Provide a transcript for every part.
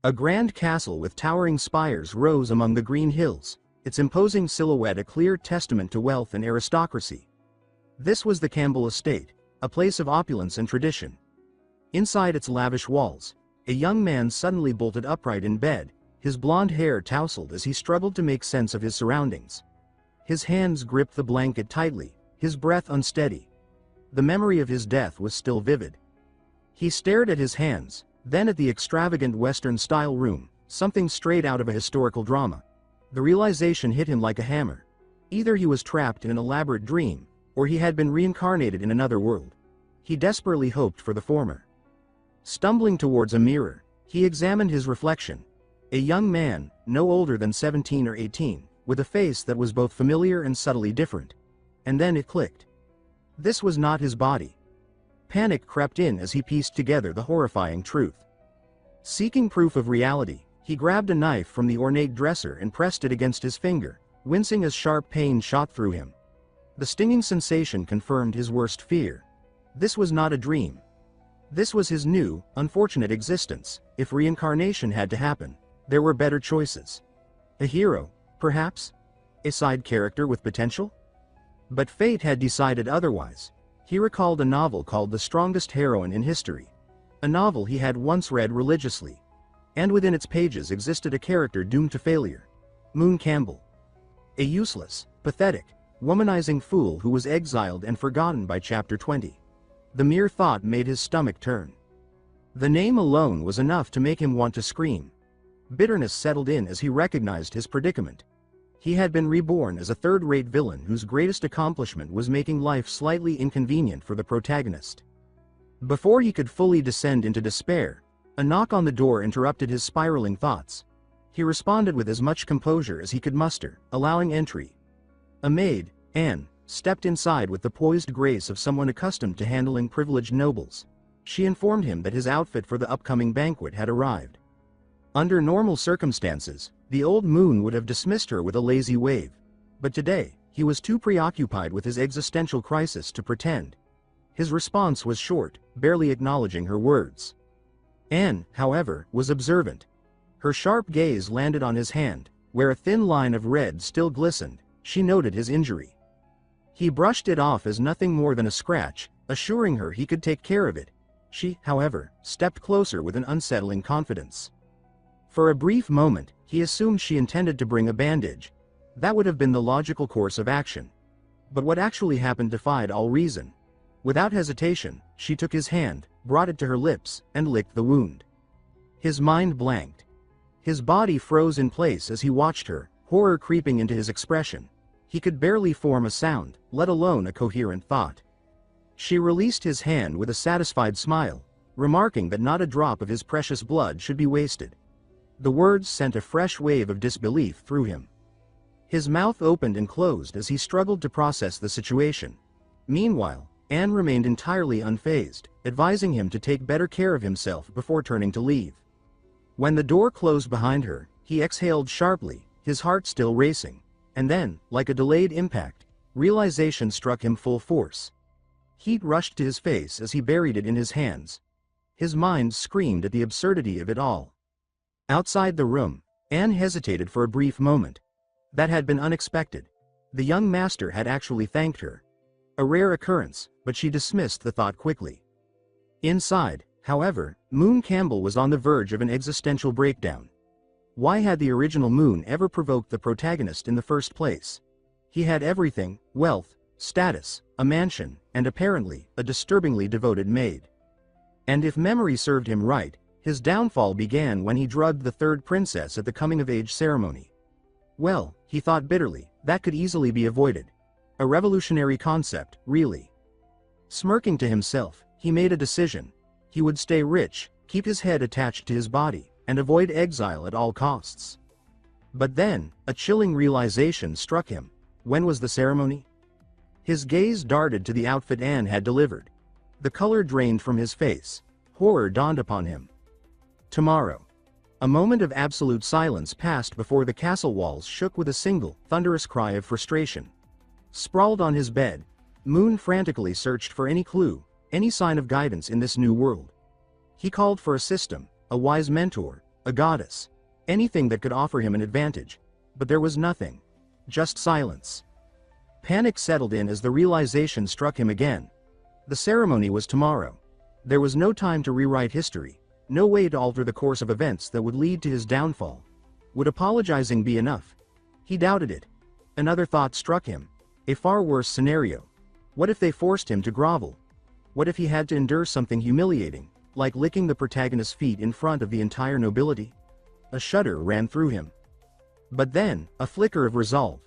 A grand castle with towering spires rose among the green hills, its imposing silhouette a clear testament to wealth and aristocracy. This was the Campbell estate, a place of opulence and tradition. Inside its lavish walls, a young man suddenly bolted upright in bed, his blonde hair tousled as he struggled to make sense of his surroundings. His hands gripped the blanket tightly, his breath unsteady. The memory of his death was still vivid. He stared at his hands, then at the extravagant Western-style room, something straight out of a historical drama. The realization hit him like a hammer. Either he was trapped in an elaborate dream, or he had been reincarnated in another world. He desperately hoped for the former. Stumbling towards a mirror, he examined his reflection. A young man, no older than 17 or 18, with a face that was both familiar and subtly different. And then it clicked. This was not his body. Panic crept in as he pieced together the horrifying truth. Seeking proof of reality, he grabbed a knife from the ornate dresser and pressed it against his finger, wincing as sharp pain shot through him. The stinging sensation confirmed his worst fear. This was not a dream. This was his new, unfortunate existence. If reincarnation had to happen, there were better choices. A hero, perhaps? A side character with potential? But fate had decided otherwise. He recalled a novel called The Strongest Heroine in History. A novel he had once read religiously. And within its pages existed a character doomed to failure. Moon Campbell. A useless, pathetic, womanizing fool who was exiled and forgotten by chapter 20. The mere thought made his stomach turn. The name alone was enough to make him want to scream. Bitterness settled in as he recognized his predicament. He had been reborn as a third-rate villain whose greatest accomplishment was making life slightly inconvenient for the protagonist. Before he could fully descend into despair, a knock on the door interrupted his spiraling thoughts. He responded with as much composure as he could muster, allowing entry. A maid, Anne, stepped inside with the poised grace of someone accustomed to handling privileged nobles. She informed him that his outfit for the upcoming banquet had arrived. Under normal circumstances, the old moon would have dismissed her with a lazy wave. But today, he was too preoccupied with his existential crisis to pretend. His response was short, barely acknowledging her words. Anne, however, was observant. Her sharp gaze landed on his hand, where a thin line of red still glistened. She noted his injury. He brushed it off as nothing more than a scratch, assuring her he could take care of it. She, however, stepped closer with an unsettling confidence. For a brief moment, he assumed she intended to bring a bandage. That would have been the logical course of action. But what actually happened defied all reason. Without hesitation, she took his hand, brought it to her lips, and licked the wound. His mind blanked. His body froze in place as he watched her, horror creeping into his expression. He could barely form a sound, let alone a coherent thought. She released his hand with a satisfied smile, remarking that not a drop of his precious blood should be wasted. The words sent a fresh wave of disbelief through him. His mouth opened and closed as he struggled to process the situation. Meanwhile, Anne remained entirely unfazed, advising him to take better care of himself before turning to leave. When the door closed behind her, he exhaled sharply, his heart still racing. And then, like a delayed impact, realization struck him full force. Heat rushed to his face as he buried it in his hands. His mind screamed at the absurdity of it all. Outside the room, Anne hesitated for a brief moment. That had been unexpected. The young master had actually thanked her. A rare occurrence, but she dismissed the thought quickly. Inside, however, Moon Campbell was on the verge of an existential breakdown. Why had the original Moon ever provoked the protagonist in the first place? He had everything: wealth, status, a mansion, and apparently, a disturbingly devoted maid. And if memory served him right, his downfall began when he drugged the third princess at the coming-of-age ceremony. Well, he thought bitterly, that could easily be avoided. A revolutionary concept, really. Smirking to himself, he made a decision. He would stay rich, keep his head attached to his body, and avoid exile at all costs. But then, a chilling realization struck him. When was the ceremony? His gaze darted to the outfit Anne had delivered. The color drained from his face. Horror dawned upon him. Tomorrow. A moment of absolute silence passed before the castle walls shook with a single, thunderous cry of frustration. Sprawled on his bed, Moon frantically searched for any clue, any sign of guidance in this new world. He called for a system, a wise mentor, a goddess. Anything that could offer him an advantage. But there was nothing. Just silence. Panic settled in as the realization struck him again. The ceremony was tomorrow. There was no time to rewrite history, no way to alter the course of events that would lead to his downfall. Would apologizing be enough? He doubted it. Another thought struck him. A far worse scenario. What if they forced him to grovel? What if he had to endure something humiliating, like licking the protagonist's feet in front of the entire nobility? A shudder ran through him. But then, a flicker of resolve.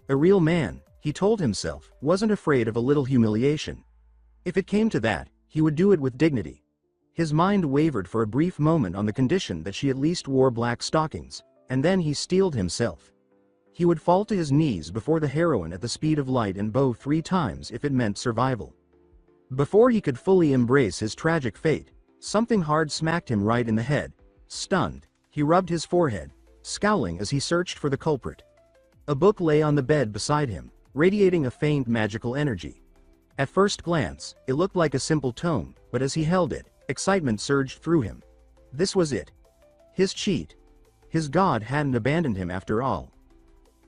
A real man, he told himself, wasn't afraid of a little humiliation. If it came to that, he would do it with dignity. His mind wavered for a brief moment on the condition that she at least wore black stockings, and then he steeled himself. He would fall to his knees before the heroine at the speed of light and bow 3 times if it meant survival. Before he could fully embrace his tragic fate, something hard smacked him right in the head. Stunned, he rubbed his forehead, scowling as he searched for the culprit. A book lay on the bed beside him, radiating a faint magical energy. At first glance, it looked like a simple tome, but as he held it, excitement surged through him. This was it. His cheat. His god hadn't abandoned him after all.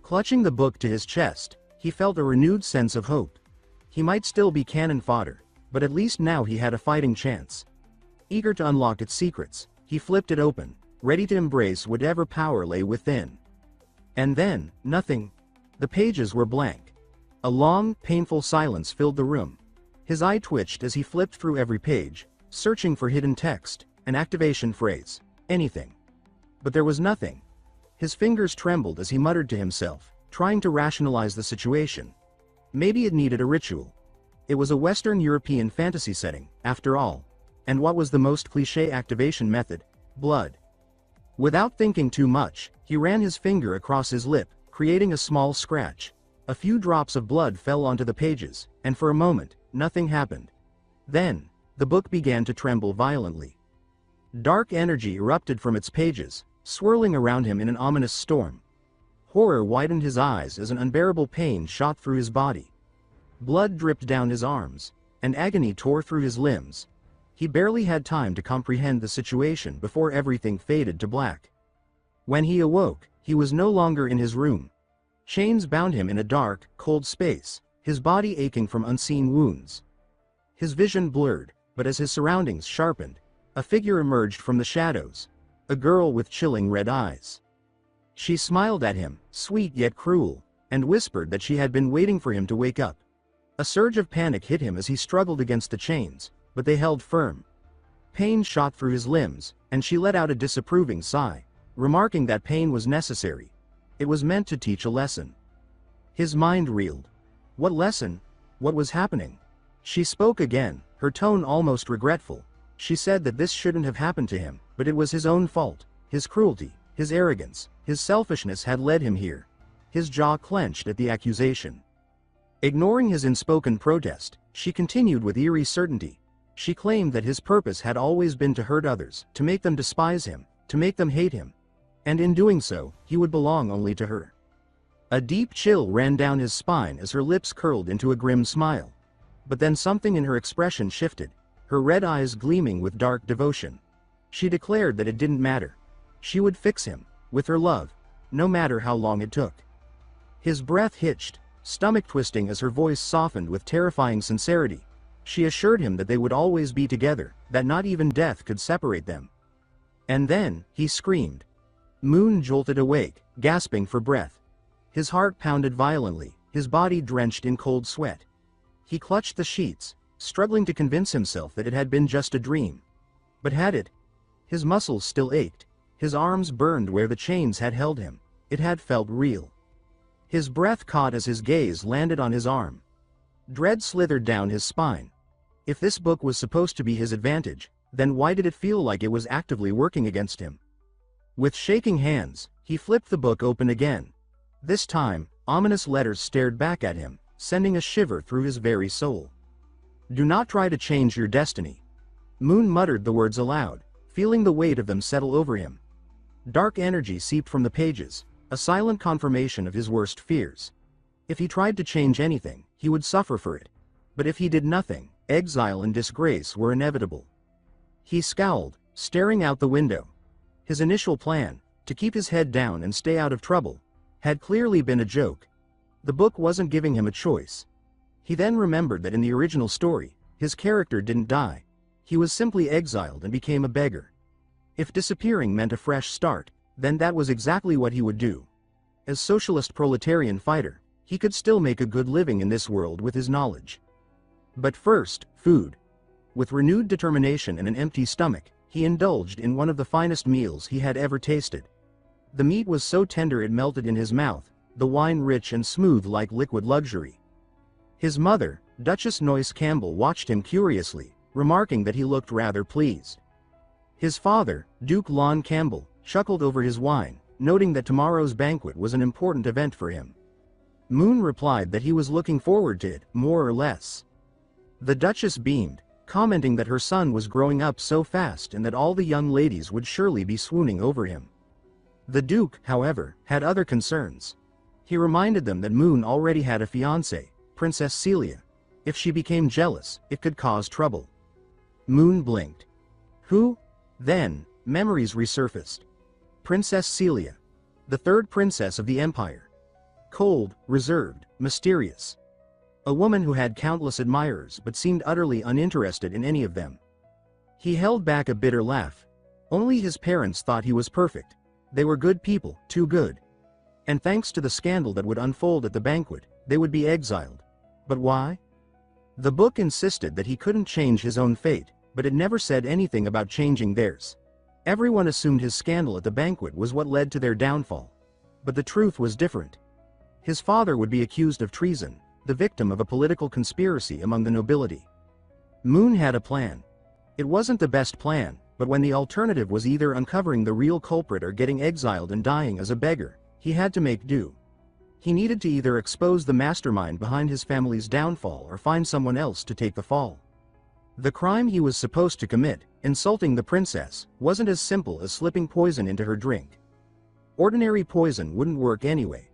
Clutching the book to his chest, he felt a renewed sense of hope. He might still be cannon fodder, but at least now he had a fighting chance. Eager to unlock its secrets, he flipped it open, ready to embrace whatever power lay within. And then, nothing. The pages were blank. A long, painful silence filled the room. His eye twitched as he flipped through every page, searching for hidden text, an activation phrase, anything. But there was nothing. His fingers trembled as he muttered to himself, trying to rationalize the situation. Maybe it needed a ritual. It was a Western European fantasy setting, after all. And what was the most cliché activation method? Blood. Without thinking too much, he ran his finger across his lip, creating a small scratch. A few drops of blood fell onto the pages, and for a moment, nothing happened. Then, the book began to tremble violently. Dark energy erupted from its pages, swirling around him in an ominous storm. Horror widened his eyes as an unbearable pain shot through his body. Blood dripped down his arms, and agony tore through his limbs. He barely had time to comprehend the situation before everything faded to black. When he awoke, he was no longer in his room. Chains bound him in a dark, cold space, his body aching from unseen wounds. His vision blurred, but as his surroundings sharpened, a figure emerged from the shadows. A girl with chilling red eyes. She smiled at him, sweet yet cruel, and whispered that she had been waiting for him to wake up. A surge of panic hit him as he struggled against the chains, but they held firm. Pain shot through his limbs, and she let out a disapproving sigh, remarking that pain was necessary. It was meant to teach a lesson. His mind reeled. What lesson? What was happening? She spoke again, her tone almost regretful. She said that this shouldn't have happened to him, but it was his own fault. His cruelty, his arrogance, his selfishness had led him here. His jaw clenched at the accusation. Ignoring his unspoken protest, she continued with eerie certainty. She claimed that his purpose had always been to hurt others, to make them despise him, to make them hate him. And in doing so, he would belong only to her. A deep chill ran down his spine as her lips curled into a grim smile. But then something in her expression shifted, her red eyes gleaming with dark devotion. She declared that it didn't matter. She would fix him, with her love, no matter how long it took. His breath hitched, stomach twisting as her voice softened with terrifying sincerity. She assured him that they would always be together, that not even death could separate them. And then, he screamed. Moon jolted awake, gasping for breath. His heart pounded violently, his body drenched in cold sweat. He clutched the sheets, struggling to convince himself that it had been just a dream. But had it? His muscles still ached, his arms burned where the chains had held him. It had felt real. His breath caught as his gaze landed on his arm. Dread slithered down his spine. If this book was supposed to be his advantage, then why did it feel like it was actively working against him? With shaking hands, he flipped the book open again. This time, ominous letters stared back at him, sending a shiver through his very soul. Do not try to change your destiny. Moon muttered the words aloud, feeling the weight of them settle over him. Dark energy seeped from the pages, a silent confirmation of his worst fears. If he tried to change anything, he would suffer for it. But if he did nothing, exile and disgrace were inevitable. He scowled, staring out the window. His initial plan, to keep his head down and stay out of trouble, had clearly been a joke. The book wasn't giving him a choice. He then remembered that in the original story, his character didn't die. He was simply exiled and became a beggar. If disappearing meant a fresh start, then that was exactly what he would do. As socialist proletarian fighter, he could still make a good living in this world with his knowledge. But first, food. With renewed determination and an empty stomach, he indulged in one of the finest meals he had ever tasted. The meat was so tender it melted in his mouth, the wine rich and smooth like liquid luxury. His mother, Duchess Noyce Campbell, watched him curiously, remarking that he looked rather pleased. His father, Duke Lon Campbell, chuckled over his wine, noting that tomorrow's banquet was an important event for him. Moon replied that he was looking forward to it, more or less. The Duchess beamed, commenting that her son was growing up so fast and that all the young ladies would surely be swooning over him. The Duke, however, had other concerns. He reminded them that Moon already had a fiancée, Princess Celia. If she became jealous, it could cause trouble. Moon blinked. Who? Then, memories resurfaced. Princess Celia. The third princess of the empire. Cold, reserved, mysterious. A woman who had countless admirers but seemed utterly uninterested in any of them. He held back a bitter laugh. Only his parents thought he was perfect. They were good people, too good. And thanks to the scandal that would unfold at the banquet, they would be exiled. But why? The book insisted that he couldn't change his own fate, but it never said anything about changing theirs. Everyone assumed his scandal at the banquet was what led to their downfall. But the truth was different. His father would be accused of treason, the victim of a political conspiracy among the nobility. Moon had a plan. It wasn't the best plan, but when the alternative was either uncovering the real culprit or getting exiled and dying as a beggar, he had to make do. He needed to either expose the mastermind behind his family's downfall or find someone else to take the fall. The crime he was supposed to commit, insulting the princess, wasn't as simple as slipping poison into her drink. Ordinary poison wouldn't work anyway.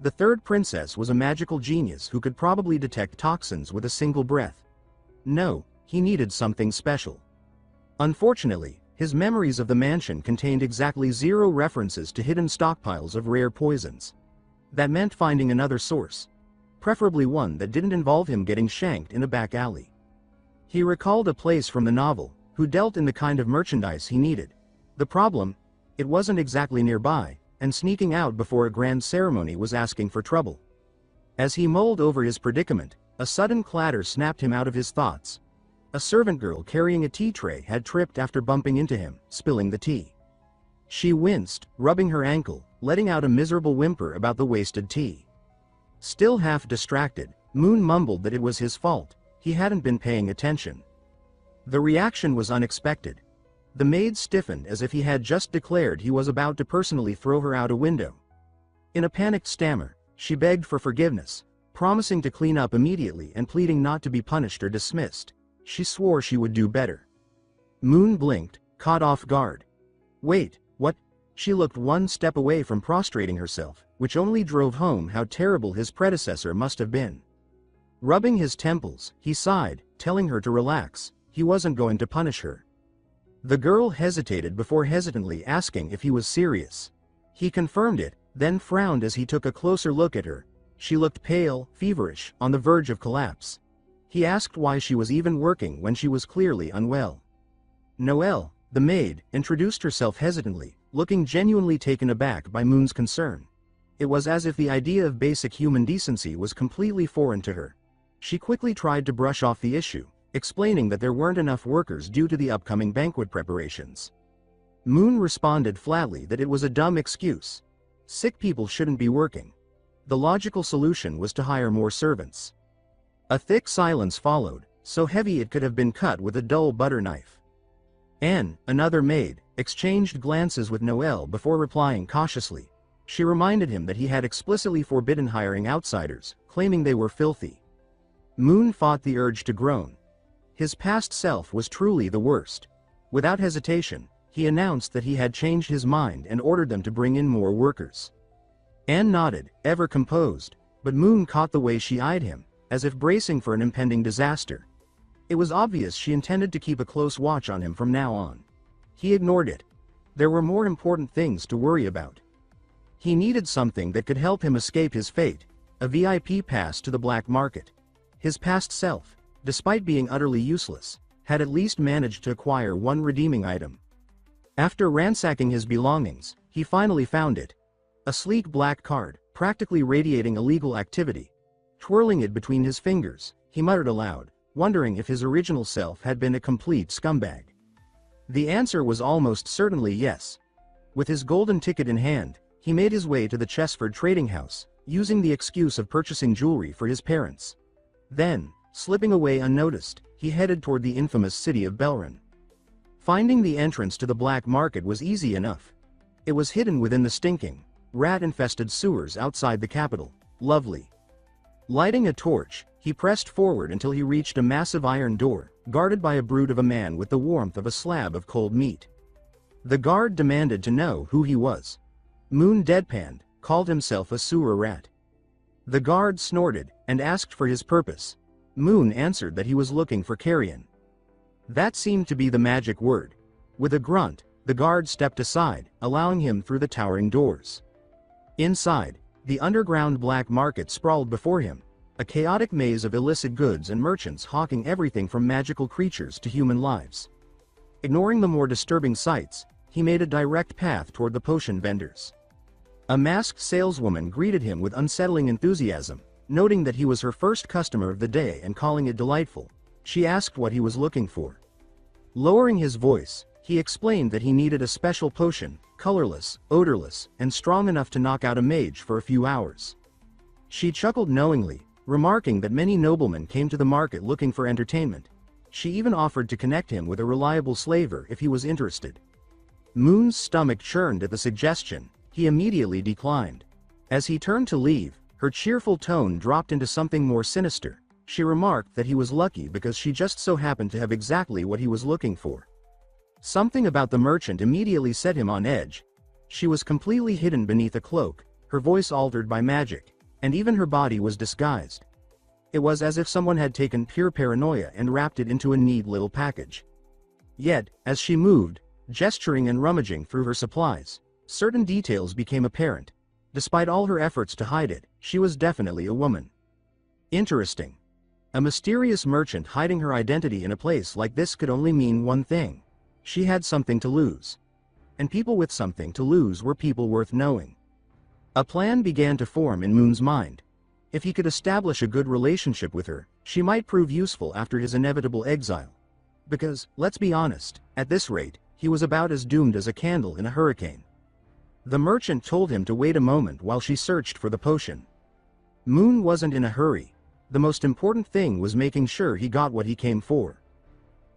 The third princess was a magical genius who could probably detect toxins with a single breath. No, he needed something special. Unfortunately, his memories of the mansion contained exactly 0 references to hidden stockpiles of rare poisons. That meant finding another source. Preferably one that didn't involve him getting shanked in a back alley. He recalled a place from the novel, who dealt in the kind of merchandise he needed. The problem? It wasn't exactly nearby, and sneaking out before a grand ceremony was asking for trouble. As he mulled over his predicament, a sudden clatter snapped him out of his thoughts. A servant girl carrying a tea tray had tripped after bumping into him, spilling the tea. She winced, rubbing her ankle, letting out a miserable whimper about the wasted tea. Still half distracted, Moon mumbled that it was his fault. He hadn't been paying attention. The reaction was unexpected. The maid stiffened as if he had just declared he was about to personally throw her out a window. In a panicked stammer, she begged for forgiveness, promising to clean up immediately and pleading not to be punished or dismissed. She swore she would do better. Moon blinked, caught off guard. Wait, what? She looked one step away from prostrating herself, which only drove home how terrible his predecessor must have been. Rubbing his temples, he sighed, telling her to relax. He wasn't going to punish her. The girl hesitated before hesitantly asking if he was serious. He confirmed it, then frowned as he took a closer look at her. She looked pale, feverish, on the verge of collapse. He asked why she was even working when she was clearly unwell. Noelle, the maid, introduced herself hesitantly, looking genuinely taken aback by Moon's concern. It was as if the idea of basic human decency was completely foreign to her. She quickly tried to brush off the issue, explaining that there weren't enough workers due to the upcoming banquet preparations. Moon responded flatly that it was a dumb excuse. Sick people shouldn't be working. The logical solution was to hire more servants. A thick silence followed, so heavy it could have been cut with a dull butter knife. Anne, another maid, exchanged glances with Noelle before replying cautiously. She reminded him that he had explicitly forbidden hiring outsiders, claiming they were filthy. Moon fought the urge to groan. His past self was truly the worst. Without hesitation, he announced that he had changed his mind and ordered them to bring in more workers. Anne nodded, ever composed, but Moon caught the way she eyed him, as if bracing for an impending disaster. It was obvious she intended to keep a close watch on him from now on. He ignored it. There were more important things to worry about. He needed something that could help him escape his fate, a VIP pass to the black market. His past self, despite being utterly useless, had at least managed to acquire one redeeming item. After ransacking his belongings, he finally found it. A sleek black card, practically radiating illegal activity. Twirling it between his fingers, he muttered aloud, wondering if his original self had been a complete scumbag. The answer was almost certainly yes. With his golden ticket in hand, he made his way to the Chessford trading house, using the excuse of purchasing jewelry for his parents. Then, slipping away unnoticed, he headed toward the infamous city of Belron. Finding the entrance to the black market was easy enough. It was hidden within the stinking, rat-infested sewers outside the capital. Lovely. Lighting a torch, he pressed forward until he reached a massive iron door, guarded by a brute of a man with the warmth of a slab of cold meat. The guard demanded to know who he was. Moon deadpanned, called himself a sewer rat. The guard snorted, and asked for his purpose. Moon answered that he was looking for carrion. That seemed to be the magic word. With a grunt, the guard stepped aside, allowing him through the towering doors. Inside, the underground black market sprawled before him, a chaotic maze of illicit goods and merchants hawking everything from magical creatures to human lives. Ignoring the more disturbing sights, he made a direct path toward the potion vendors. A masked saleswoman greeted him with unsettling enthusiasm, noting that he was her first customer of the day and calling it delightful. She asked what he was looking for. Lowering his voice, he explained that he needed a special potion, colorless, odorless, and strong enough to knock out a mage for a few hours. She chuckled knowingly, remarking that many noblemen came to the market looking for entertainment. She even offered to connect him with a reliable slaver if he was interested. Moon's stomach churned at the suggestion. He immediately declined. As he turned to leave, her cheerful tone dropped into something more sinister. She remarked that he was lucky because she just so happened to have exactly what he was looking for. Something about the merchant immediately set him on edge. She was completely hidden beneath a cloak, her voice altered by magic, and even her body was disguised. It was as if someone had taken pure paranoia and wrapped it into a neat little package. Yet, as she moved, gesturing and rummaging through her supplies, certain details became apparent. Despite all her efforts to hide it, she was definitely a woman. Interesting. A mysterious merchant hiding her identity in a place like this could only mean one thing. She had something to lose. And people with something to lose were people worth knowing. A plan began to form in Moon's mind. If he could establish a good relationship with her, she might prove useful after his inevitable exile. Because, let's be honest, at this rate, he was about as doomed as a candle in a hurricane. The merchant told him to wait a moment while she searched for the potion. Moon wasn't in a hurry. The most important thing was making sure he got what he came for.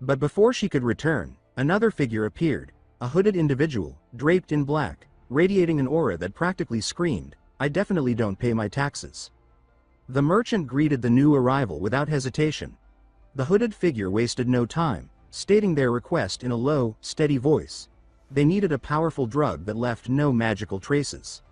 But before she could return, another figure appeared, a hooded individual, draped in black, radiating an aura that practically screamed, "I definitely don't pay my taxes." The merchant greeted the new arrival without hesitation. The hooded figure wasted no time, stating their request in a low, steady voice. They needed a powerful drug that left no magical traces.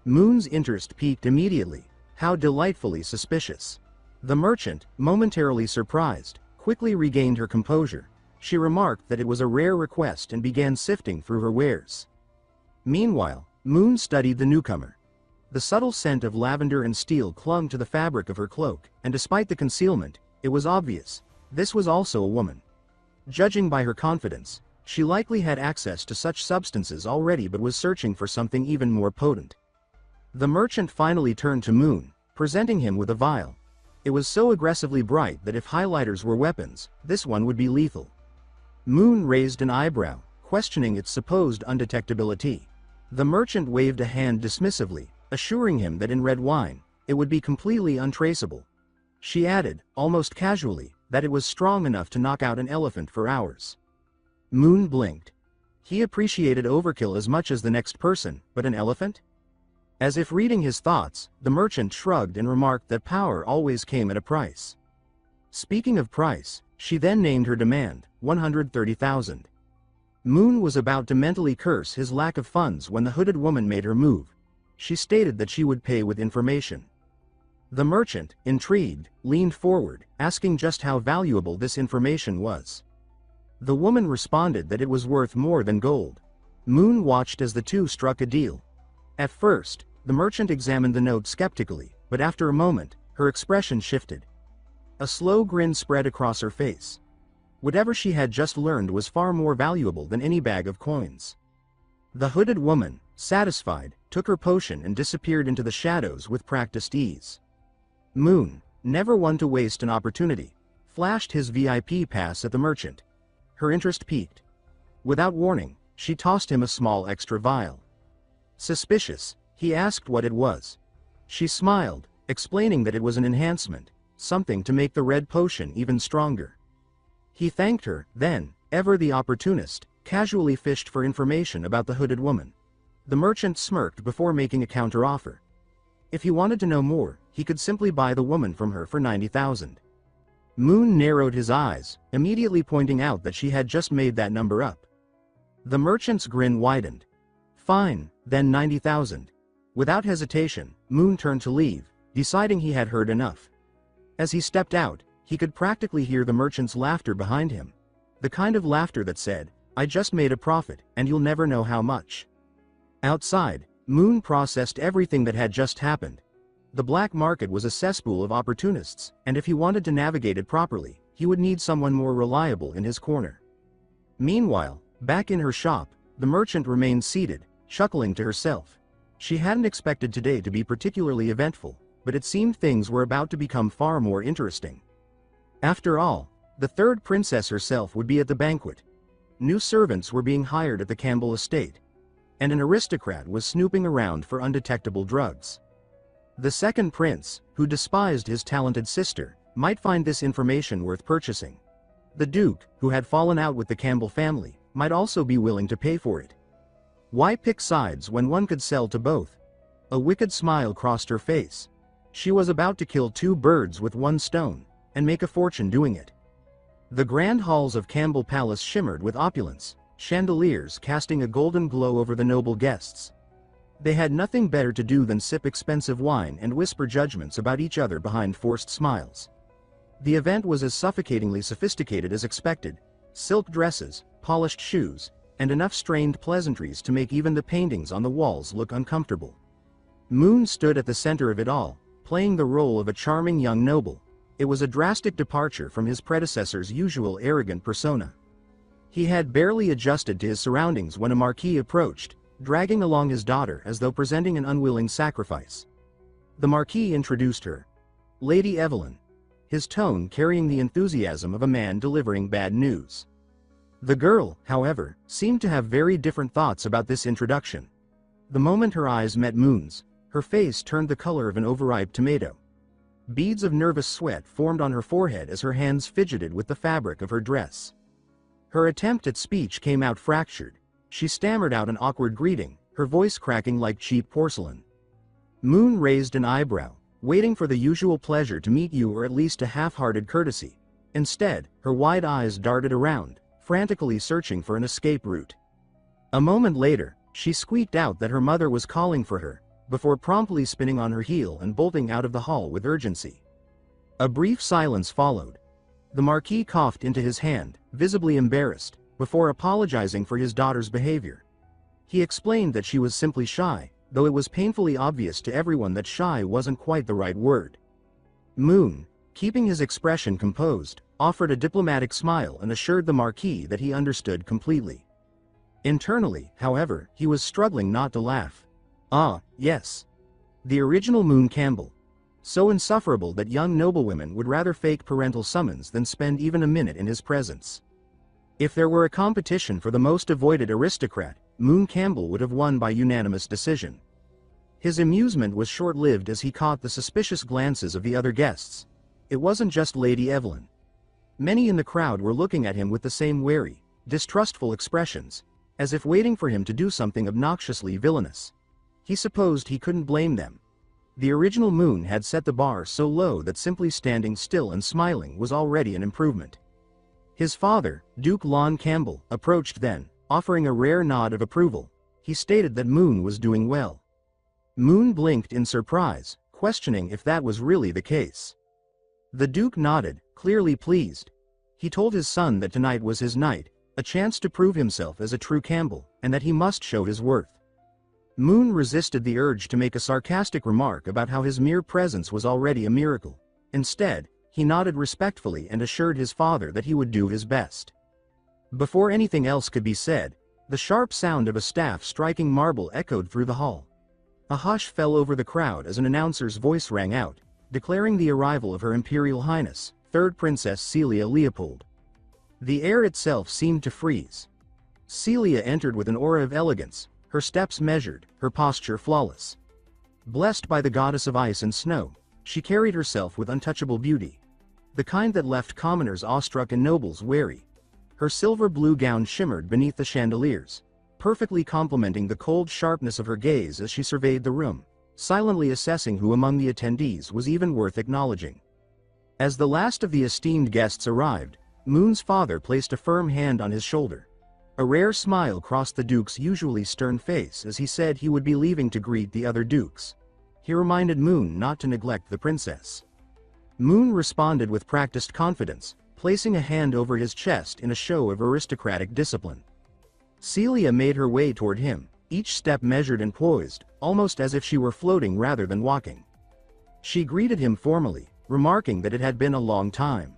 Moon's interest piqued immediately. How delightfully suspicious. The merchant, momentarily surprised, quickly regained her composure. She remarked that it was a rare request and began sifting through her wares. Meanwhile, Moon studied the newcomer. The subtle scent of lavender and steel clung to the fabric of her cloak, and despite the concealment, it was obvious. This was also a woman. Judging by her confidence, she likely had access to such substances already but was searching for something even more potent. The merchant finally turned to Moon, presenting him with a vial. It was so aggressively bright that if highlighters were weapons, this one would be lethal. Moon raised an eyebrow, questioning its supposed undetectability. The merchant waved a hand dismissively, assuring him that in red wine, it would be completely untraceable. She added, almost casually, that it was strong enough to knock out an elephant for hours. Moon blinked. He appreciated overkill as much as the next person, but an elephant? As if reading his thoughts, the merchant shrugged and remarked that power always came at a price. Speaking of price, she then named her demand, 130,000. Moon was about to mentally curse his lack of funds when the hooded woman made her move. She stated that she would pay with information. The merchant, intrigued, leaned forward, asking just how valuable this information was. The woman responded that it was worth more than gold. Moon watched as the two struck a deal. At first, the merchant examined the note skeptically, but after a moment, her expression shifted. A slow grin spread across her face. Whatever she had just learned was far more valuable than any bag of coins. The hooded woman, satisfied, took her potion and disappeared into the shadows with practiced ease. Moon, never one to waste an opportunity, flashed his VIP pass at the merchant. Her interest piqued. Without warning, she tossed him a small extra vial. Suspicious, he asked what it was. She smiled, explaining that it was an enhancement, something to make the red potion even stronger. He thanked her, then, ever the opportunist, casually fished for information about the hooded woman. The merchant smirked before making a counteroffer. If he wanted to know more, he could simply buy the woman from her for 90,000. Moon narrowed his eyes, immediately pointing out that she had just made that number up. The merchant's grin widened. Fine, then 90,000. Without hesitation, Moon turned to leave, deciding he had heard enough. As he stepped out, he could practically hear the merchant's laughter behind him. The kind of laughter that said, "I just made a profit, and you'll never know how much." Outside, Moon processed everything that had just happened. The black market was a cesspool of opportunists, and if he wanted to navigate it properly, he would need someone more reliable in his corner. Meanwhile, back in her shop, the merchant remained seated, chuckling to herself. She hadn't expected today to be particularly eventful, but it seemed things were about to become far more interesting. After all, the third princess herself would be at the banquet. New servants were being hired at the Campbell estate, and an aristocrat was snooping around for undetectable drugs. The second prince, who despised his talented sister, might find this information worth purchasing. The duke, who had fallen out with the Campbell family, might also be willing to pay for it. Why pick sides when one could sell to both? A wicked smile crossed her face. She was about to kill two birds with one stone, and make a fortune doing it. The grand halls of Campbell Palace shimmered with opulence, chandeliers casting a golden glow over the noble guests. They had nothing better to do than sip expensive wine and whisper judgments about each other behind forced smiles. The event was as suffocatingly sophisticated as expected: silk dresses, polished shoes, and enough strained pleasantries to make even the paintings on the walls look uncomfortable. Moon stood at the center of it all, playing the role of a charming young noble. It was a drastic departure from his predecessor's usual arrogant persona. He had barely adjusted to his surroundings when a marquis approached, dragging along his daughter as though presenting an unwilling sacrifice. The marquis introduced her. Lady Evelyn. His tone carrying the enthusiasm of a man delivering bad news. The girl, however, seemed to have very different thoughts about this introduction. The moment her eyes met Moon's, her face turned the color of an overripe tomato. Beads of nervous sweat formed on her forehead as her hands fidgeted with the fabric of her dress. Her attempt at speech came out fractured. She stammered out an awkward greeting, her voice cracking like cheap porcelain. Moon raised an eyebrow, waiting for the usual pleasure to meet you or at least a half-hearted courtesy. Instead, her wide eyes darted around, frantically searching for an escape route. A moment later, she squeaked out that her mother was calling for her, before promptly spinning on her heel and bolting out of the hall with urgency. A brief silence followed. The marquis coughed into his hand, visibly embarrassed, before apologizing for his daughter's behavior. He explained that she was simply shy, though it was painfully obvious to everyone that shy wasn't quite the right word. Moon, keeping his expression composed, offered a diplomatic smile and assured the marquis that he understood completely. Internally, however, he was struggling not to laugh. Ah, yes. The original Moon Campbell. So insufferable that young noblewomen would rather fake parental summons than spend even a minute in his presence. If there were a competition for the most avoided aristocrat, Moon Campbell would have won by unanimous decision. His amusement was short-lived as he caught the suspicious glances of the other guests. It wasn't just Lady Evelyn. Many in the crowd were looking at him with the same wary, distrustful expressions, as if waiting for him to do something obnoxiously villainous. He supposed he couldn't blame them. The original Moon had set the bar so low that simply standing still and smiling was already an improvement. His father, Duke Lon Campbell, approached then, offering a rare nod of approval. He stated that Moon was doing well. Moon blinked in surprise, questioning if that was really the case. The Duke nodded, clearly pleased. He told his son that tonight was his night, a chance to prove himself as a true Campbell, and that he must show his worth. Moon resisted the urge to make a sarcastic remark about how his mere presence was already a miracle. Instead, he nodded respectfully and assured his father that he would do his best. Before anything else could be said, the sharp sound of a staff striking marble echoed through the hall. A hush fell over the crowd as an announcer's voice rang out, declaring the arrival of Her Imperial Highness, 3rd Princess Celia Leopold. The air itself seemed to freeze. Celia entered with an aura of elegance, her steps measured, her posture flawless. Blessed by the goddess of ice and snow, she carried herself with untouchable beauty. The kind that left commoners awestruck and nobles wary. Her silver-blue gown shimmered beneath the chandeliers, perfectly complementing the cold sharpness of her gaze as she surveyed the room, silently assessing who among the attendees was even worth acknowledging. As the last of the esteemed guests arrived, Moon's father placed a firm hand on his shoulder. A rare smile crossed the Duke's usually stern face as he said he would be leaving to greet the other Dukes. He reminded Moon not to neglect the princess. Moon responded with practiced confidence, placing a hand over his chest in a show of aristocratic discipline. Celia made her way toward him, each step measured and poised, almost as if she were floating rather than walking. She greeted him formally, remarking that it had been a long time.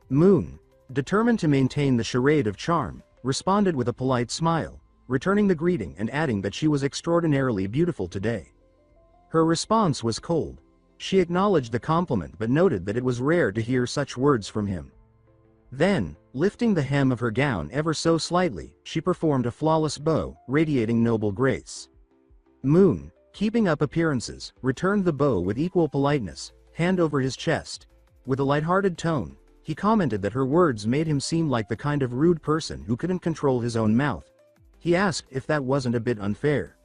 Moon, determined to maintain the charade of charm, responded with a polite smile, returning the greeting and adding that she was extraordinarily beautiful today. Her response was cold. She acknowledged the compliment but noted that it was rare to hear such words from him. Then, lifting the hem of her gown ever so slightly, she performed a flawless bow, radiating noble grace. Moon, keeping up appearances, returned the bow with equal politeness, hand over his chest. With a light-hearted tone, he commented that her words made him seem like the kind of rude person who couldn't control his own mouth. He asked if that wasn't a bit unfair.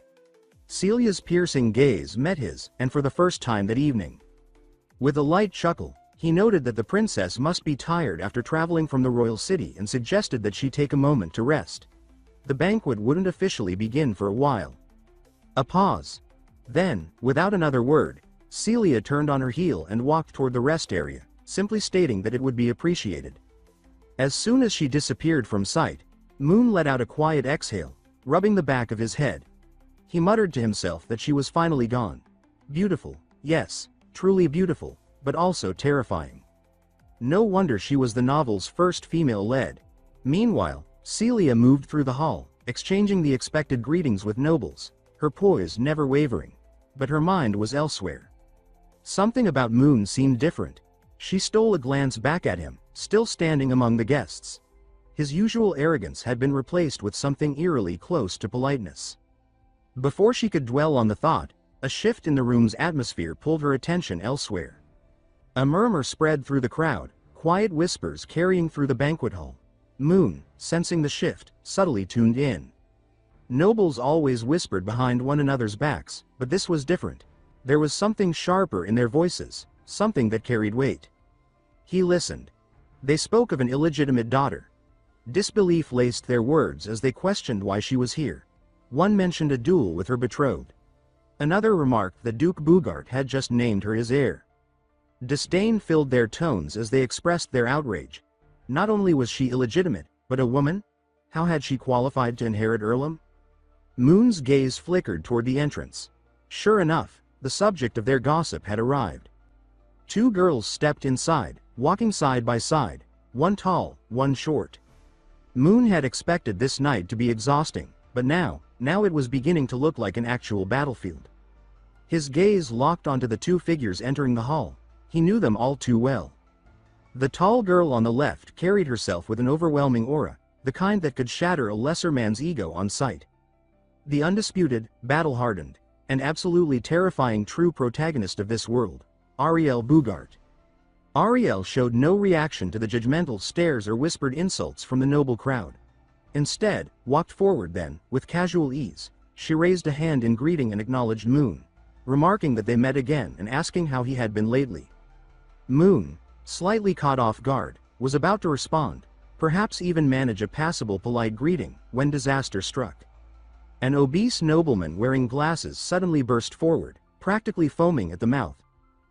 Celia's piercing gaze met his, and for the first time that evening. With a light chuckle, he noted that the princess must be tired after traveling from the royal city and suggested that she take a moment to rest. The banquet wouldn't officially begin for a while. A pause. Then, without another word, Celia turned on her heel and walked toward the rest area, simply stating that it would be appreciated. As soon as she disappeared from sight, Moon let out a quiet exhale, rubbing the back of his head. He muttered to himself that she was finally gone. Beautiful, yes, truly beautiful, but also terrifying. No wonder she was the novel's first female lead. Meanwhile, Celia moved through the hall, exchanging the expected greetings with nobles, her poise never wavering. But her mind was elsewhere. Something about Moon seemed different. She stole a glance back at him, still standing among the guests. His usual arrogance had been replaced with something eerily close to politeness. Before she could dwell on the thought, a shift in the room's atmosphere pulled her attention elsewhere. A murmur spread through the crowd, quiet whispers carrying through the banquet hall. Moon, sensing the shift, subtly tuned in. Nobles always whispered behind one another's backs, but this was different. There was something sharper in their voices, something that carried weight. He listened. They spoke of an illegitimate daughter. Disbelief laced their words as they questioned why she was here. One mentioned a duel with her betrothed. Another remarked that Duke Bugart had just named her his heir. Disdain filled their tones as they expressed their outrage. Not only was she illegitimate, but a woman? How had she qualified to inherit earldom? Moon's gaze flickered toward the entrance. Sure enough, the subject of their gossip had arrived. Two girls stepped inside, walking side by side, one tall, one short. Moon had expected this night to be exhausting, but now it was beginning to look like an actual battlefield. His gaze locked onto the two figures entering the hall. He knew them all too well. The tall girl on the left carried herself with an overwhelming aura, the kind that could shatter a lesser man's ego on sight. The undisputed, battle-hardened, and absolutely terrifying true protagonist of this world, Ariel Bugart. Ariel showed no reaction to the judgmental stares or whispered insults from the noble crowd. Instead, walked forward then, with casual ease, she raised a hand in greeting and acknowledged Moon, remarking that they met again and asking how he had been lately. Moon, slightly caught off guard, was about to respond, perhaps even manage a passable polite greeting, when disaster struck. An obese nobleman wearing glasses suddenly burst forward, practically foaming at the mouth.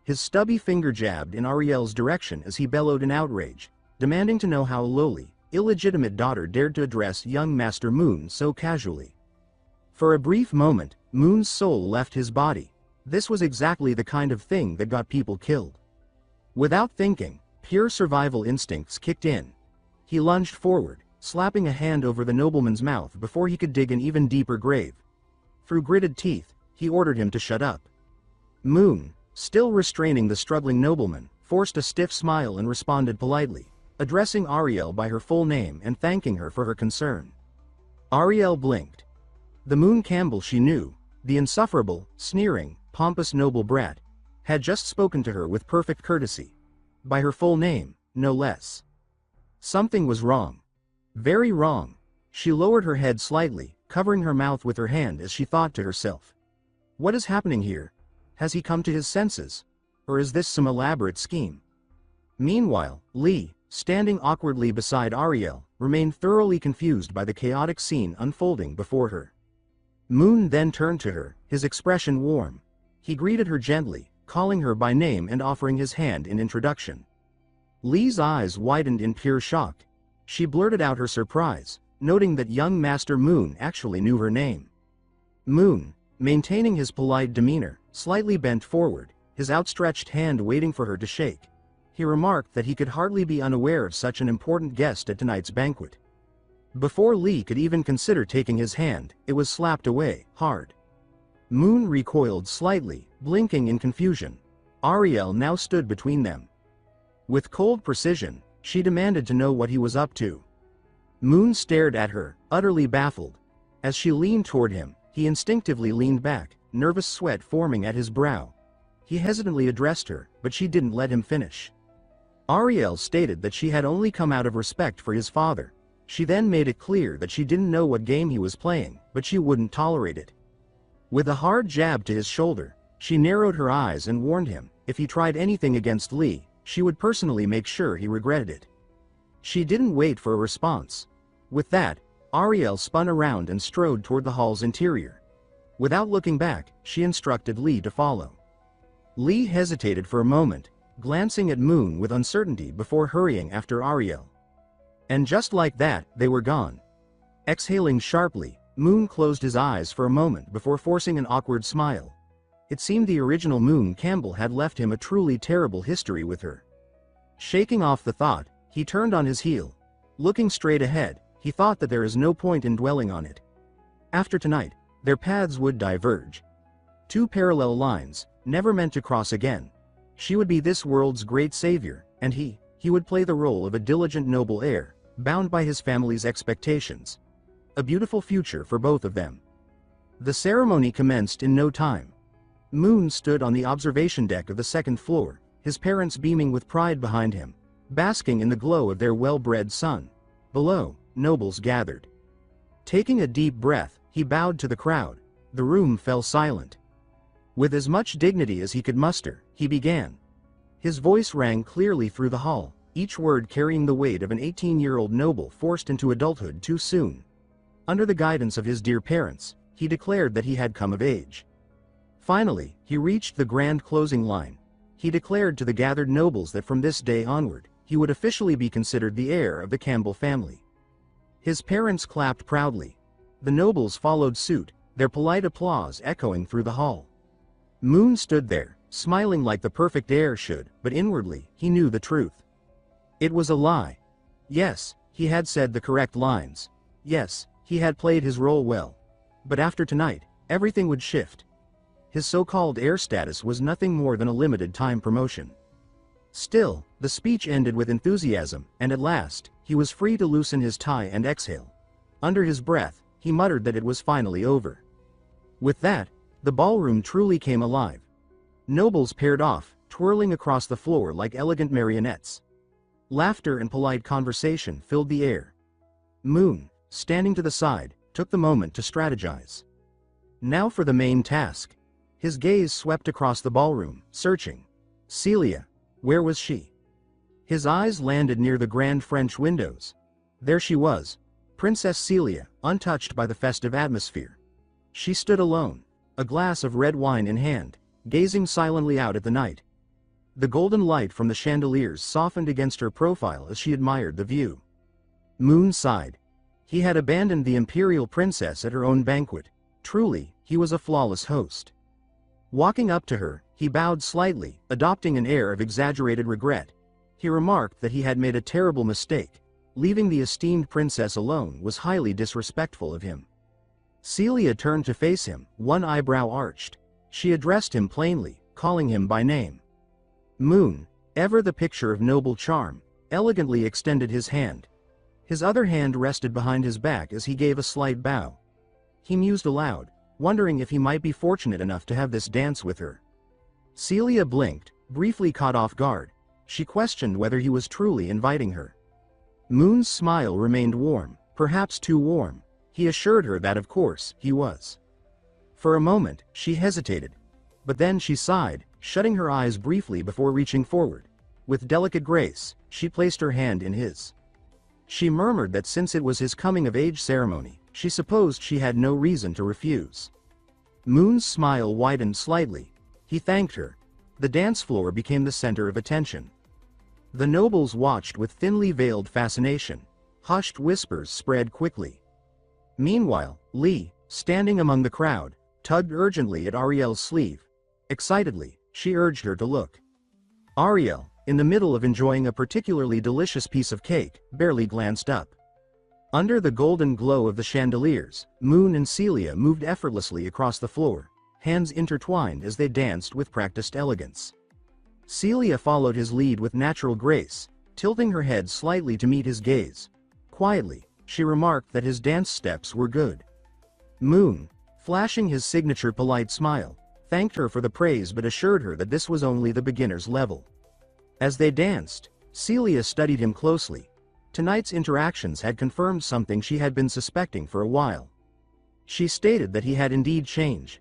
His stubby finger jabbed in Ariel's direction as he bellowed in outrage, demanding to know how lowly, illegitimate daughter dared to address young Master Moon so casually. For a brief moment, Moon's soul left his body. This was exactly the kind of thing that got people killed. Without thinking, pure survival instincts kicked in. He lunged forward, slapping a hand over the nobleman's mouth before he could dig an even deeper grave. Through gritted teeth, he ordered him to shut up. Moon, still restraining the struggling nobleman, forced a stiff smile and responded politely, addressing Ariel by her full name and thanking her for her concern. Ariel blinked. The Moon Campbell she knew, the insufferable, sneering, pompous noble brat, had just spoken to her with perfect courtesy. By her full name, no less. Something was wrong. Very wrong. She lowered her head slightly, covering her mouth with her hand as she thought to herself. What is happening here? Has he come to his senses? Or is this some elaborate scheme? Meanwhile, Lee, standing awkwardly beside Ariel, remained thoroughly confused by the chaotic scene unfolding before her. Moon then turned to her, his expression warm. He greeted her gently, calling her by name and offering his hand in introduction. Lee's eyes widened in pure shock. She blurted out her surprise, noting that young Master Moon actually knew her name. Moon, maintaining his polite demeanor, slightly bent forward, his outstretched hand waiting for her to shake. He remarked that he could hardly be unaware of such an important guest at tonight's banquet. Before Lee could even consider taking his hand, it was slapped away, hard. Moon recoiled slightly, blinking in confusion. Ariel now stood between them. With cold precision, she demanded to know what he was up to. Moon stared at her, utterly baffled. As she leaned toward him, he instinctively leaned back, nervous sweat forming at his brow. He hesitantly addressed her, but she didn't let him finish. Ariel stated that she had only come out of respect for his father. She then made it clear that she didn't know what game he was playing, but she wouldn't tolerate it. With a hard jab to his shoulder, she narrowed her eyes and warned him, if he tried anything against Lee, she would personally make sure he regretted it. She didn't wait for a response. With that, Ariel spun around and strode toward the hall's interior. Without looking back, she instructed Lee to follow. Lee hesitated for a moment, glancing at Moon with uncertainty before hurrying after Ariel. And just like that, they were gone. Exhaling sharply, Moon closed his eyes for a moment before forcing an awkward smile. It seemed the original Moon Campbell had left him a truly terrible history with her. Shaking off the thought, he turned on his heel. Looking straight ahead, he thought that there is no point in dwelling on it. After tonight, their paths would diverge. Two parallel lines, never meant to cross again. She would be this world's great savior, and he would play the role of a diligent noble heir, bound by his family's expectations. A beautiful future for both of them. The ceremony commenced in no time. Moon stood on the observation deck of the second floor, his parents beaming with pride behind him, basking in the glow of their well-bred son. Below, nobles gathered. Taking a deep breath, he bowed to the crowd. The room fell silent. With as much dignity as he could muster, he began. His voice rang clearly through the hall, each word carrying the weight of an 18-year-old noble forced into adulthood too soon. Under the guidance of his dear parents, he declared that he had come of age. Finally, he reached the grand closing line. He declared to the gathered nobles that from this day onward, he would officially be considered the heir of the Campbell family. His parents clapped proudly. The nobles followed suit, their polite applause echoing through the hall. Moon stood there, smiling like the perfect heir should, but inwardly, he knew the truth. It was a lie. Yes, he had said the correct lines. Yes, he had played his role well. But after tonight, everything would shift. His so-called heir status was nothing more than a limited-time promotion. Still, the speech ended with enthusiasm, and at last, he was free to loosen his tie and exhale. Under his breath, he muttered that it was finally over. With that, the ballroom truly came alive. Nobles paired off, twirling across the floor like elegant marionettes. Laughter and polite conversation filled the air. Moon, standing to the side, took the moment to strategize. Now for the main task. His gaze swept across the ballroom, searching. Celia, where was she? His eyes landed near the grand French windows. There she was, Princess Celia, untouched by the festive atmosphere. She stood alone, a glass of red wine in hand, gazing silently out at the night. The golden light from the chandeliers softened against her profile as she admired the view. Moon sighed. He had abandoned the imperial princess at her own banquet. Truly, he was a flawless host. Walking up to her, he bowed slightly, adopting an air of exaggerated regret. He remarked that he had made a terrible mistake. Leaving the esteemed princess alone was highly disrespectful of him. Celia turned to face him, one eyebrow arched. She addressed him plainly, calling him by name. Moon, ever the picture of noble charm, elegantly extended his hand. His other hand rested behind his back as he gave a slight bow. He mused aloud, wondering if he might be fortunate enough to have this dance with her. Celia blinked, briefly caught off guard. She questioned whether he was truly inviting her. Moon's smile remained warm, perhaps too warm. He assured her that of course, he was. For a moment, she hesitated. But then she sighed, shutting her eyes briefly before reaching forward. With delicate grace, she placed her hand in his. She murmured that since it was his coming-of-age ceremony, she supposed she had no reason to refuse. Moon's smile widened slightly. He thanked her. The dance floor became the center of attention. The nobles watched with thinly veiled fascination. Hushed whispers spread quickly. Meanwhile, Lee, standing among the crowd, tugged urgently at Ariel's sleeve. Excitedly, she urged her to look. Ariel, in the middle of enjoying a particularly delicious piece of cake, barely glanced up. Under the golden glow of the chandeliers, Moon and Celia moved effortlessly across the floor, hands intertwined as they danced with practiced elegance. Celia followed his lead with natural grace, tilting her head slightly to meet his gaze. Quietly, she remarked that his dance steps were good. Moon, flashing his signature polite smile, thanked her for the praise but assured her that this was only the beginner's level. As they danced, Celia studied him closely. Tonight's interactions had confirmed something she had been suspecting for a while. She stated that he had indeed changed.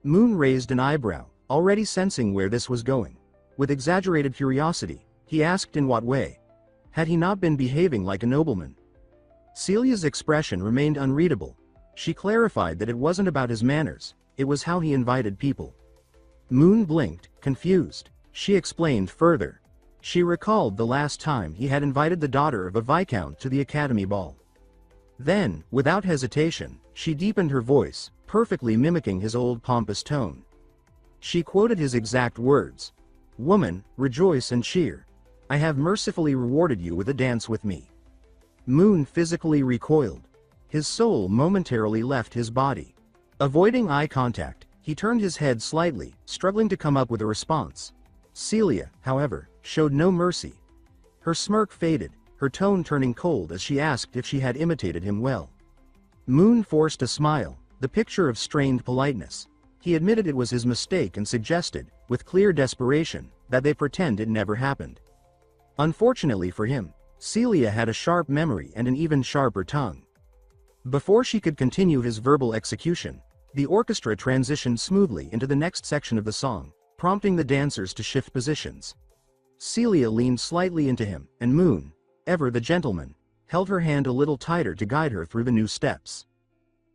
Moon raised an eyebrow, already sensing where this was going. With exaggerated curiosity, he asked in what way. Had he not been behaving like a nobleman? Celia's expression remained unreadable. She clarified that it wasn't about his manners, it was how he invited people. Moon blinked, confused. She explained further. She recalled the last time he had invited the daughter of a viscount to the academy ball. Then, without hesitation, she deepened her voice, perfectly mimicking his old pompous tone. She quoted his exact words. "Woman, rejoice and cheer. I have mercifully rewarded you with a dance with me." Moon physically recoiled. His soul momentarily left his body. Avoiding eye contact, he turned his head slightly, struggling to come up with a response. Celia, however, showed no mercy. Her smirk faded, her tone turning cold as she asked if she had imitated him well. Moon forced a smile, the picture of strained politeness. He admitted it was his mistake and suggested, with clear desperation, that they pretend it never happened. Unfortunately for him, Celia had a sharp memory and an even sharper tongue. Before she could continue his verbal execution, the orchestra transitioned smoothly into the next section of the song, prompting the dancers to shift positions. Celia leaned slightly into him, and Moon, ever the gentleman, held her hand a little tighter to guide her through the new steps.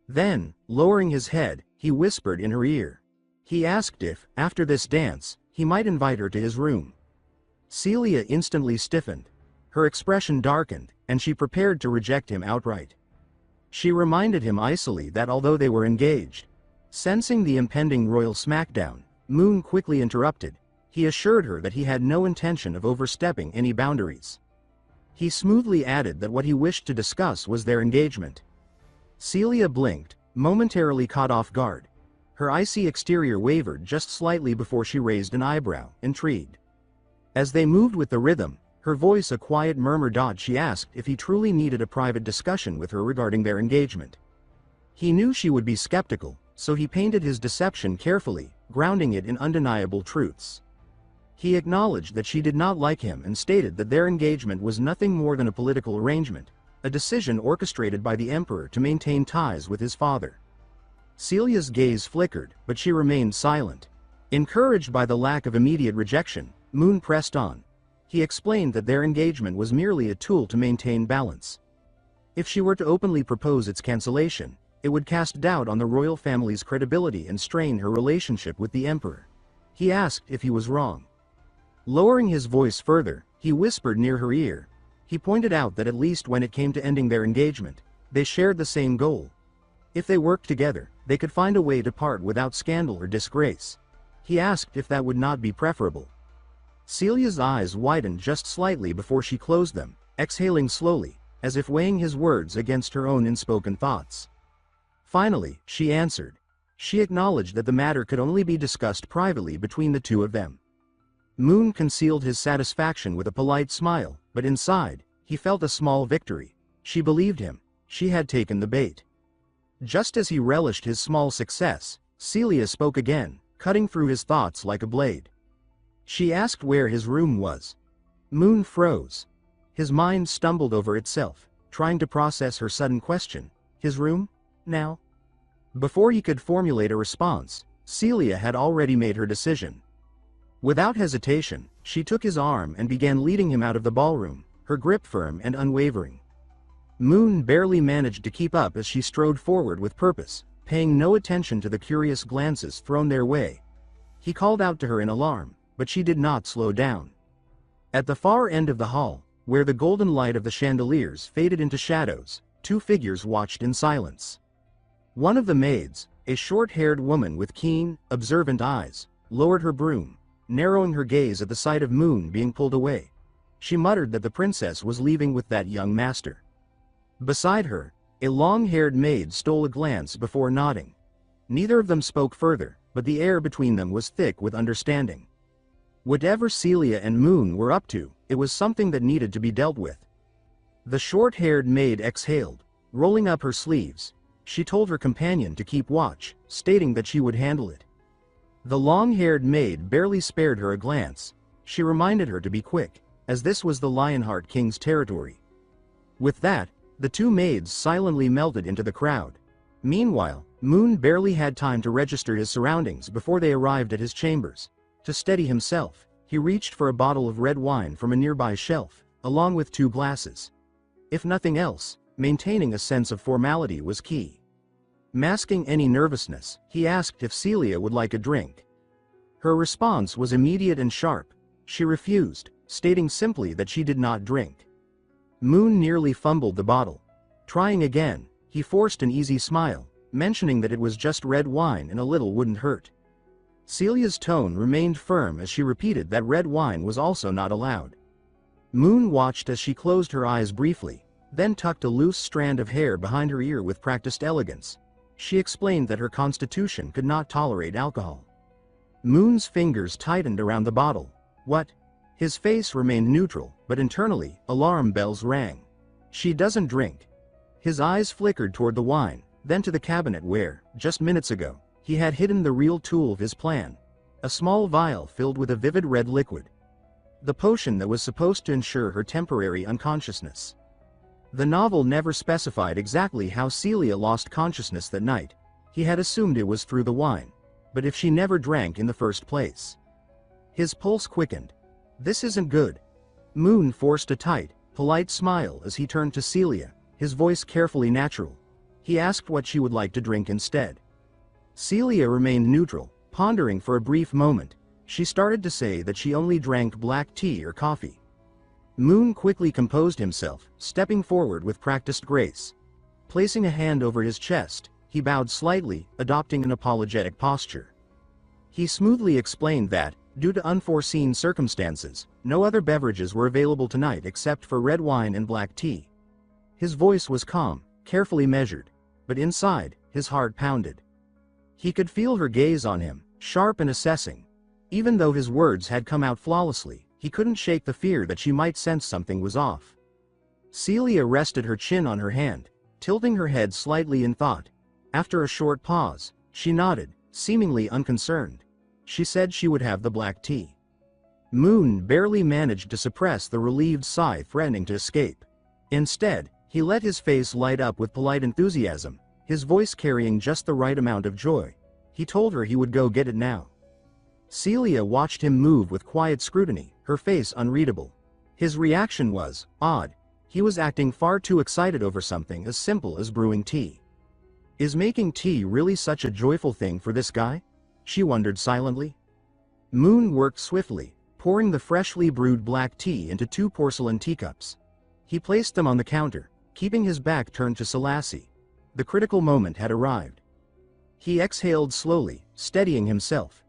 Then, lowering his head, he whispered in her ear. He asked if, after this dance, he might invite her to his room. Celia instantly stiffened. Her expression darkened, and she prepared to reject him outright. She reminded him icily that although they were engaged, sensing the impending royal smackdown, Moon quickly interrupted. He assured her that he had no intention of overstepping any boundaries. He smoothly added that what he wished to discuss was their engagement. Celia blinked, momentarily caught off guard. Her icy exterior wavered just slightly before she raised an eyebrow, intrigued. As they moved with the rhythm, her voice a quiet murmur. She asked if he truly needed a private discussion with her regarding their engagement. He knew she would be skeptical, so he painted his deception carefully, grounding it in undeniable truths. He acknowledged that she did not like him and stated that their engagement was nothing more than a political arrangement, a decision orchestrated by the emperor to maintain ties with his father. Celia's gaze flickered, but she remained silent. Encouraged by the lack of immediate rejection, Moon pressed on. He explained that their engagement was merely a tool to maintain balance. If she were to openly propose its cancellation, it would cast doubt on the royal family's credibility and strain her relationship with the emperor. He asked if he was wrong. Lowering his voice further, he whispered near her ear. He pointed out that at least when it came to ending their engagement, they shared the same goal. If they worked together, they could find a way to part without scandal or disgrace. He asked if that would not be preferable. Celia's eyes widened just slightly before she closed them, exhaling slowly, as if weighing his words against her own unspoken thoughts. Finally, she answered. She acknowledged that the matter could only be discussed privately between the two of them. Moon concealed his satisfaction with a polite smile, but inside, he felt a small victory. She believed him. She had taken the bait. Just as he relished his small success, Celia spoke again, cutting through his thoughts like a blade. She asked where his room was. Moon froze. His mind stumbled over itself, trying to process her sudden question. His room? Now? Before he could formulate a response, Celia had already made her decision. Without hesitation, she took his arm and began leading him out of the ballroom, her grip firm and unwavering. Moon barely managed to keep up as she strode forward with purpose, paying no attention to the curious glances thrown their way. He called out to her in alarm, but she did not slow down. At the far end of the hall, where the golden light of the chandeliers faded into shadows, two figures watched in silence. One of the maids, a short-haired woman with keen, observant eyes, lowered her broom, narrowing her gaze at the sight of Moon being pulled away. She muttered that the princess was leaving with that young master. Beside her, a long-haired maid stole a glance before nodding. Neither of them spoke further, but the air between them was thick with understanding. Whatever Celia and Moon were up to, it was something that needed to be dealt with. The short-haired maid exhaled, rolling up her sleeves. She told her companion to keep watch, stating that she would handle it. The long-haired maid barely spared her a glance. She reminded her to be quick, as this was the Lionheart King's territory. With that, the two maids silently melted into the crowd. Meanwhile, Moon barely had time to register his surroundings before they arrived at his chambers. To steady himself, he reached for a bottle of red wine from a nearby shelf, along with 2 glasses. If nothing else, maintaining a sense of formality was key. Masking any nervousness, he asked if Celia would like a drink. Her response was immediate and sharp. She refused, stating simply that she did not drink. Moon nearly fumbled the bottle. Trying again, he forced an easy smile, mentioning that it was just red wine and a little wouldn't hurt. Celia's tone remained firm as she repeated that red wine was also not allowed. Moon watched as she closed her eyes briefly, then tucked a loose strand of hair behind her ear with practiced elegance. She explained that her constitution could not tolerate alcohol. Moon's fingers tightened around the bottle. What? His face remained neutral, but internally, alarm bells rang. She doesn't drink. His eyes flickered toward the wine, then to the cabinet where, just minutes ago, he had hidden the real tool of his plan. A small vial filled with a vivid red liquid. The potion that was supposed to ensure her temporary unconsciousness. The novel never specified exactly how Celia lost consciousness that night. He had assumed it was through the wine. But if she never drank in the first place? His pulse quickened. This isn't good. Moon forced a tight, polite smile as he turned to Celia, his voice carefully natural. He asked what she would like to drink instead. Celia remained neutral, pondering for a brief moment. She started to say that she only drank black tea or coffee. Moon quickly composed himself, stepping forward with practiced grace. Placing a hand over his chest, he bowed slightly, adopting an apologetic posture. He smoothly explained that, due to unforeseen circumstances, no other beverages were available tonight except for red wine and black tea. His voice was calm, carefully measured, but inside, his heart pounded. He could feel her gaze on him, sharp and assessing. Even though his words had come out flawlessly, he couldn't shake the fear that she might sense something was off. Celia rested her chin on her hand, tilting her head slightly in thought. After a short pause, she nodded, seemingly unconcerned. She said she would have the black tea. Moon barely managed to suppress the relieved sigh threatening to escape. Instead, he let his face light up with polite enthusiasm, his voice carrying just the right amount of joy. He told her he would go get it now. Celia watched him move with quiet scrutiny, her face unreadable. His reaction was odd. He was acting far too excited over something as simple as brewing tea. Is making tea really such a joyful thing for this guy? She wondered silently. Moon worked swiftly, pouring the freshly brewed black tea into 2 porcelain teacups. He placed them on the counter, keeping his back turned to Selassie. The critical moment had arrived. He exhaled slowly, steadying himself.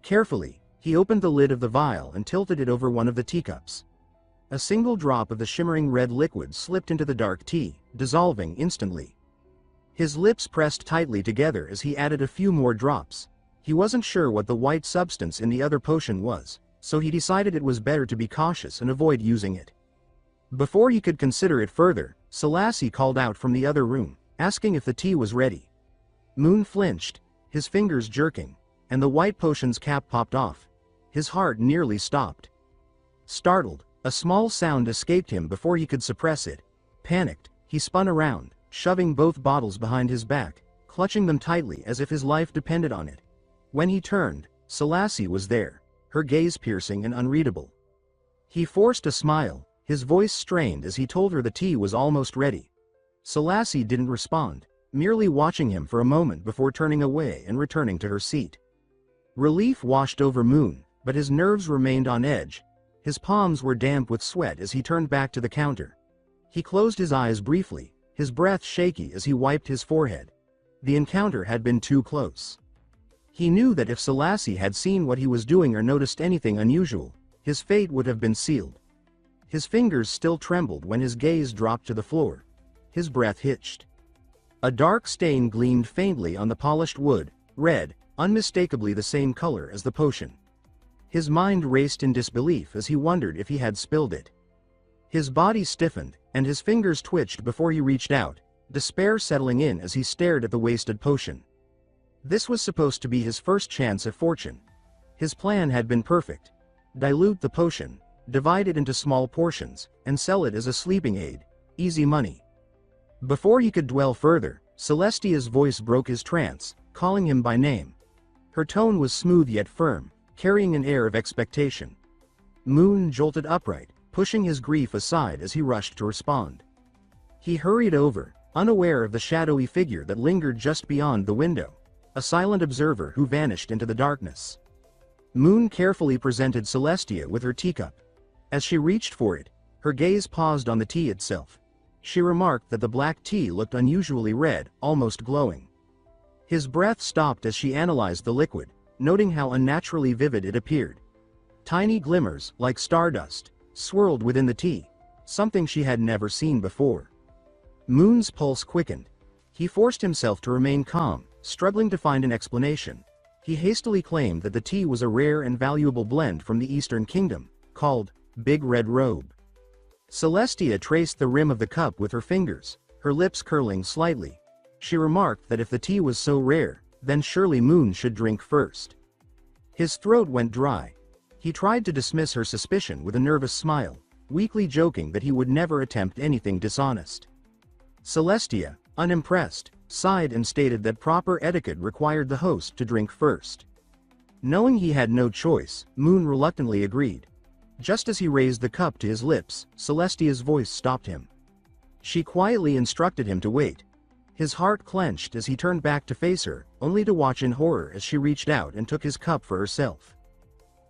Carefully, he opened the lid of the vial and tilted it over one of the teacups. A single drop of the shimmering red liquid slipped into the dark tea, dissolving instantly. His lips pressed tightly together as he added a few more drops. He wasn't sure what the white substance in the other potion was, so he decided it was better to be cautious and avoid using it. Before he could consider it further, Selassie called out from the other room, asking if the tea was ready. Moon flinched, his fingers jerking, and the white potion's cap popped off. His heart nearly stopped. Startled, a small sound escaped him before he could suppress it. Panicked, he spun around, shoving both bottles behind his back, clutching them tightly as if his life depended on it. When he turned, Selassie was there, her gaze piercing and unreadable. He forced a smile, his voice strained as he told her the tea was almost ready. Selassie didn't respond, merely watching him for a moment before turning away and returning to her seat. Relief washed over Moon, but his nerves remained on edge. His palms were damp with sweat as he turned back to the counter. He closed his eyes briefly, his breath shaky as he wiped his forehead. The encounter had been too close. He knew that if Selassie had seen what he was doing or noticed anything unusual, his fate would have been sealed. His fingers still trembled when his gaze dropped to the floor. His breath hitched. A dark stain gleamed faintly on the polished wood, red, unmistakably the same color as the potion. His mind raced in disbelief as he wondered if he had spilled it. His body stiffened, and his fingers twitched before he reached out, despair settling in as he stared at the wasted potion. This was supposed to be his first chance at fortune. His plan had been perfect. Dilute the potion, divide it into small portions, and sell it as a sleeping aid. Easy money. Before he could dwell further, Celestia's voice broke his trance, calling him by name. Her tone was smooth yet firm, carrying an air of expectation. Moon jolted upright, pushing his grief aside as he rushed to respond. He hurried over, unaware of the shadowy figure that lingered just beyond the window, a silent observer who vanished into the darkness. Moon carefully presented Celestia with her teacup. As she reached for it, her gaze paused on the tea itself. She remarked that the black tea looked unusually red, almost glowing. His breath stopped as she analyzed the liquid, noting how unnaturally vivid it appeared. Tiny glimmers, like stardust, swirled within the tea, something she had never seen before. Moon's pulse quickened. He forced himself to remain calm, struggling to find an explanation. He hastily claimed that the tea was a rare and valuable blend from the Eastern Kingdom, called Big Red Robe. Celestia traced the rim of the cup with her fingers, her lips curling slightly. She remarked that if the tea was so rare, then surely Moon should drink first. His throat went dry. He tried to dismiss her suspicion with a nervous smile, weakly joking that he would never attempt anything dishonest. Celestia, unimpressed, sighed and stated that proper etiquette required the host to drink first. Knowing he had no choice, Moon reluctantly agreed. Just as he raised the cup to his lips, Celestia's voice stopped him. She quietly instructed him to wait. His heart clenched as he turned back to face her, only to watch in horror as she reached out and took his cup for herself.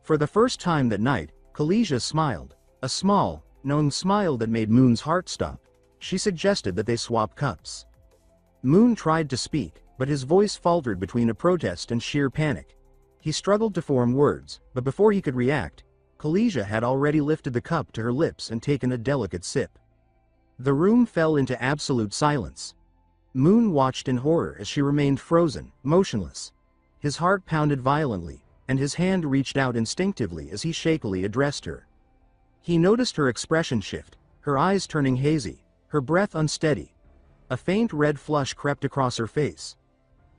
For the first time that night, Khaleesi smiled, a small, knowing smile that made Moon's heart stop. She suggested that they swap cups. Moon tried to speak, but his voice faltered between a protest and sheer panic. He struggled to form words, but before he could react, Khaleesi had already lifted the cup to her lips and taken a delicate sip. The room fell into absolute silence. Moon watched in horror as she remained frozen, motionless. His heart pounded violently, and his hand reached out instinctively as he shakily addressed her. He noticed her expression shift, her eyes turning hazy, her breath unsteady. A faint red flush crept across her face.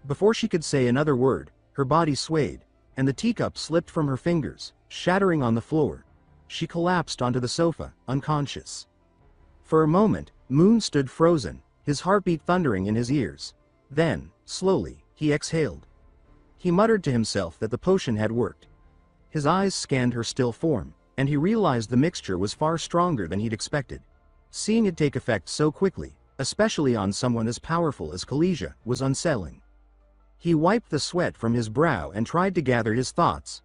Before she could say another word, her body swayed, and the teacup slipped from her fingers, shattering on the floor. She collapsed onto the sofa, unconscious. For a moment, Moon stood frozen, his heartbeat thundering in his ears. Then, slowly, he exhaled. He muttered to himself that the potion had worked. His eyes scanned her still form, and he realized the mixture was far stronger than he'd expected. Seeing it take effect so quickly, especially on someone as powerful as Khaleesi, was unsettling. He wiped the sweat from his brow and tried to gather his thoughts.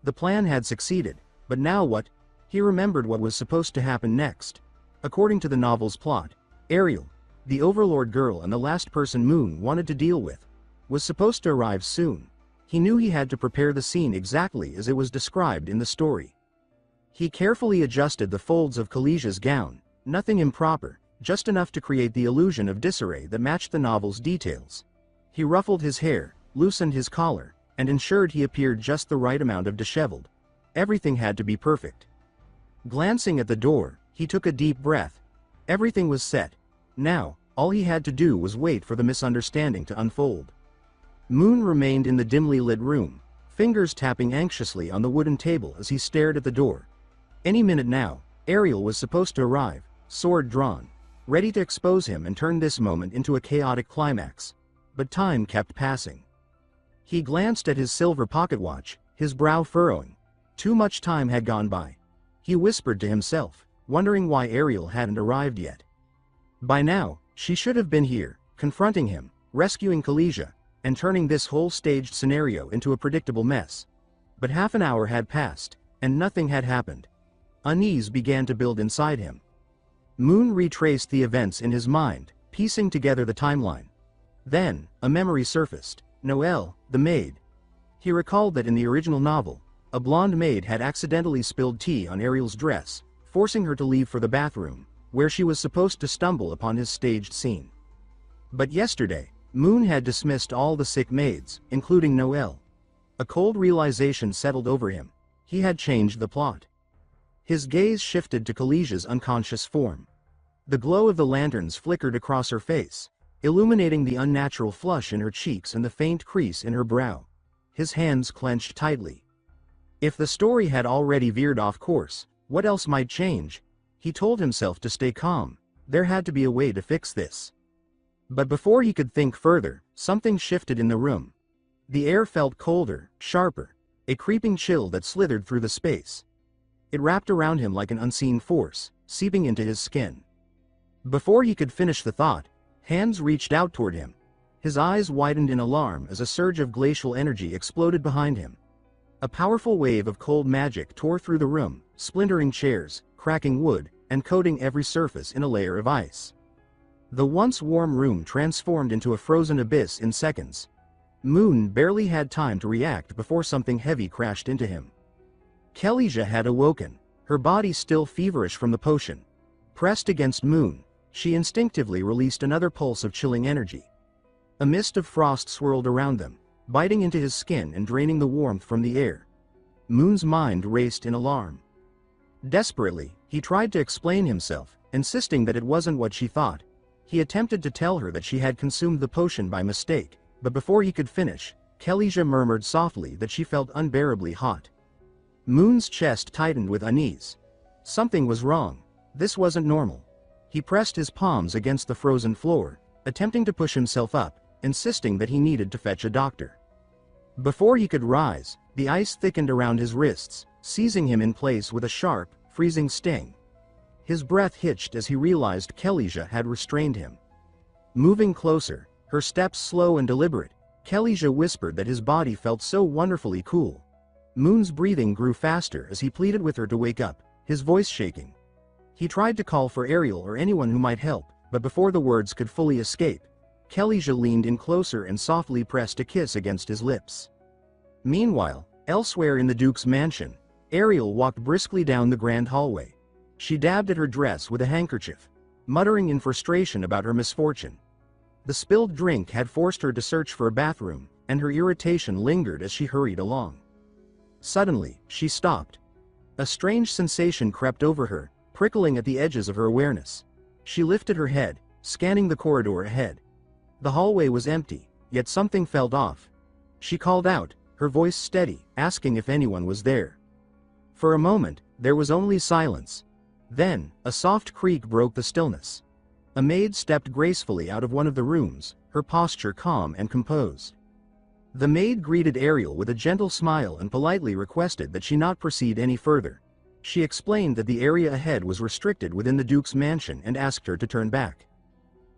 The plan had succeeded, but now what? He remembered what was supposed to happen next. According to the novel's plot, Ariel, the Overlord girl and the last person Moon wanted to deal with, was supposed to arrive soon. He knew he had to prepare the scene exactly as it was described in the story. He carefully adjusted the folds of Kalisia's gown, nothing improper, just enough to create the illusion of disarray that matched the novel's details. He ruffled his hair, loosened his collar, and ensured he appeared just the right amount of disheveled. Everything had to be perfect. Glancing at the door, he took a deep breath. Everything was set. Now, all he had to do was wait for the misunderstanding to unfold. Moon remained in the dimly lit room, fingers tapping anxiously on the wooden table as he stared at the door. Any minute now, Ariel was supposed to arrive, sword drawn, ready to expose him and turn this moment into a chaotic climax. But time kept passing. He glanced at his silver pocket watch, his brow furrowing. Too much time had gone by. He whispered to himself, wondering why Ariel hadn't arrived yet. By now, she should have been here, confronting him, rescuing Kalisia, and turning this whole staged scenario into a predictable mess. But half an hour had passed, and nothing had happened. Unease began to build inside him. Moon retraced the events in his mind, piecing together the timeline. Then, a memory surfaced. Noelle, the maid. He recalled that in the original novel, a blonde maid had accidentally spilled tea on Ariel's dress, forcing her to leave for the bathroom, where she was supposed to stumble upon his staged scene. But yesterday, Moon had dismissed all the sick maids, including Noelle. A cold realization settled over him. He had changed the plot. His gaze shifted to Kalisia's unconscious form. The glow of the lanterns flickered across her face, illuminating the unnatural flush in her cheeks and the faint crease in her brow. His hands clenched tightly. If the story had already veered off course, what else might change? He told himself to stay calm. There had to be a way to fix this. But before he could think further, something shifted in the room. The air felt colder, sharper, a creeping chill that slithered through the space. It wrapped around him like an unseen force, seeping into his skin. Before he could finish the thought, hands reached out toward him. His eyes widened in alarm as a surge of glacial energy exploded behind him. A powerful wave of cold magic tore through the room, splintering chairs, cracking wood, and coating every surface in a layer of ice. The once warm room transformed into a frozen abyss in seconds. Moon barely had time to react before something heavy crashed into him. Kalisia had awoken, her body still feverish from the potion. Pressed against Moon, she instinctively released another pulse of chilling energy. A mist of frost swirled around them, biting into his skin and draining the warmth from the air. Moon's mind raced in alarm. Desperately, he tried to explain himself, insisting that it wasn't what she thought. He attempted to tell her that she had consumed the potion by mistake, but before he could finish, Kalisia murmured softly that she felt unbearably hot. Moon's chest tightened with unease. Something was wrong. This wasn't normal. He pressed his palms against the frozen floor, attempting to push himself up, insisting that he needed to fetch a doctor. Before he could rise, the ice thickened around his wrists, seizing him in place with a sharp, freezing sting. His breath hitched as he realized Kalisia had restrained him. Moving closer, her steps slow and deliberate, Kalisia whispered that his body felt so wonderfully cool. Moon's breathing grew faster as he pleaded with her to wake up, his voice shaking. He tried to call for Ariel or anyone who might help, but before the words could fully escape, Kalisia leaned in closer and softly pressed a kiss against his lips. Meanwhile, elsewhere in the Duke's mansion, Ariel walked briskly down the grand hallway. She dabbed at her dress with a handkerchief, muttering in frustration about her misfortune. The spilled drink had forced her to search for a bathroom, and her irritation lingered as she hurried along. Suddenly, she stopped. A strange sensation crept over her, prickling at the edges of her awareness. She lifted her head, scanning the corridor ahead. The hallway was empty, yet something felt off. She called out, her voice steady, asking if anyone was there. For a moment, there was only silence. Then, a soft creak broke the stillness. A maid stepped gracefully out of one of the rooms, her posture calm and composed. The maid greeted Ariel with a gentle smile and politely requested that she not proceed any further. She explained that the area ahead was restricted within the Duke's mansion and asked her to turn back.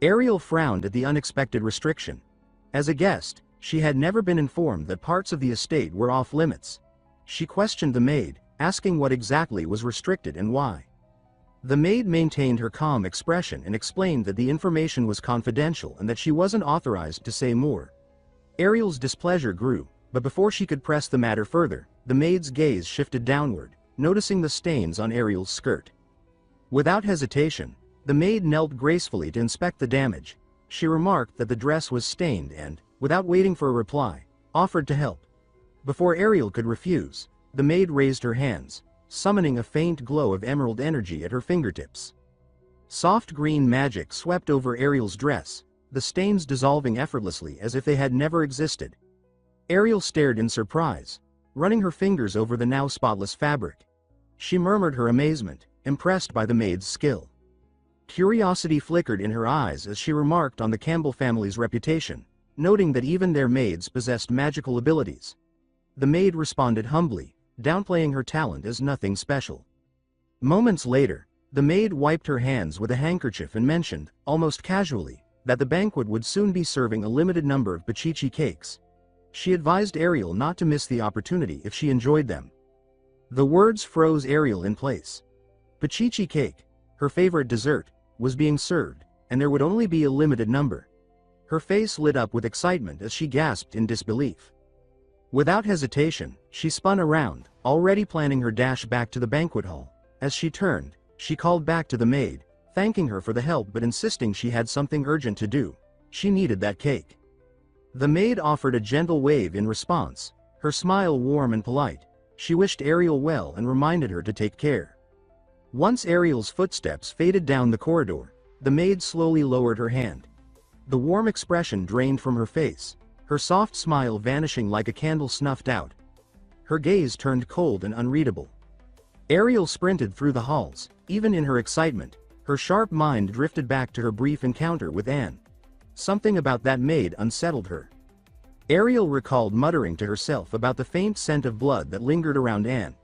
Ariel frowned at the unexpected restriction. As a guest, she had never been informed that parts of the estate were off limits. She questioned the maid, asking what exactly was restricted and why. The maid maintained her calm expression and explained that the information was confidential and that she wasn't authorized to say more. Ariel's displeasure grew, but before she could press the matter further, the maid's gaze shifted downward, noticing the stains on Ariel's skirt. Without hesitation, the maid knelt gracefully to inspect the damage. She remarked that the dress was stained and, without waiting for a reply, offered to help. Before Ariel could refuse, the maid raised her hands, summoning a faint glow of emerald energy at her fingertips. Soft green magic swept over Ariel's dress, the stains dissolving effortlessly as if they had never existed. Ariel stared in surprise, running her fingers over the now spotless fabric. She murmured her amazement, impressed by the maid's skill. Curiosity flickered in her eyes as she remarked on the Campbell family's reputation, noting that even their maids possessed magical abilities. The maid responded humbly, downplaying her talent as nothing special. Moments later, the maid wiped her hands with a handkerchief and mentioned, almost casually, that the banquet would soon be serving a limited number of pachichi cakes. She advised Ariel not to miss the opportunity if she enjoyed them. The words froze Ariel in place. Pachichi cake, her favorite dessert, was being served, and there would only be a limited number. Her face lit up with excitement as she gasped in disbelief. Without hesitation, she spun around, already planning her dash back to the banquet hall. As she turned, she called back to the maid, thanking her for the help but insisting she had something urgent to do. She needed that cake. The maid offered a gentle wave in response, her smile warm and polite. She wished Ariel well and reminded her to take care. Once Ariel's footsteps faded down the corridor, the maid slowly lowered her hand. The warm expression drained from her face, her soft smile vanishing like a candle snuffed out. Her gaze turned cold and unreadable. Ariel sprinted through the halls. Even in her excitement, her sharp mind drifted back to her brief encounter with Anne. Something about that maid unsettled her. Ariel recalled muttering to herself about the faint scent of blood that lingered around Anne.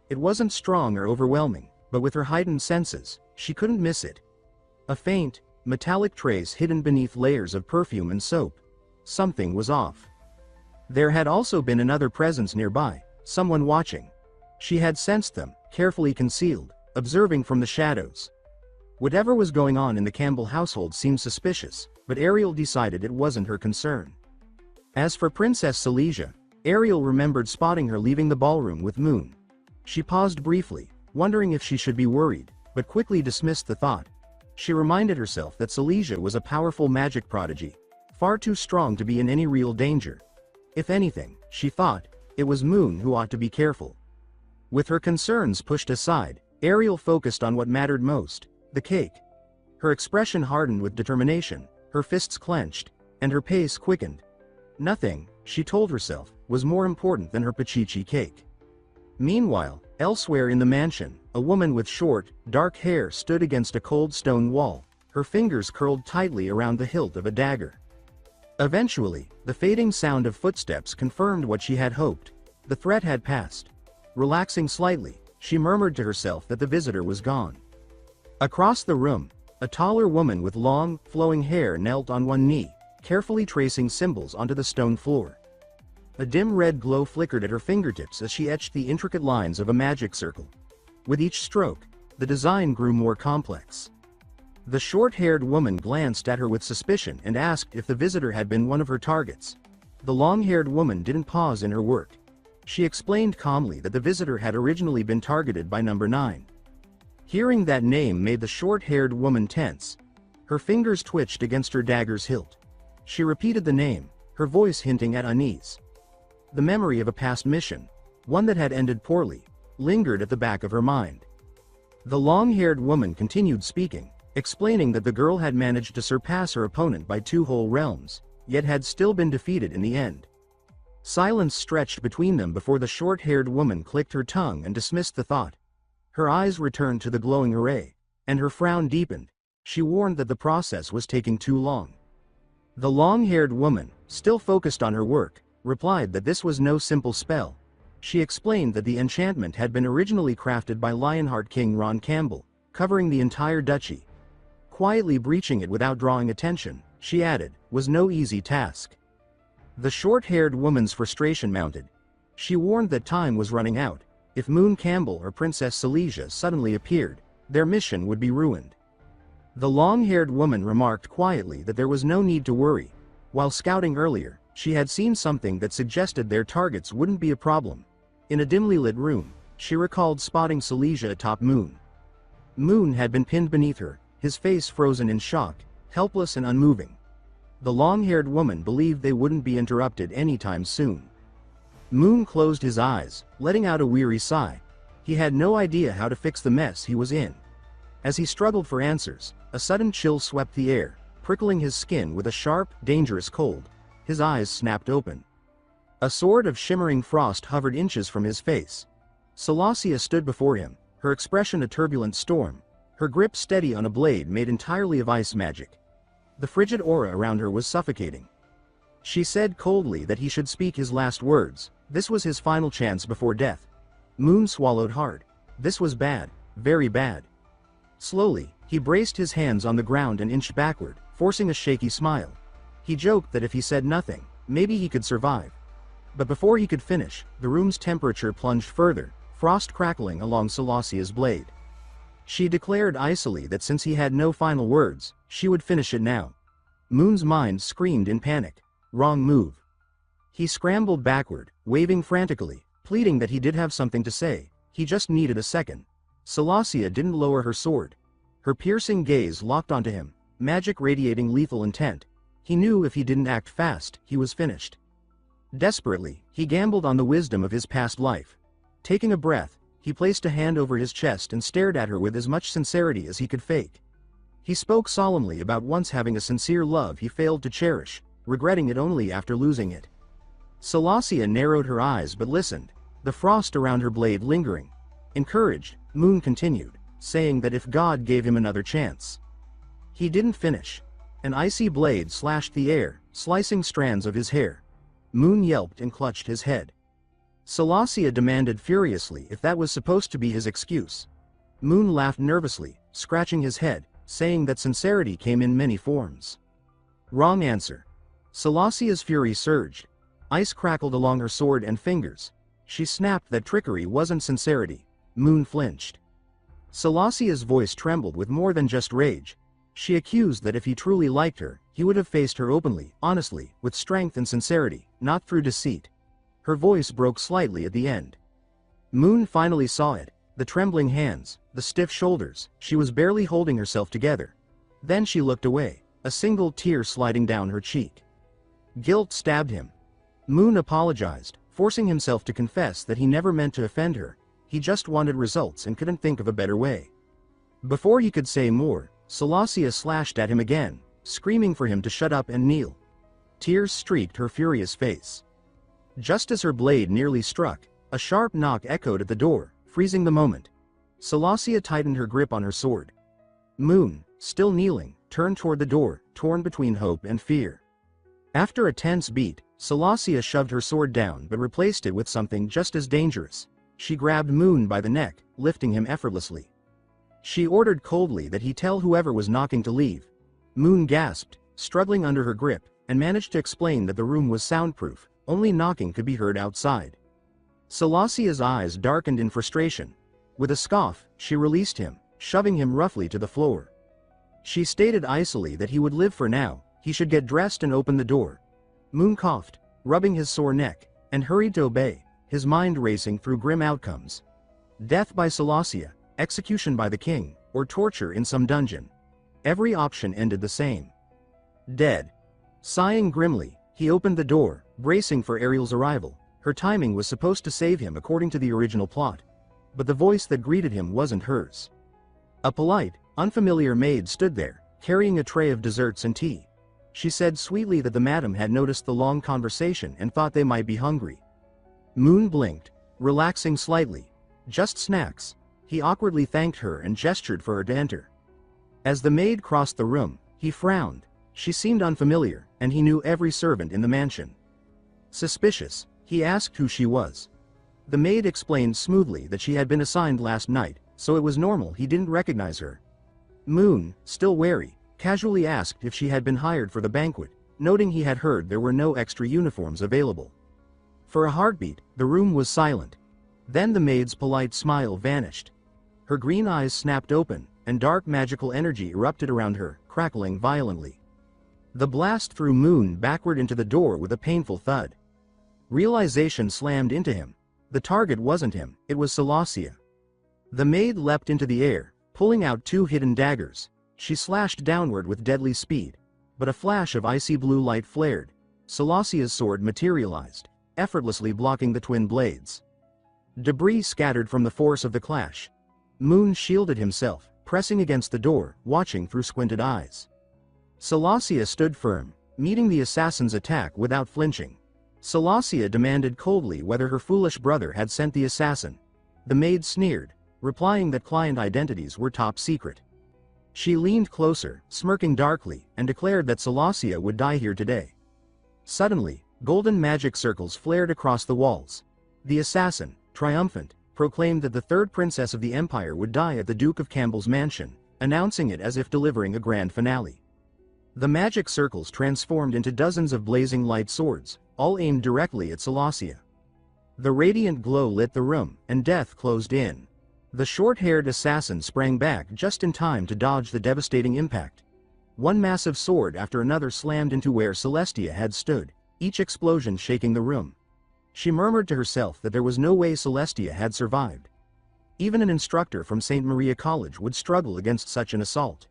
It wasn't strong or overwhelming, but with her heightened senses, she couldn't miss it. A faint, metallic trace hidden beneath layers of perfume and soap. Something was off. There had also been another presence nearby, someone watching. She had sensed them, carefully concealed, observing from the shadows. Whatever was going on in the Campbell household seemed suspicious, but Ariel decided it wasn't her concern. As for Princess Silesia, Ariel remembered spotting her leaving the ballroom with Moon. She paused briefly, wondering if she should be worried, but quickly dismissed the thought. She reminded herself that Silesia was a powerful magic prodigy, far too strong to be in any real danger. If anything, she thought, it was Moon who ought to be careful. With her concerns pushed aside, Ariel focused on what mattered most, the cake. Her expression hardened with determination, her fists clenched, and her pace quickened. Nothing, she told herself, was more important than her pachichi cake. Meanwhile, elsewhere in the mansion, a woman with short, dark hair stood against a cold stone wall, her fingers curled tightly around the hilt of a dagger. Eventually, the fading sound of footsteps confirmed what she had hoped. The threat had passed. Relaxing slightly, she murmured to herself that the visitor was gone. Across the room, a taller woman with long, flowing hair knelt on one knee, carefully tracing symbols onto the stone floor. A dim red glow flickered at her fingertips as she etched the intricate lines of a magic circle. With each stroke, the design grew more complex. The short-haired woman glanced at her with suspicion and asked if the visitor had been one of her targets. The long-haired woman didn't pause in her work. She explained calmly that the visitor had originally been targeted by number 9. Hearing that name made the short-haired woman tense. Her fingers twitched against her dagger's hilt. She repeated the name, her voice hinting at unease. The memory of a past mission, one that had ended poorly, lingered at the back of her mind. The long-haired woman continued speaking, explaining that the girl had managed to surpass her opponent by 2 whole realms, yet had still been defeated in the end. Silence stretched between them before the short-haired woman clicked her tongue and dismissed the thought. Her eyes returned to the glowing array, and her frown deepened. She warned that the process was taking too long. The long-haired woman, still focused on her work, replied that this was no simple spell. She explained that the enchantment had been originally crafted by Lionheart King Ron Campbell, covering the entire duchy. Quietly breaching it without drawing attention, she added, was no easy task. The short-haired woman's frustration mounted. She warned that time was running out. If Moon Campbell or Princess Silesia suddenly appeared, Their mission would be ruined. The long-haired woman remarked quietly that there was no need to worry. While scouting earlier, she had seen something that suggested their targets wouldn't be a problem. In a dimly lit room, she recalled spotting Silesia atop Moon. Moon had been pinned beneath her, his face frozen in shock, helpless and unmoving. The long-haired woman believed they wouldn't be interrupted anytime soon. Moon closed his eyes, letting out a weary sigh. He had no idea how to fix the mess he was in. As he struggled for answers, a sudden chill swept the air, prickling his skin with a sharp, dangerous cold. His eyes snapped open. A sword of shimmering frost hovered inches from his face. Silesia stood before him, her expression a turbulent storm, her grip steady on a blade made entirely of ice magic. The frigid aura around her was suffocating. She said coldly that he should speak his last words. This was his final chance before death. Moon swallowed hard. This was bad, very bad. Slowly, he braced his hands on the ground and inched backward, forcing a shaky smile. He joked that if he said nothing, maybe he could survive. But before he could finish, the room's temperature plunged further, frost crackling along Silesia's blade. She declared icily that since he had no final words, she would finish it now. Moon's mind screamed in panic. Wrong move. He scrambled backward, waving frantically, pleading that he did have something to say. He just needed a second. Silesia didn't lower her sword. Her piercing gaze locked onto him, magic radiating lethal intent. He knew if he didn't act fast, he was finished. Desperately, he gambled on the wisdom of his past life. Taking a breath, he placed a hand over his chest and stared at her with as much sincerity as he could fake. He spoke solemnly about once having a sincere love he failed to cherish, regretting it only after losing it. Silesia narrowed her eyes but listened, the frost around her blade lingering. Encouraged, Moon continued, saying that if God gave him another chance. He didn't finish. An icy blade slashed the air, slicing strands of his hair. Moon yelped and clutched his head. Silesia demanded furiously if that was supposed to be his excuse. Moon laughed nervously, scratching his head, saying that sincerity came in many forms. Wrong answer. Silesia's fury surged. Ice crackled along her sword and fingers. She snapped that trickery wasn't sincerity. Moon flinched. Silesia's voice trembled with more than just rage. She accused that if he truly liked her, he would have faced her openly, honestly, with strength and sincerity, not through deceit. Her voice broke slightly at the end. Moon finally saw it, the trembling hands, the stiff shoulders. She was barely holding herself together. Then she looked away, a single tear sliding down her cheek. Guilt stabbed him. Moon apologized, forcing himself to confess that he never meant to offend her. He just wanted results and couldn't think of a better way. Before he could say more, Silesia slashed at him again, screaming for him to shut up and kneel. Tears streaked her furious face. Just as her blade nearly struck, a sharp knock echoed at the door, freezing the moment. Silesia tightened her grip on her sword. Moon, still kneeling, turned toward the door, torn between hope and fear. After a tense beat, Silesia shoved her sword down but replaced it with something just as dangerous. She grabbed Moon by the neck, lifting him effortlessly. She ordered coldly that he tell whoever was knocking to leave. Moon gasped, struggling under her grip, and managed to explain that the room was soundproof, only knocking could be heard outside. Silesia's eyes darkened in frustration. With a scoff, she released him, shoving him roughly to the floor. She stated icily that he would live for now, he should get dressed and open the door. Moon coughed, rubbing his sore neck, and hurried to obey, his mind racing through grim outcomes. Death by Silesia, execution by the king, or torture in some dungeon. Every option ended the same. Dead. Sighing grimly, he opened the door, bracing for Ariel's arrival. Her timing was supposed to save him according to the original plot. But the voice that greeted him wasn't hers. A polite, unfamiliar maid stood there, carrying a tray of desserts and tea. She said sweetly that the madam had noticed the long conversation and thought they might be hungry. Moon blinked, relaxing slightly. Just snacks. He awkwardly thanked her and gestured for her to enter. As the maid crossed the room, he frowned. She seemed unfamiliar, and he knew every servant in the mansion. Suspicious, he asked who she was. The maid explained smoothly that she had been assigned last night, so it was normal he didn't recognize her. Moon, still wary, casually asked if she had been hired for the banquet, noting he had heard there were no extra uniforms available. For a heartbeat, the room was silent. Then the maid's polite smile vanished. Her green eyes snapped open, and dark magical energy erupted around her, crackling violently. The blast threw Moon backward into the door with a painful thud. Realization slammed into him. The target wasn't him, it was Celestia. The maid leapt into the air, pulling out 2 hidden daggers. She slashed downward with deadly speed. But a flash of icy blue light flared. Celestia's sword materialized, effortlessly blocking the twin blades. Debris scattered from the force of the clash. Moon shielded himself, pressing against the door, watching through squinted eyes. Celestia stood firm, meeting the assassin's attack without flinching. Celestia demanded coldly whether her foolish brother had sent the assassin. The maid sneered, replying that client identities were top secret. She leaned closer, smirking darkly, and declared that Celestia would die here today. Suddenly, golden magic circles flared across the walls. The assassin, triumphant, proclaimed that the 3rd princess of the empire would die at the Duke of Campbell's mansion, announcing it as if delivering a grand finale. The magic circles transformed into dozens of blazing light swords, all aimed directly at Celestia. The radiant glow lit the room, and death closed in. The short-haired assassin sprang back just in time to dodge the devastating impact. One massive sword after another slammed into where Celestia had stood, each explosion shaking the room. She murmured to herself that there was no way Celestia had survived. Even an instructor from St. Maria College would struggle against such an assault.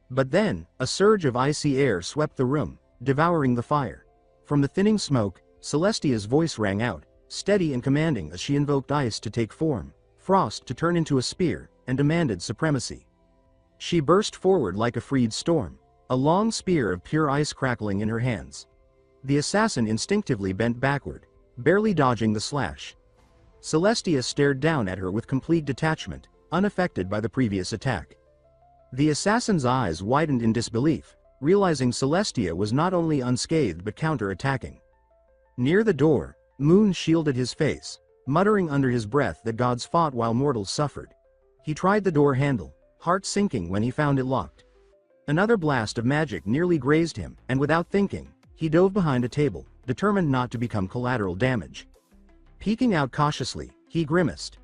But then, a surge of icy air swept the room, devouring the fire. From the thinning smoke, Celestia's voice rang out, steady and commanding as she invoked ice to take form, frost to turn into a spear, and demanded supremacy. She burst forward like a freed storm, a long spear of pure ice crackling in her hands. The assassin instinctively bent backward, barely dodging the slash. Celestia stared down at her with complete detachment, unaffected by the previous attack. The assassin's eyes widened in disbelief, realizing Celestia was not only unscathed but counter-attacking. Near the door, Moon shielded his face, muttering under his breath that gods fought while mortals suffered. He tried the door handle, heart sinking when he found it locked. Another blast of magic nearly grazed him, and without thinking, he dove behind a table, determined not to become collateral damage. Peeking out cautiously, he grimaced.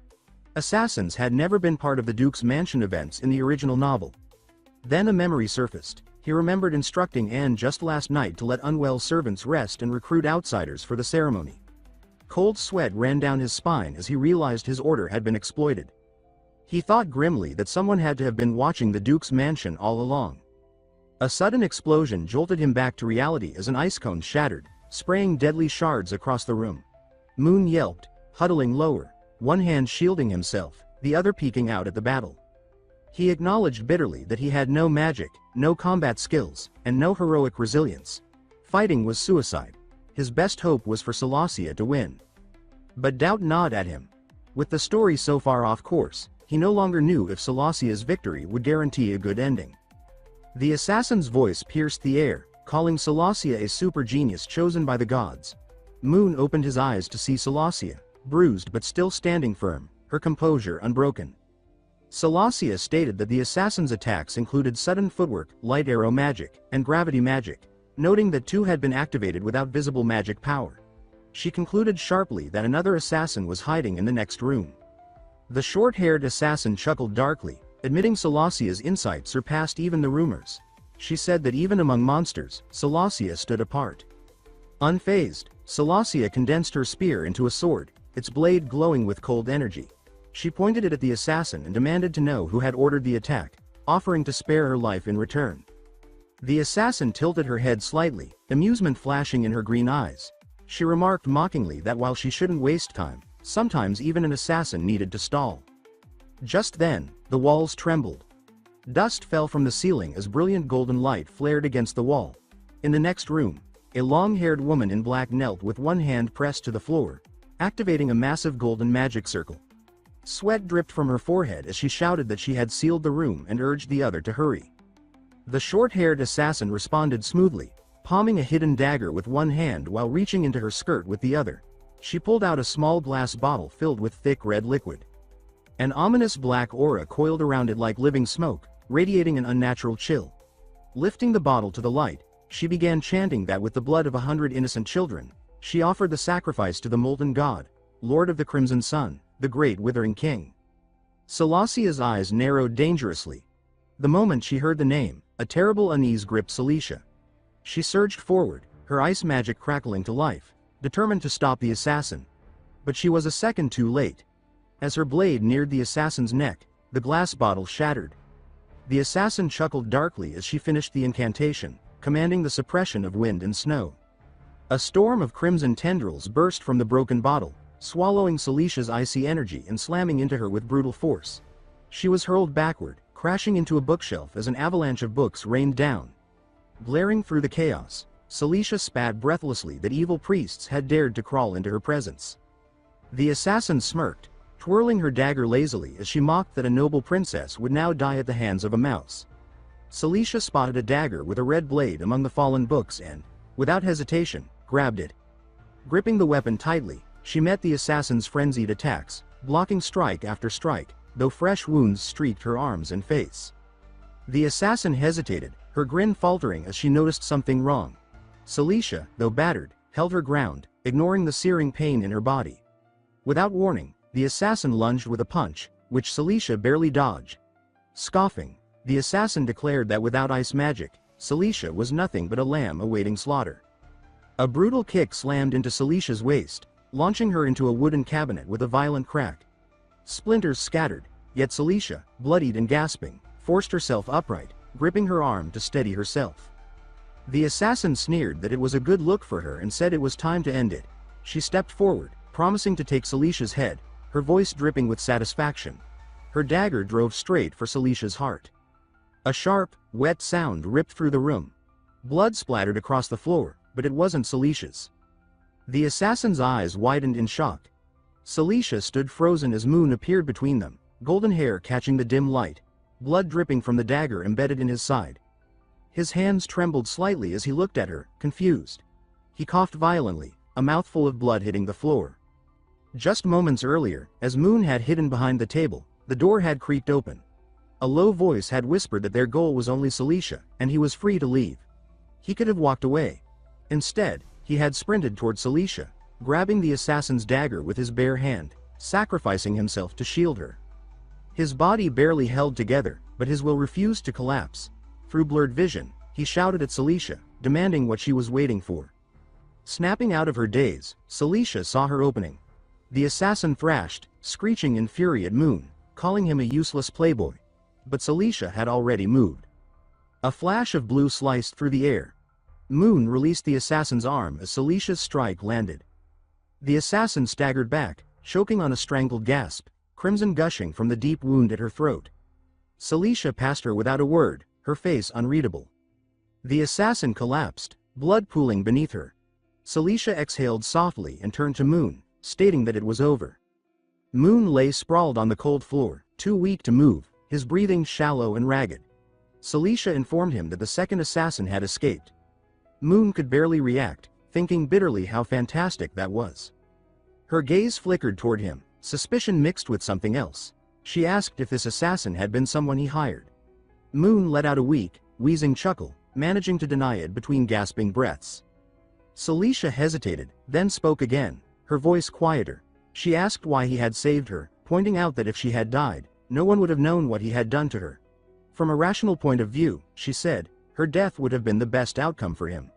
Assassins had never been part of the Duke's mansion events in the original novel. Then a memory surfaced. He remembered instructing Anne just last night to let unwell servants rest and recruit outsiders for the ceremony. Cold sweat ran down his spine as he realized his order had been exploited. He thought grimly that someone had to have been watching the Duke's mansion all along. A sudden explosion jolted him back to reality as an ice cone shattered, spraying deadly shards across the room. Moon yelped, huddling lower, one hand shielding himself, the other peeking out at the battle. He acknowledged bitterly that he had no magic, no combat skills, and no heroic resilience. Fighting was suicide. His best hope was for Celestia to win. But doubt gnawed at him. With the story so far off course, he no longer knew if Celestia's victory would guarantee a good ending. The assassin's voice pierced the air, calling Celestia a super genius chosen by the gods. Moon opened his eyes to see Celestia, bruised but still standing firm, her composure unbroken. Celestia stated that the assassin's attacks included sudden footwork, light arrow magic, and gravity magic, noting that 2 had been activated without visible magic power. She concluded sharply that another assassin was hiding in the next room. The short-haired assassin chuckled darkly, admitting Celestia's insight surpassed even the rumors. She said that even among monsters, Celestia stood apart. Unfazed, Celestia condensed her spear into a sword, its blade glowing with cold energy. She pointed it at the assassin and demanded to know who had ordered the attack, offering to spare her life in return. The assassin tilted her head slightly, amusement flashing in her green eyes. She remarked mockingly that while she shouldn't waste time, sometimes even an assassin needed to stall. Just then, the walls trembled. Dust fell from the ceiling as brilliant golden light flared against the wall. In the next room, a long-haired woman in black knelt with one hand pressed to the floor, activating a massive golden magic circle. Sweat dripped from her forehead as she shouted that she had sealed the room and urged the other to hurry. The short-haired assassin responded smoothly, palming a hidden dagger with one hand while reaching into her skirt with the other. She pulled out a small glass bottle filled with thick red liquid. An ominous black aura coiled around it like living smoke, radiating an unnatural chill. Lifting the bottle to the light, she began chanting that with the blood of 100 innocent children, she offered the sacrifice to the molten god, Lord of the Crimson Sun, the great Withering King. Selasia's eyes narrowed dangerously. The moment she heard the name, a terrible unease gripped Celicia. She surged forward, her ice magic crackling to life, determined to stop the assassin. But she was a second too late. As her blade neared the assassin's neck, the glass bottle shattered. The assassin chuckled darkly as she finished the incantation, commanding the suppression of wind and snow. A storm of crimson tendrils burst from the broken bottle, swallowing Celicia's icy energy and slamming into her with brutal force. She was hurled backward, crashing into a bookshelf as an avalanche of books rained down. Glaring through the chaos, Celicia spat breathlessly that evil priests had dared to crawl into her presence. The assassin smirked, twirling her dagger lazily as she mocked that a noble princess would now die at the hands of a mouse. Celicia spotted a dagger with a red blade among the fallen books and, without hesitation, grabbed it. Gripping the weapon tightly, she met the assassin's frenzied attacks, blocking strike after strike, though fresh wounds streaked her arms and face. The assassin hesitated, her grin faltering as she noticed something wrong. Celicia, though battered, held her ground, ignoring the searing pain in her body. Without warning, the assassin lunged with a punch, which Celicia barely dodged. Scoffing, the assassin declared that without ice magic, Celicia was nothing but a lamb awaiting slaughter. A brutal kick slammed into Celicia's waist, launching her into a wooden cabinet with a violent crack. Splinters scattered, yet Celicia, bloodied and gasping, forced herself upright, gripping her arm to steady herself. The assassin sneered that it was a good look for her and said it was time to end it. She stepped forward, promising to take Celicia's head, her voice dripping with satisfaction. Her dagger drove straight for Celicia's heart. A sharp, wet sound ripped through the room. Blood splattered across the floor, but it wasn't Celicia's. The assassin's eyes widened in shock. Celicia stood frozen as Moon appeared between them, golden hair catching the dim light, blood dripping from the dagger embedded in his side. His hands trembled slightly as he looked at her, confused. He coughed violently, a mouthful of blood hitting the floor. Just moments earlier, as Moon had hidden behind the table, the door had creaked open. A low voice had whispered that their goal was only Celicia, and he was free to leave. He could have walked away. Instead, he had sprinted toward Celicia, grabbing the assassin's dagger with his bare hand, sacrificing himself to shield her. His body barely held together, but his will refused to collapse. Through blurred vision, he shouted at Celicia, demanding what she was waiting for. Snapping out of her daze, Celicia saw her opening. The assassin thrashed, screeching in fury at Moon, calling him a useless playboy. But Celicia had already moved. A flash of blue sliced through the air. Moon released the assassin's arm as Celicia's strike landed. The assassin staggered back, choking on a strangled gasp, crimson gushing from the deep wound at her throat. Celicia passed her without a word, her face unreadable. The assassin collapsed, blood pooling beneath her. Celicia exhaled softly and turned to Moon, stating that it was over. Moon lay sprawled on the cold floor, too weak to move, his breathing shallow and ragged. Celicia informed him that the second assassin had escaped. Moon could barely react, thinking bitterly how fantastic that was. Her gaze flickered toward him, suspicion mixed with something else. She asked if this assassin had been someone he hired. Moon let out a weak, wheezing chuckle, managing to deny it between gasping breaths. Celicia hesitated, then spoke again, her voice quieter. She asked why he had saved her, pointing out that if she had died, no one would have known what he had done to her. From a rational point of view, she said, her death would have been the best outcome for him.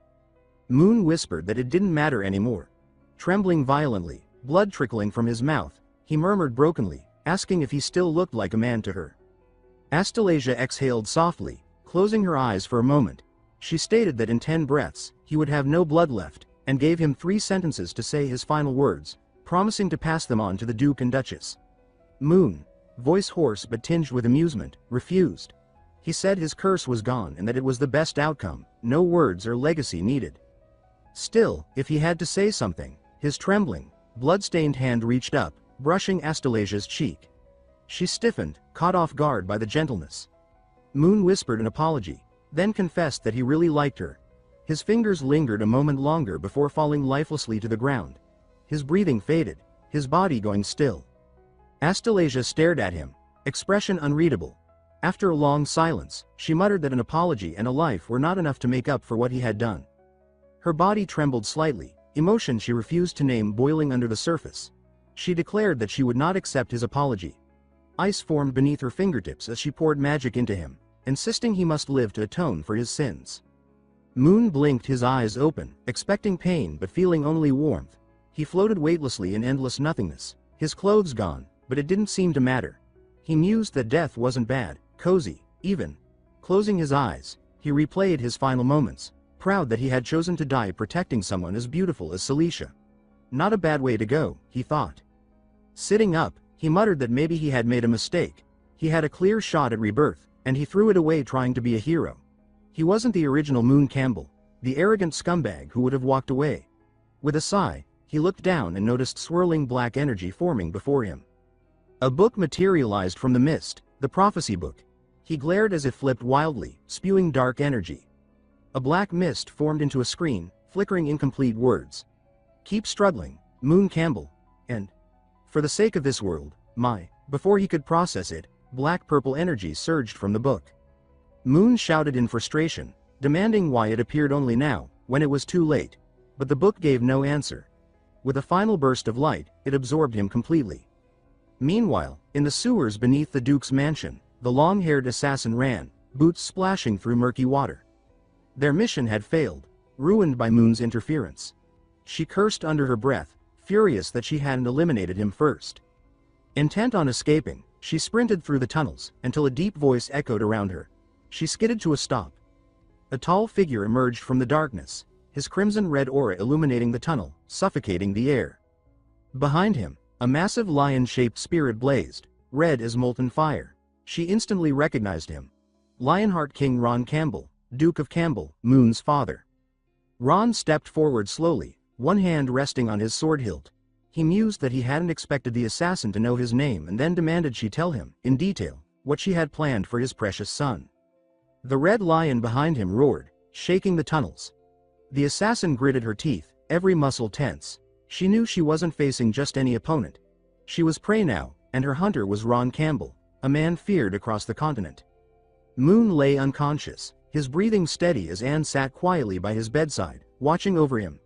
Moon whispered that it didn't matter anymore. Trembling violently, blood trickling from his mouth, he murmured brokenly, asking if he still looked like a man to her. Astalasia exhaled softly, closing her eyes for a moment. She stated that in 10 breaths, he would have no blood left, and gave him 3 sentences to say his final words, promising to pass them on to the Duke and Duchess. Moon, voice hoarse but tinged with amusement, refused. He said his curse was gone and that it was the best outcome, no words or legacy needed. Still, if he had to say something, his trembling, blood-stained hand reached up, brushing Astalasia's cheek. She stiffened, caught off guard by the gentleness. Moon whispered an apology, then confessed that he really liked her. His fingers lingered a moment longer before falling lifelessly to the ground. His breathing faded, his body going still. Astalasia stared at him, expression unreadable. After a long silence, she muttered that an apology and a life were not enough to make up for what he had done. Her body trembled slightly, emotion she refused to name boiling under the surface. She declared that she would not accept his apology. Ice formed beneath her fingertips as she poured magic into him, insisting he must live to atone for his sins. Moon blinked, his eyes open, expecting pain but feeling only warmth. He floated weightlessly in endless nothingness, his clothes gone, but it didn't seem to matter. He mused that death wasn't bad, cozy, even. Closing his eyes, he replayed his final moments, proud that he had chosen to die protecting someone as beautiful as Celicia. Not a bad way to go, he thought. Sitting up, he muttered that maybe he had made a mistake. He had a clear shot at rebirth, and he threw it away trying to be a hero. He wasn't the original Moon Campbell, the arrogant scumbag who would have walked away. With a sigh, he looked down and noticed swirling black energy forming before him. A book materialized from the mist, the prophecy book. He glared as it flipped wildly, spewing dark energy. A black mist formed into a screen, flickering incomplete words. "Keep struggling, Moon Campbell, and for the sake of this world, my..." Before he could process it, black-purple energy surged from the book. Moon shouted in frustration, demanding why it appeared only now, when it was too late. But the book gave no answer. With a final burst of light, it absorbed him completely. Meanwhile, in the sewers beneath the Duke's mansion, the long-haired assassin ran, boots splashing through murky water. Their mission had failed, ruined by Moon's interference. She cursed under her breath, furious that she hadn't eliminated him first. Intent on escaping, she sprinted through the tunnels, until a deep voice echoed around her. She skidded to a stop. A tall figure emerged from the darkness, his crimson-red aura illuminating the tunnel, suffocating the air. Behind him, a massive lion-shaped spirit blazed, red as molten fire. She instantly recognized him. Lionheart King Ron Campbell, Duke of Campbell, Moon's father. Ron stepped forward slowly, one hand resting on his sword hilt. He mused that he hadn't expected the assassin to know his name and then demanded she tell him, in detail, what she had planned for his precious son. The red lion behind him roared, shaking the tunnels. The assassin gritted her teeth, every muscle tense. She knew she wasn't facing just any opponent. She was prey now, and her hunter was Ron Campbell, a man feared across the continent. Moon lay unconscious, his breathing steady as Anne sat quietly by his bedside, watching over him.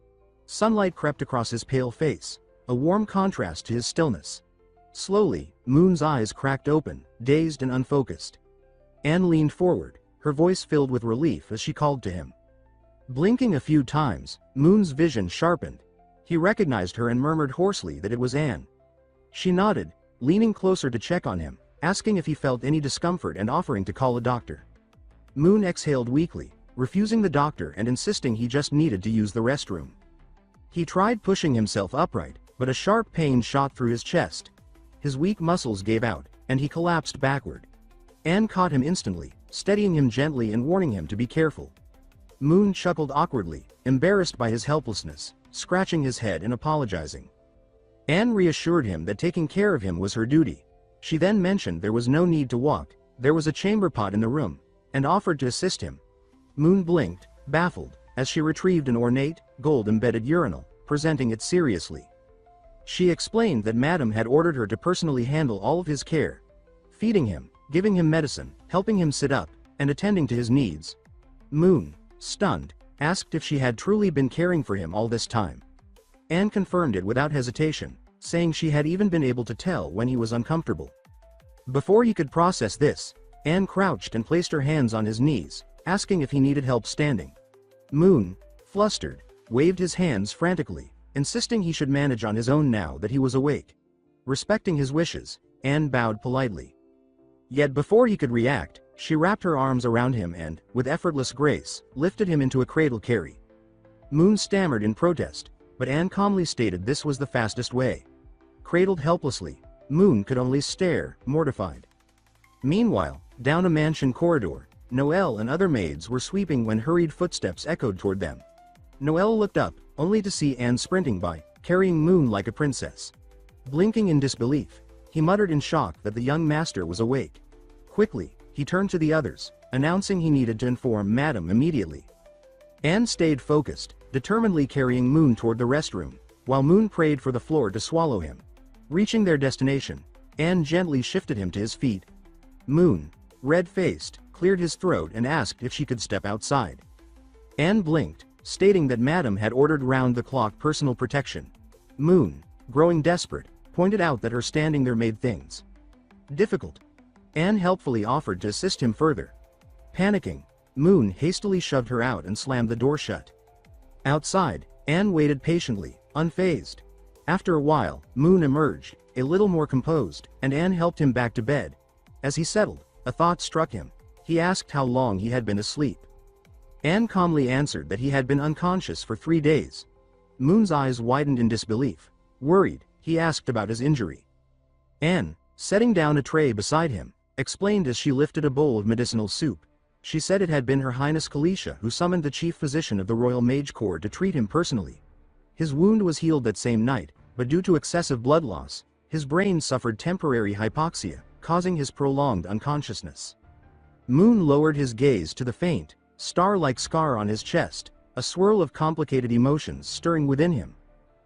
Sunlight crept across his pale face, a warm contrast to his stillness. Slowly, Moon's eyes cracked open, dazed and unfocused. Anne leaned forward, her voice filled with relief as she called to him. Blinking a few times, Moon's vision sharpened. He recognized her and murmured hoarsely that it was Anne. She nodded, leaning closer to check on him, asking if he felt any discomfort and offering to call a doctor. Moon exhaled weakly, refusing the doctor and insisting he just needed to use the restroom. He tried pushing himself upright, but a sharp pain shot through his chest. His weak muscles gave out, and he collapsed backward. Anne caught him instantly, steadying him gently and warning him to be careful. Moon chuckled awkwardly, embarrassed by his helplessness, scratching his head and apologizing. Anne reassured him that taking care of him was her duty. She then mentioned there was no need to walk, there was a chamber pot in the room, and offered to assist him. Moon blinked, baffled, as she retrieved an ornate, gold-embedded urinal, presenting it seriously. She explained that Madame had ordered her to personally handle all of his care, feeding him, giving him medicine, helping him sit up, and attending to his needs. Moon, stunned, asked if she had truly been caring for him all this time. Anne confirmed it without hesitation, saying she had even been able to tell when he was uncomfortable. Before he could process this, Anne crouched and placed her hands on his knees, asking if he needed help standing. Moon, flustered, waved his hands frantically, insisting he should manage on his own now that he was awake. Respecting his wishes, Anne bowed politely. Yet before he could react, she wrapped her arms around him and, with effortless grace, lifted him into a cradle carry. Moon stammered in protest, but Anne calmly stated this was the fastest way. Cradled helplessly, Moon could only stare, mortified. Meanwhile, down a mansion corridor, Noelle and other maids were sweeping when hurried footsteps echoed toward them. Noelle looked up, only to see Anne sprinting by, carrying Moon like a princess. Blinking in disbelief, he muttered in shock that the young master was awake. Quickly, he turned to the others, announcing he needed to inform Madame immediately. Anne stayed focused, determinedly carrying Moon toward the restroom, while Moon prayed for the floor to swallow him. Reaching their destination, Anne gently shifted him to his feet. Moon, red-faced, cleared his throat and asked if she could step outside. Anne blinked, stating that Madame had ordered round-the-clock personal protection. Moon, growing desperate, pointed out that her standing there made things difficult. Anne helpfully offered to assist him further. Panicking, Moon hastily shoved her out and slammed the door shut. Outside, Anne waited patiently, unfazed. After a while, Moon emerged, a little more composed, and Anne helped him back to bed. As he settled, a thought struck him. He asked how long he had been asleep. Anne calmly answered that he had been unconscious for 3 days. Moon's eyes widened in disbelief. Worried, he asked about his injury. Anne, setting down a tray beside him, explained as she lifted a bowl of medicinal soup. She said it had been Her Highness Kalisha who summoned the chief physician of the Royal Mage Corps to treat him personally. His wound was healed that same night, but due to excessive blood loss, his brain suffered temporary hypoxia, causing his prolonged unconsciousness. Moon lowered his gaze to the faint, star-like scar on his chest, a swirl of complicated emotions stirring within him.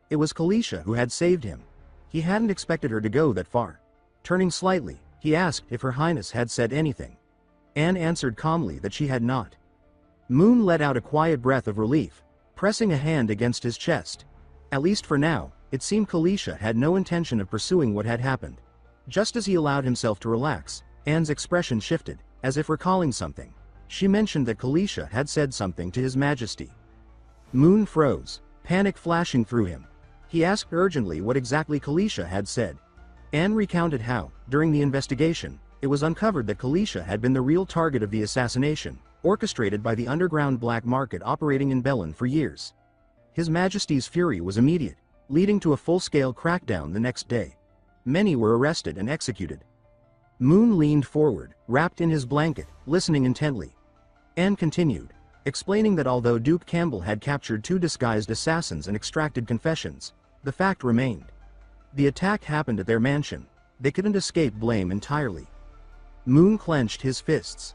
It was Kalisha who had saved him. He hadn't expected her to go that far. Turning slightly, he asked if Her Highness had said anything. Anne answered calmly that she had not. Moon let out a quiet breath of relief, pressing a hand against his chest. At least for now, it seemed Kalisha had no intention of pursuing what had happened. Just as he allowed himself to relax, Anne's expression shifted, as if recalling something. She mentioned that Kalisha had said something to His Majesty. Moon froze, panic flashing through him. He asked urgently what exactly Kalisha had said. Anne recounted how, during the investigation, it was uncovered that Kalisha had been the real target of the assassination, orchestrated by the underground black market operating in Belen for years. His Majesty's fury was immediate, leading to a full-scale crackdown the next day. Many were arrested and executed. Moon leaned forward, wrapped in his blanket, listening intently. Anne continued, explaining that although Duke Campbell had captured 2 disguised assassins and extracted confessions, the fact remained. The attack happened at their mansion. They couldn't escape blame entirely. Moon clenched his fists.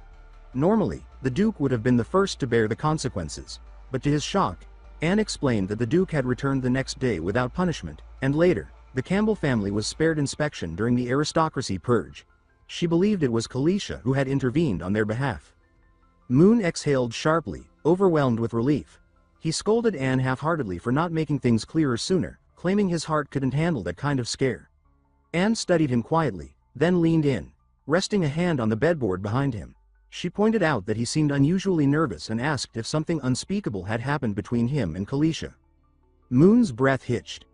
Normally, the Duke would have been the first to bear the consequences, but to his shock, Anne explained that the Duke had returned the next day without punishment, and later, the Campbell family was spared inspection during the aristocracy purge. She believed it was Kalisha who had intervened on their behalf. Moon exhaled sharply, overwhelmed with relief. He scolded Anne half-heartedly for not making things clearer sooner, claiming his heart couldn't handle that kind of scare. Anne studied him quietly, then leaned in, resting a hand on the bedboard behind him. She pointed out that he seemed unusually nervous and asked if something unspeakable had happened between him and Kalisha. Moon's breath hitched.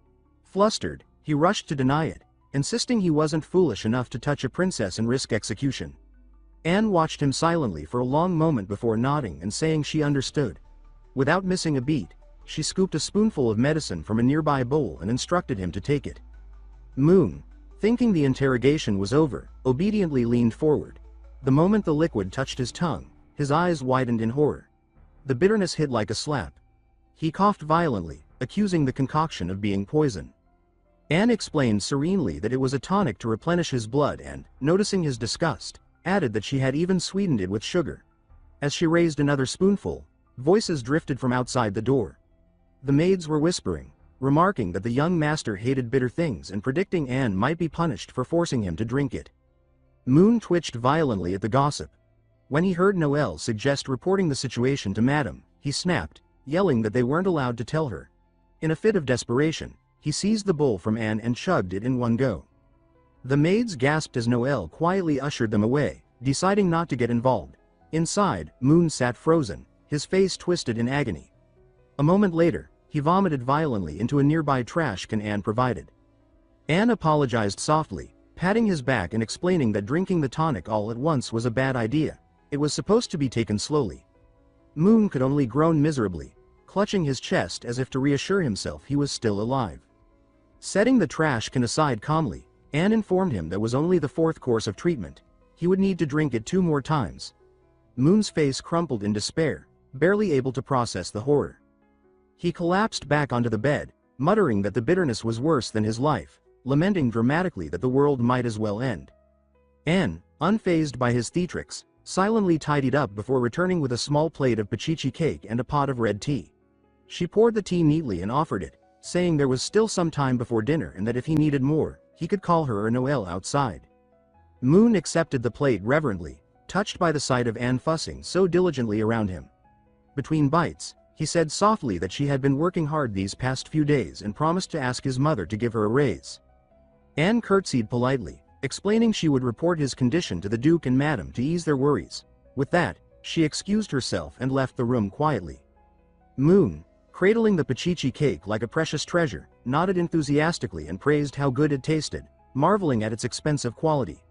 Flustered, he rushed to deny it, insisting he wasn't foolish enough to touch a princess and risk execution. Anne watched him silently for a long moment before nodding and saying she understood. Without missing a beat, she scooped a spoonful of medicine from a nearby bowl and instructed him to take it. Moon, thinking the interrogation was over, obediently leaned forward. The moment the liquid touched his tongue, his eyes widened in horror. The bitterness hit like a slap. He coughed violently, accusing the concoction of being poison. Anne explained serenely that it was a tonic to replenish his blood and, noticing his disgust, added that she had even sweetened it with sugar. As she raised another spoonful, voices drifted from outside the door. The maids were whispering, remarking that the young master hated bitter things and predicting Anne might be punished for forcing him to drink it. Moon twitched violently at the gossip. When he heard Noelle suggest reporting the situation to Madame, he snapped, yelling that they weren't allowed to tell her. In a fit of desperation, he seized the bowl from Anne and chugged it in one go. The maids gasped as Noelle quietly ushered them away, deciding not to get involved. Inside, Moon sat frozen, his face twisted in agony. A moment later, he vomited violently into a nearby trash can Anne provided. Anne apologized softly, patting his back and explaining that drinking the tonic all at once was a bad idea. It was supposed to be taken slowly. Moon could only groan miserably, clutching his chest as if to reassure himself he was still alive. Setting the trash can aside calmly, Anne informed him that was only the 4th course of treatment. He would need to drink it 2 more times. Moon's face crumpled in despair, barely able to process the horror. He collapsed back onto the bed, muttering that the bitterness was worse than his life, lamenting dramatically that the world might as well end. Anne, unfazed by his theatrics, silently tidied up before returning with a small plate of pachichi cake and a pot of red tea. She poured the tea neatly and offered it, saying there was still some time before dinner and that if he needed more, he could call her or Noelle outside. Moon accepted the plate reverently, touched by the sight of Anne fussing so diligently around him. Between bites, he said softly that she had been working hard these past few days and promised to ask his mother to give her a raise. Anne curtsied politely, explaining she would report his condition to the Duke and Madam to ease their worries. With that, she excused herself and left the room quietly. Moon, cradling the pachichi cake like a precious treasure, nodded enthusiastically and praised how good it tasted, marveling at its expensive quality.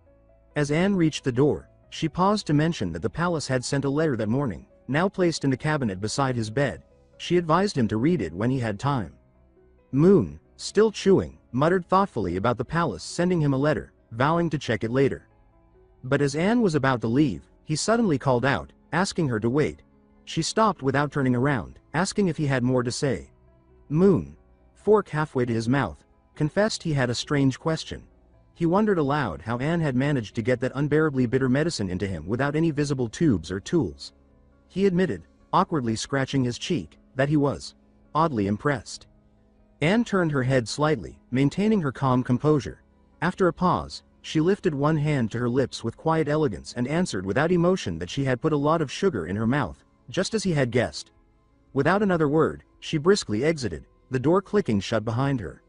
As Anne reached the door, she paused to mention that the palace had sent a letter that morning, now placed in the cabinet beside his bed. She advised him to read it when he had time. Moon, still chewing, muttered thoughtfully about the palace sending him a letter, vowing to check it later. But as Anne was about to leave, he suddenly called out, asking her to wait. She stopped without turning around, asking if he had more to say. Moon, fork halfway to his mouth, confessed he had a strange question. He wondered aloud how Anne had managed to get that unbearably bitter medicine into him without any visible tubes or tools. He admitted, awkwardly scratching his cheek, that he was oddly impressed. Anne turned her head slightly, maintaining her calm composure. After a pause, she lifted one hand to her lips with quiet elegance and answered without emotion that she had put a lot of sugar in her mouth, just as he had guessed. Without another word, she briskly exited, the door clicking shut behind her.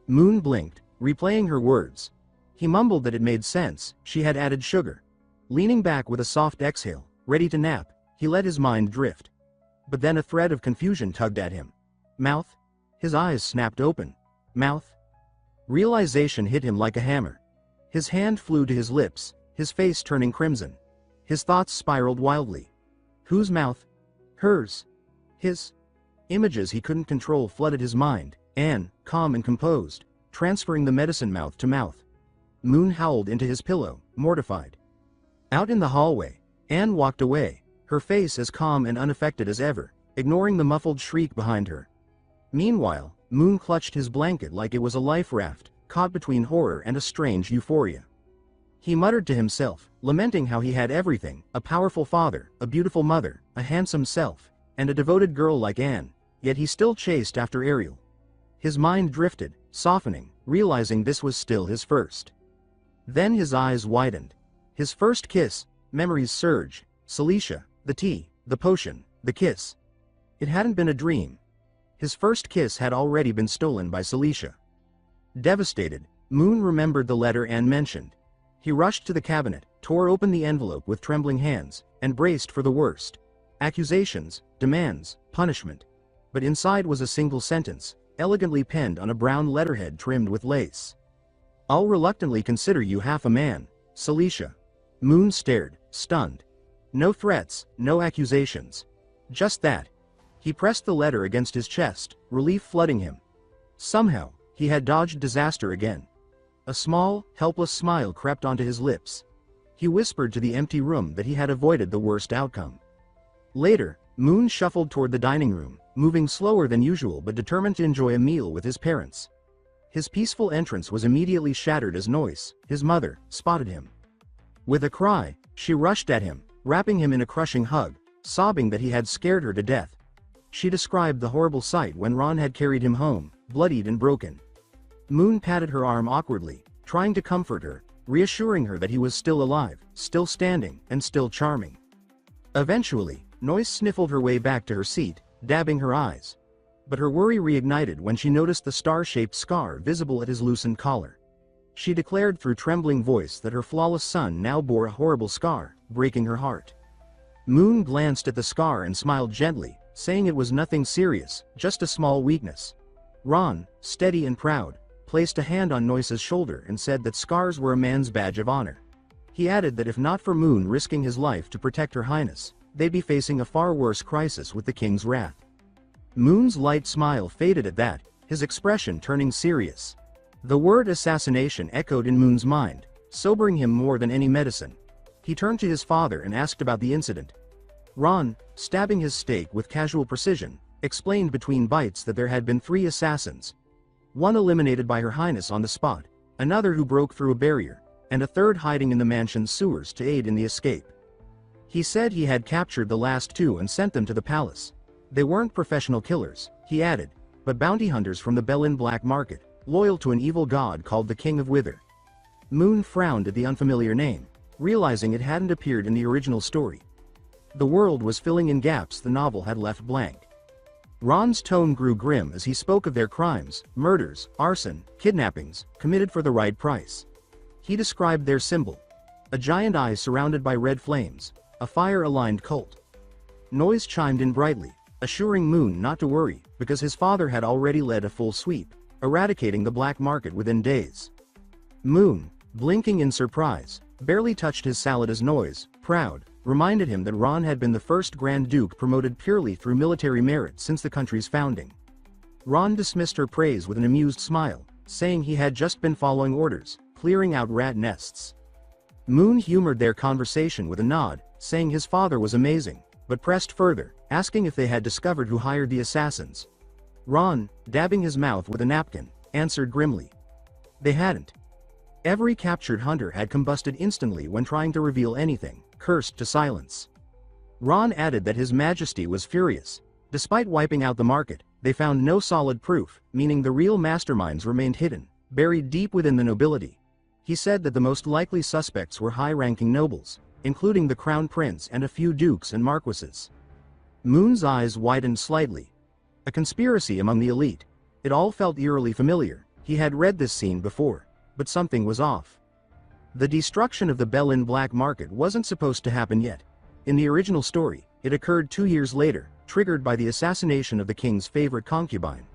Moon blinked, replaying her words. He mumbled that it made sense, she had added sugar. Leaning back with a soft exhale, ready to nap, he let his mind drift. But then a thread of confusion tugged at him. Mouth? His eyes snapped open. Mouth? Realization hit him like a hammer. His hand flew to his lips, his face turning crimson. His thoughts spiraled wildly. Whose mouth? Hers. His. Images he couldn't control flooded his mind. Anne, calm and composed, transferring the medicine mouth to mouth. Moon howled into his pillow, mortified. Out in the hallway, Anne walked away, her face as calm and unaffected as ever, ignoring the muffled shriek behind her. Meanwhile, Moon clutched his blanket like it was a life raft, caught between horror and a strange euphoria. He muttered to himself, lamenting how he had everything, a powerful father, a beautiful mother, a handsome self, and a devoted girl like Anne, yet he still chased after Ariel. His mind drifted, softening, realizing this was still his first. Then his eyes widened. His first kiss, memories surge, Celicia, the tea, the potion, the kiss. It hadn't been a dream. His first kiss had already been stolen by Celicia. Devastated, Moon remembered the letter Anne mentioned. He rushed to the cabinet, tore open the envelope with trembling hands, and braced for the worst. Accusations, demands, punishment. But inside was a single sentence, elegantly penned on a brown letterhead trimmed with lace. I'll reluctantly consider you half a man, Celicia. Moon stared, stunned. No threats, no accusations. Just that. He pressed the letter against his chest, relief flooding him. Somehow, he had dodged disaster again. A small, helpless smile crept onto his lips. He whispered to the empty room that he had avoided the worst outcome. Later, Moon shuffled toward the dining room, moving slower than usual but determined to enjoy a meal with his parents. His peaceful entrance was immediately shattered as Noyce, his mother, spotted him. With a cry, she rushed at him, wrapping him in a crushing hug, sobbing that he had scared her to death. She described the horrible sight when Ron had carried him home, bloodied and broken. Moon patted her arm awkwardly, trying to comfort her, reassuring her that he was still alive, still standing, and still charming. Eventually, Noyce sniffled her way back to her seat, dabbing her eyes. But her worry reignited when she noticed the star-shaped scar visible at his loosened collar. She declared through trembling voice that her flawless son now bore a horrible scar, breaking her heart. Moon glanced at the scar and smiled gently, saying it was nothing serious, just a small weakness. Ron, steady and proud, placed a hand on Noyce's shoulder and said that scars were a man's badge of honor. He added that if not for Moon risking his life to protect Her Highness, they'd be facing a far worse crisis with the king's wrath. Moon's light smile faded at that, his expression turning serious. The word assassination echoed in Moon's mind, sobering him more than any medicine. He turned to his father and asked about the incident. Ron, stabbing his steak with casual precision, explained between bites that there had been 3 assassins. One eliminated by Her Highness on the spot, another who broke through a barrier, and a third hiding in the mansion's sewers to aid in the escape. He said he had captured the last 2 and sent them to the palace. They weren't professional killers, he added, but bounty hunters from the Bellin black market, loyal to an evil god called the King of Wither. Moon frowned at the unfamiliar name, realizing it hadn't appeared in the original story. The world was filling in gaps the novel had left blank. Ron's tone grew grim as he spoke of their crimes, murders, arson, kidnappings, committed for the right price. He described their symbol. A giant eye surrounded by red flames, a fire-aligned cult. Noise chimed in brightly, assuring Moon not to worry, because his father had already led a full sweep, eradicating the black market within days. Moon, blinking in surprise, barely touched his salad as Noise, proud, reminded him that Ron had been the first Grand Duke promoted purely through military merit since the country's founding. Ron dismissed her praise with an amused smile, saying he had just been following orders, clearing out rat nests. Moon humored their conversation with a nod, saying his father was amazing, but pressed further, asking if they had discovered who hired the assassins. Ron, dabbing his mouth with a napkin, answered grimly. They hadn't. Every captured hunter had combusted instantly when trying to reveal anything, cursed to silence. Ron added that His Majesty was furious. Despite wiping out the market, they found no solid proof, meaning the real masterminds remained hidden, buried deep within the nobility. He said that the most likely suspects were high-ranking nobles, including the crown prince and a few dukes and marquises. Moon's eyes widened slightly. A conspiracy among the elite. It all felt eerily familiar. He had read this scene before, but something was off. The destruction of the Berlin black market wasn't supposed to happen yet. In the original story, it occurred 2 years later, triggered by the assassination of the king's favorite concubine.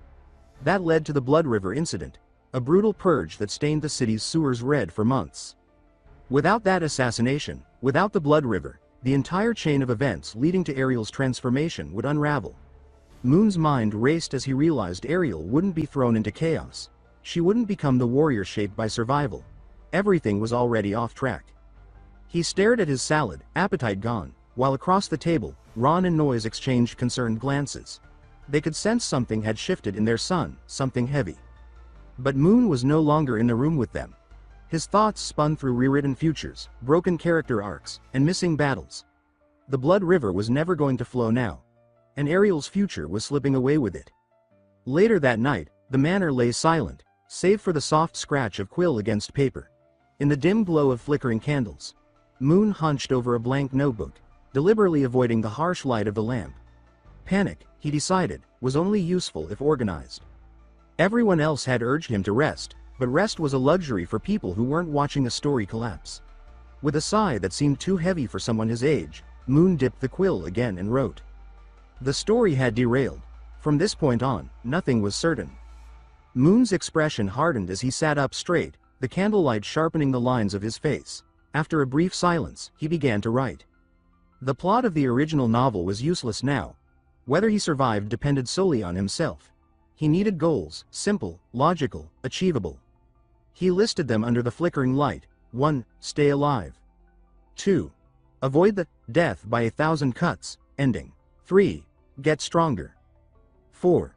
That led to the Blood River incident, a brutal purge that stained the city's sewers red for months. Without that assassination, without the Blood River, the entire chain of events leading to Ariel's transformation would unravel. Moon's mind raced as he realized Ariel wouldn't be thrown into chaos. She wouldn't become the warrior shaped by survival. Everything was already off track. He stared at his salad, appetite gone, while across the table, Ron and Noise exchanged concerned glances. They could sense something had shifted in their son, something heavy. But Moon was no longer in the room with them. His thoughts spun through rewritten futures, broken character arcs, and missing battles. The Blood River was never going to flow now, and Ariel's future was slipping away with it. Later that night, the manor lay silent, save for the soft scratch of quill against paper. In the dim glow of flickering candles, Moon hunched over a blank notebook, deliberately avoiding the harsh light of the lamp. Panic, he decided, was only useful if organized. Everyone else had urged him to rest, but rest was a luxury for people who weren't watching a story collapse. With a sigh that seemed too heavy for someone his age, Moon dipped the quill again and wrote. The story had derailed. From this point on, nothing was certain. Moon's expression hardened as he sat up straight, the candlelight sharpening the lines of his face. After a brief silence, he began to write. The plot of the original novel was useless now. Whether he survived depended solely on himself. He needed goals, simple, logical, achievable. He listed them under the flickering light. 1. Stay alive. 2. Avoid the death by 1,000 cuts ending. 3. Get stronger. 4.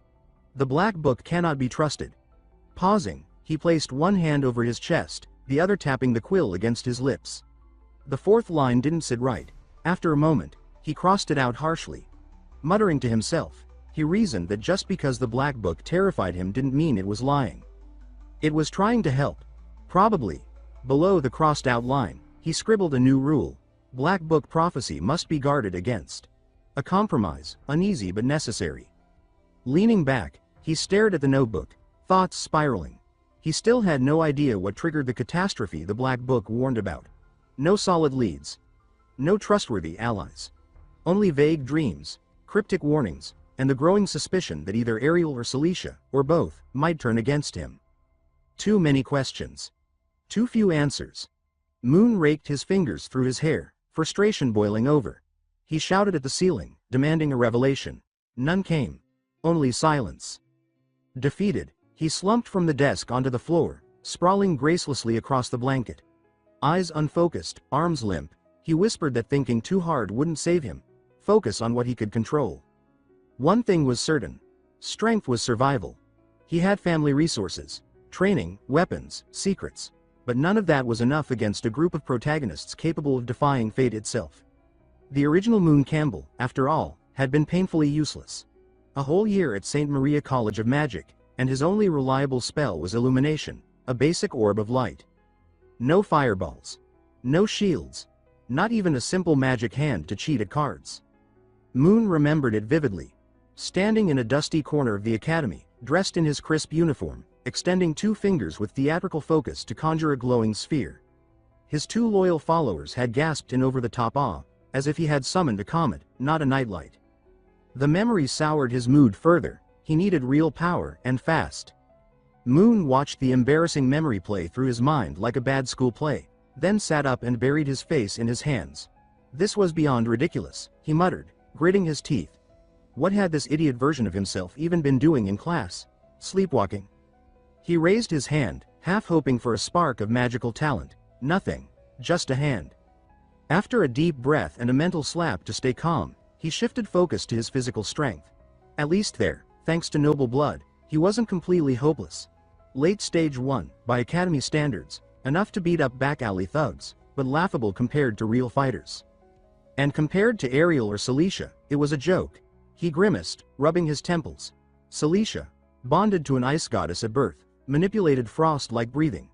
The black book cannot be trusted. Pausing, he placed one hand over his chest, the other tapping the quill against his lips. The fourth line didn't sit right. After a moment, he crossed it out harshly. Muttering to himself, he reasoned that just because the black book terrified him didn't mean it was lying. It was trying to help. Probably. Below the crossed-out line, he scribbled a new rule. Black book prophecy must be guarded against. A compromise, uneasy but necessary. Leaning back, he stared at the notebook, thoughts spiraling. He still had no idea what triggered the catastrophe the black book warned about. No solid leads. No trustworthy allies. Only vague dreams, cryptic warnings, and the growing suspicion that either Ariel or Celicia, or both, might turn against him. Too many questions. Too few answers. Moon raked his fingers through his hair, frustration boiling over. He shouted at the ceiling, demanding a revelation. None came. Only silence. Defeated, he slumped from the desk onto the floor, sprawling gracelessly across the blanket. Eyes unfocused, arms limp, he whispered that thinking too hard wouldn't save him. Focus on what he could control. One thing was certain. Strength was survival. He had family resources, training, weapons, secrets. But none of that was enough against a group of protagonists capable of defying fate itself. The original Moon Campbell, after all, had been painfully useless. A whole year at St. Maria College of Magic, and his only reliable spell was illumination, a basic orb of light. No fireballs. No shields. Not even a simple magic hand to cheat at cards. Moon remembered it vividly. Standing in a dusty corner of the academy, dressed in his crisp uniform, extending 2 fingers with theatrical focus to conjure a glowing sphere, His two loyal followers had gasped in over-the-top awe, as if he had summoned a comet, not a nightlight. The memory soured his mood further. He needed real power, and fast. Moon watched the embarrassing memory play through his mind like a bad school play, then sat up and buried his face in his hands. This was beyond ridiculous, he muttered, gritting his teeth. What had this idiot version of himself even been doing in class? Sleepwalking? He raised his hand, half hoping for a spark of magical talent. Nothing. Just a hand. After a deep breath and a mental slap to stay calm, he shifted focus to his physical strength. At least there, thanks to noble blood, he wasn't completely hopeless. Late stage 1, by academy standards, enough to beat up back alley thugs, but laughable compared to real fighters. And compared to Ariel or Celicia, it was a joke. He grimaced, rubbing his temples. Celicia, bonded to an ice goddess at birth, manipulated frost like breathing.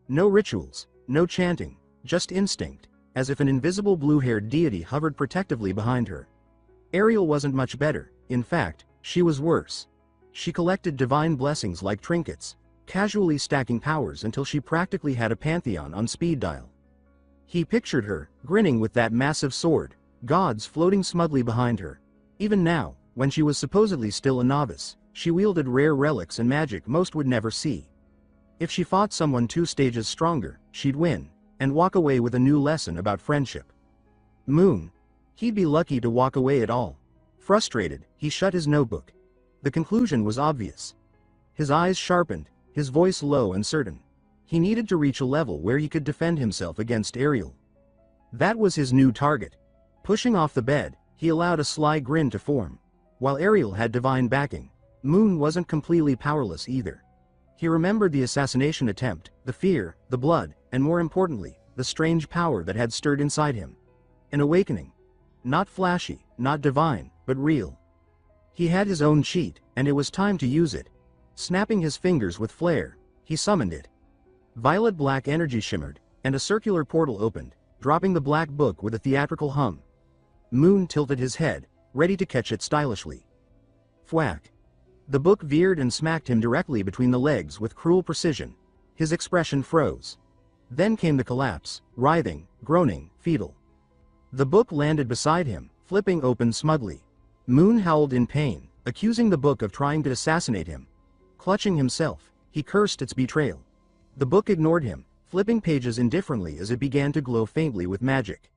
No rituals, no chanting, just instinct, as if an invisible blue-haired deity hovered protectively behind her. Ariel wasn't much better, in fact, she was worse. She collected divine blessings like trinkets, casually stacking powers until she practically had a pantheon on speed dial. He pictured her, grinning with that massive sword, gods floating smugly behind her. Even now, when she was supposedly still a novice, she wielded rare relics and magic most would never see. If she fought someone 2 stages stronger, she'd win, and walk away with a new lesson about friendship. Moon. He'd be lucky to walk away at all. Frustrated, he shut his notebook. The conclusion was obvious. His eyes sharpened, his voice low and certain. He needed to reach a level where he could defend himself against Ariel. That was his new target. Pushing off the bed, he allowed a sly grin to form. While Ariel had divine backing, Moon wasn't completely powerless either. He remembered the assassination attempt, the fear, the blood, and more importantly, the strange power that had stirred inside him. An awakening. Not flashy, not divine, but real. He had his own cheat, and it was time to use it. Snapping his fingers with flair, he summoned it. Violet-black energy shimmered, and a circular portal opened, dropping the black book with a theatrical hum. Moon tilted his head, ready to catch it stylishly. Thwack. The book veered and smacked him directly between the legs with cruel precision. His expression froze. Then came the collapse, writhing, groaning, fetal. The book landed beside him, flipping open smugly. Moon howled in pain, accusing the book of trying to assassinate him. Clutching himself, he cursed its betrayal. The book ignored him, flipping pages indifferently as it began to glow faintly with magic.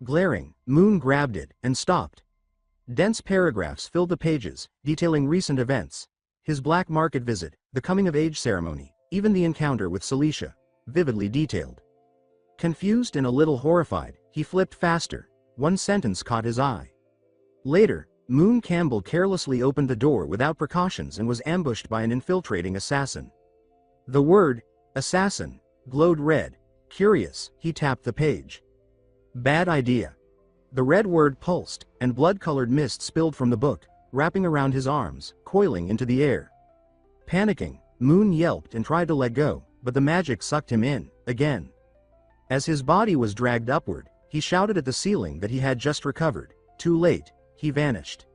Glaring, Moon grabbed it, and stopped. Dense paragraphs filled the pages, detailing recent events. His black market visit, the coming-of-age ceremony, even the encounter with Celicia, vividly detailed. Confused and a little horrified, he flipped faster. One sentence caught his eye. Later, Moon Campbell carelessly opened the door without precautions and was ambushed by an infiltrating assassin. The word, assassin, glowed red. Curious, he tapped the page. Bad idea. The red word pulsed, and blood-colored mist spilled from the book, wrapping around his arms, coiling into the air. Panicking, Moon yelped and tried to let go, but the magic sucked him in, again. As his body was dragged upward, he shouted at the ceiling that he had just recovered. Too late, he vanished.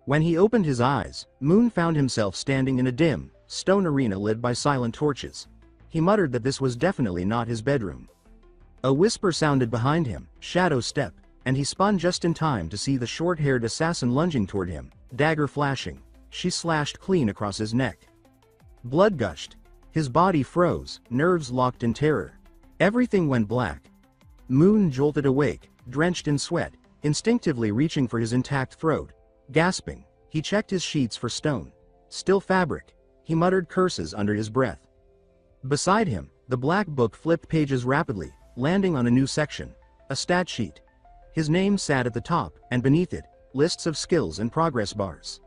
When he opened his eyes, Moon found himself standing in a dim, stone arena lit by silent torches. He muttered that this was definitely not his bedroom. A whisper sounded behind him, shadow step, and he spun just in time to see the short-haired assassin lunging toward him, dagger flashing. She slashed clean across his neck. Blood gushed. His body froze, nerves locked in terror. Everything went black. Moon jolted awake, drenched in sweat, instinctively reaching for his intact throat. Gasping, he checked his sheets for stone. Still fabric. He muttered curses under his breath. Beside him, the black book flipped pages rapidly, landing on a new section. A stat sheet. His name sat at the top, and beneath it, lists of skills and progress bars.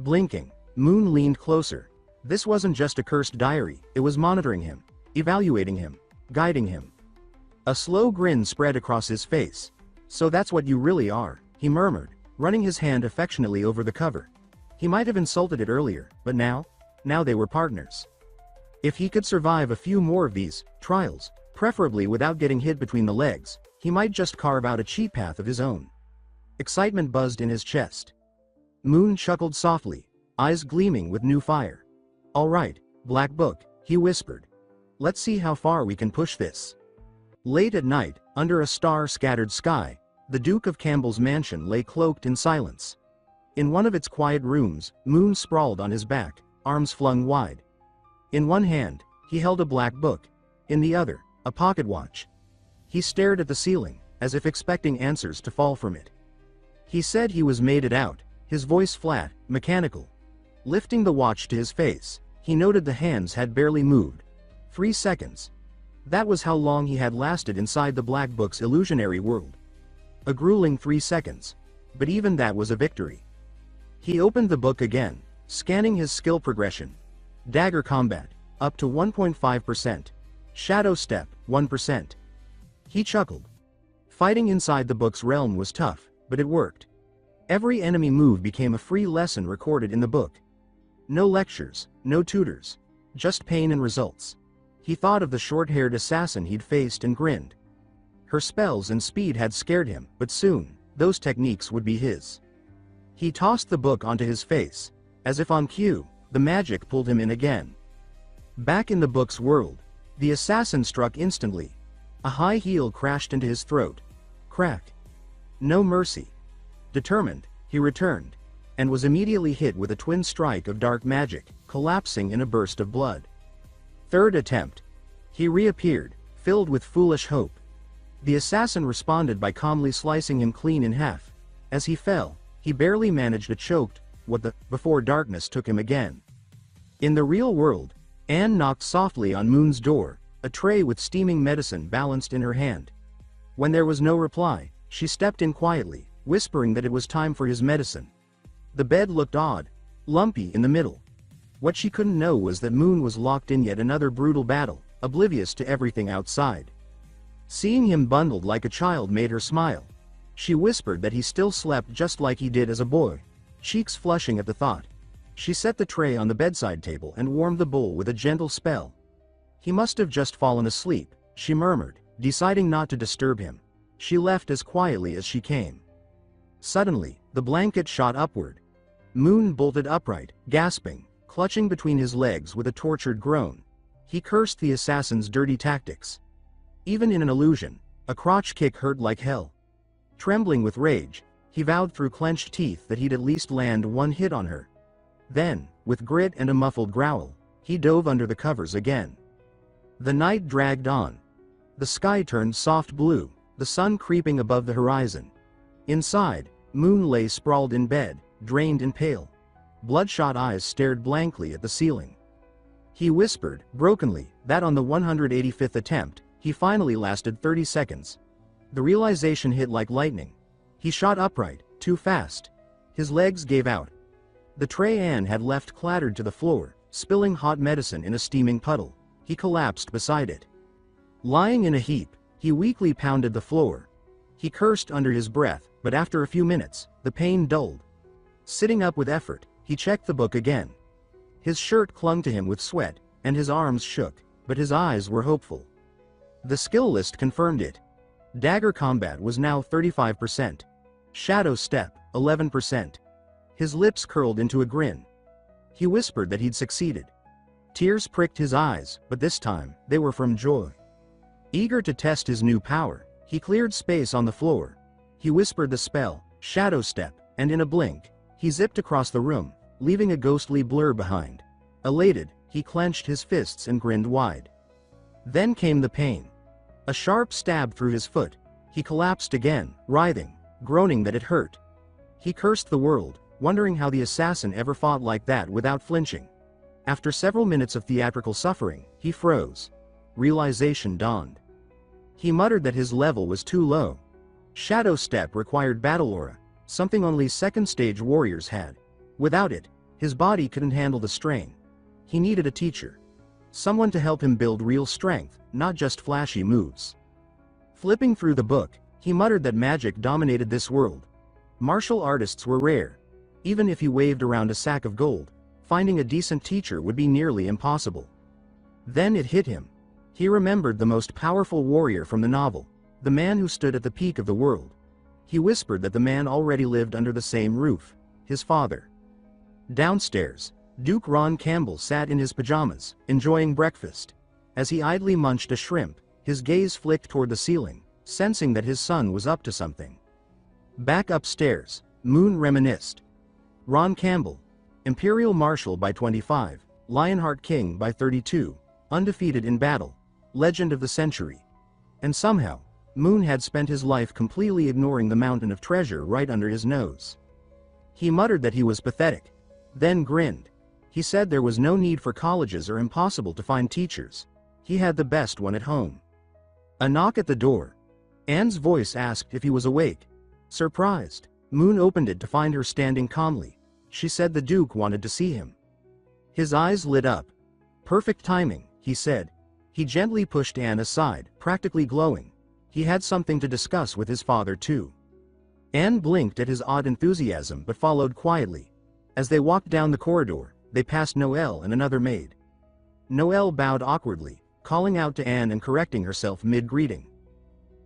Blinking, Moon leaned closer. This wasn't just a cursed diary, it was monitoring him, evaluating him, guiding him. A slow grin spread across his face. So that's what you really are, he murmured, running his hand affectionately over the cover. He might have insulted it earlier, but now they were partners. If he could survive a few more of these trials, preferably without getting hit between the legs, he might just carve out a cheat path of his own. Excitement buzzed in his chest. Moon chuckled softly, eyes gleaming with new fire. All right, Black Book, he whispered. Let's see how far we can push this. Late at night, under a star-scattered sky, the Duke of Campbell's mansion lay cloaked in silence. In one of its quiet rooms, Moon sprawled on his back, arms flung wide. In one hand, he held a black book. In the other, a pocket watch. He stared at the ceiling, as if expecting answers to fall from it. He said he was made it out, his voice flat, mechanical. Lifting the watch to his face, he noted the hands had barely moved. 3 seconds. That was how long he had lasted inside the black book's illusionary world. A grueling 3 seconds. But even that was a victory. He opened the book again, scanning his skill progression. Dagger combat, up to 1.5%. Shadow step, 1%. He chuckled. Fighting inside the book's realm was tough, but it worked. Every enemy move became a free lesson recorded in the book. No lectures, no tutors. Just pain and results. He thought of the short-haired assassin he'd faced and grinned. Her spells and speed had scared him, but soon, those techniques would be his. He tossed the book onto his face. As if on cue, the magic pulled him in again. Back in the book's world, the assassin struck instantly. A high heel crashed into his throat. Crack. No mercy. Determined, he returned, and was immediately hit with a twin strike of dark magic, collapsing in a burst of blood. Third attempt. He reappeared, filled with foolish hope. The assassin responded by calmly slicing him clean in half. As he fell, he barely managed to choke before darkness took him again. In the real world, Anne knocked softly on Moon's door, a tray with steaming medicine balanced in her hand. When there was no reply, she stepped in quietly, whispering that it was time for his medicine. The bed looked odd, lumpy in the middle. What she couldn't know was that Moon was locked in yet another brutal battle, oblivious to everything outside. Seeing him bundled like a child made her smile. She whispered that he still slept just like he did as a boy, cheeks flushing at the thought. She set the tray on the bedside table and warmed the bowl with a gentle spell. He must have just fallen asleep, she murmured, deciding not to disturb him. She left as quietly as she came. Suddenly, the blanket shot upward. Moon bolted upright, gasping, clutching between his legs with a tortured groan. He cursed the assassin's dirty tactics. Even in an illusion, a crotch kick hurt like hell. Trembling with rage, he vowed through clenched teeth that he'd at least land one hit on her. Then, with grit and a muffled growl, he dove under the covers again. The night dragged on. The sky turned soft blue, the sun creeping above the horizon. Inside, Moon lay sprawled in bed, drained and pale. Bloodshot eyes stared blankly at the ceiling. He whispered, brokenly, that on the 185th attempt, he finally lasted 30 seconds. The realization hit like lightning. He shot upright, too fast. His legs gave out. The tray Anne had left clattered to the floor, spilling hot medicine in a steaming puddle. He collapsed beside it. Lying in a heap, he weakly pounded the floor. He cursed under his breath, but after a few minutes, the pain dulled. Sitting up with effort, he checked the book again. His shirt clung to him with sweat, and his arms shook, but his eyes were hopeful. The skill list confirmed it. Dagger combat was now 35%. Shadow step, 11%. His lips curled into a grin. He whispered that he'd succeeded. Tears pricked his eyes, but this time, they were from joy. Eager to test his new power, he cleared space on the floor. He whispered the spell, Shadow step, and in a blink, he zipped across the room, leaving a ghostly blur behind. Elated, he clenched his fists and grinned wide. Then came the pain. A sharp stab through his foot. He collapsed again, writhing, groaning that it hurt. He cursed the world, wondering how the assassin ever fought like that without flinching. After several minutes of theatrical suffering, he froze. Realization dawned. He muttered that his level was too low. Shadow step required battle aura, something only second-stage warriors had. Without it, his body couldn't handle the strain. He needed a teacher. Someone to help him build real strength, not just flashy moves. Flipping through the book, he muttered that magic dominated this world. Martial artists were rare. Even if he waved around a sack of gold, finding a decent teacher would be nearly impossible. Then it hit him. He remembered the most powerful warrior from the novel, the man who stood at the peak of the world. He whispered that the man already lived under the same roof, his father. Downstairs, Duke Ron Campbell sat in his pajamas, enjoying breakfast. As he idly munched a shrimp, His gaze flicked toward the ceiling, sensing that his son was up to something. Back upstairs, Moon reminisced. Ron Campbell, Imperial Marshal by 25, Lionheart King by 32, undefeated in battle, legend of the century. And somehow, Moon had spent his life completely ignoring the mountain of treasure right under his nose. He muttered that he was pathetic, then grinned. He said there was no need for colleges or impossible to find teachers. He had the best one at home. A knock at the door. Anne's voice asked if he was awake. Surprised, Moon opened it to find her standing calmly. She said the Duke wanted to see him. His eyes lit up. Perfect timing, he said. He gently pushed Anne aside, practically glowing. He had something to discuss with his father too. Anne blinked at his odd enthusiasm but followed quietly. As they walked down the corridor, they passed Noelle and another maid. Noelle bowed awkwardly, calling out to Anne and correcting herself mid-greeting.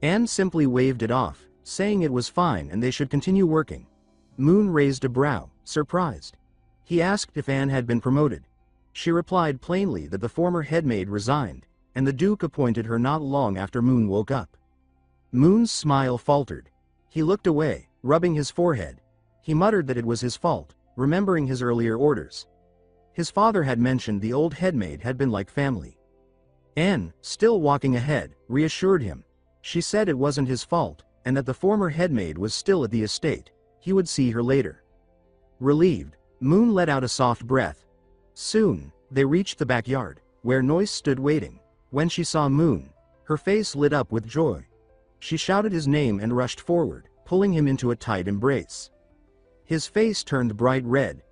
Anne simply waved it off, saying it was fine and they should continue working. Moon raised a brow, surprised. He asked if Anne had been promoted. She replied plainly that the former headmaid resigned, and the Duke appointed her not long after Moon woke up. Moon's smile faltered. He looked away, rubbing his forehead. He muttered that it was his fault, remembering his earlier orders. His father had mentioned the old headmaid had been like family. Anne, still walking ahead, reassured him. She said it wasn't his fault, and that the former headmaid was still at the estate. He would see her later. Relieved, Moon let out a soft breath. Soon, they reached the backyard, where Noyce stood waiting. When she saw Moon, her face lit up with joy. She shouted his name and rushed forward, pulling him into a tight embrace. His face turned bright red.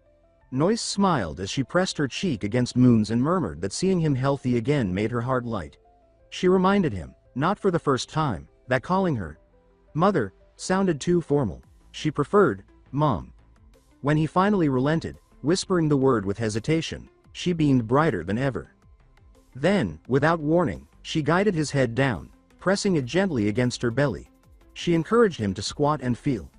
Noyce smiled as she pressed her cheek against Moon's and murmured that seeing him healthy again made her heart light. She reminded him, not for the first time, that calling her Mother sounded too formal. She preferred Mom. When he finally relented, whispering the word with hesitation, she beamed brighter than ever. Then, without warning, she guided his head down, pressing it gently against her belly. She encouraged him to squat and feel.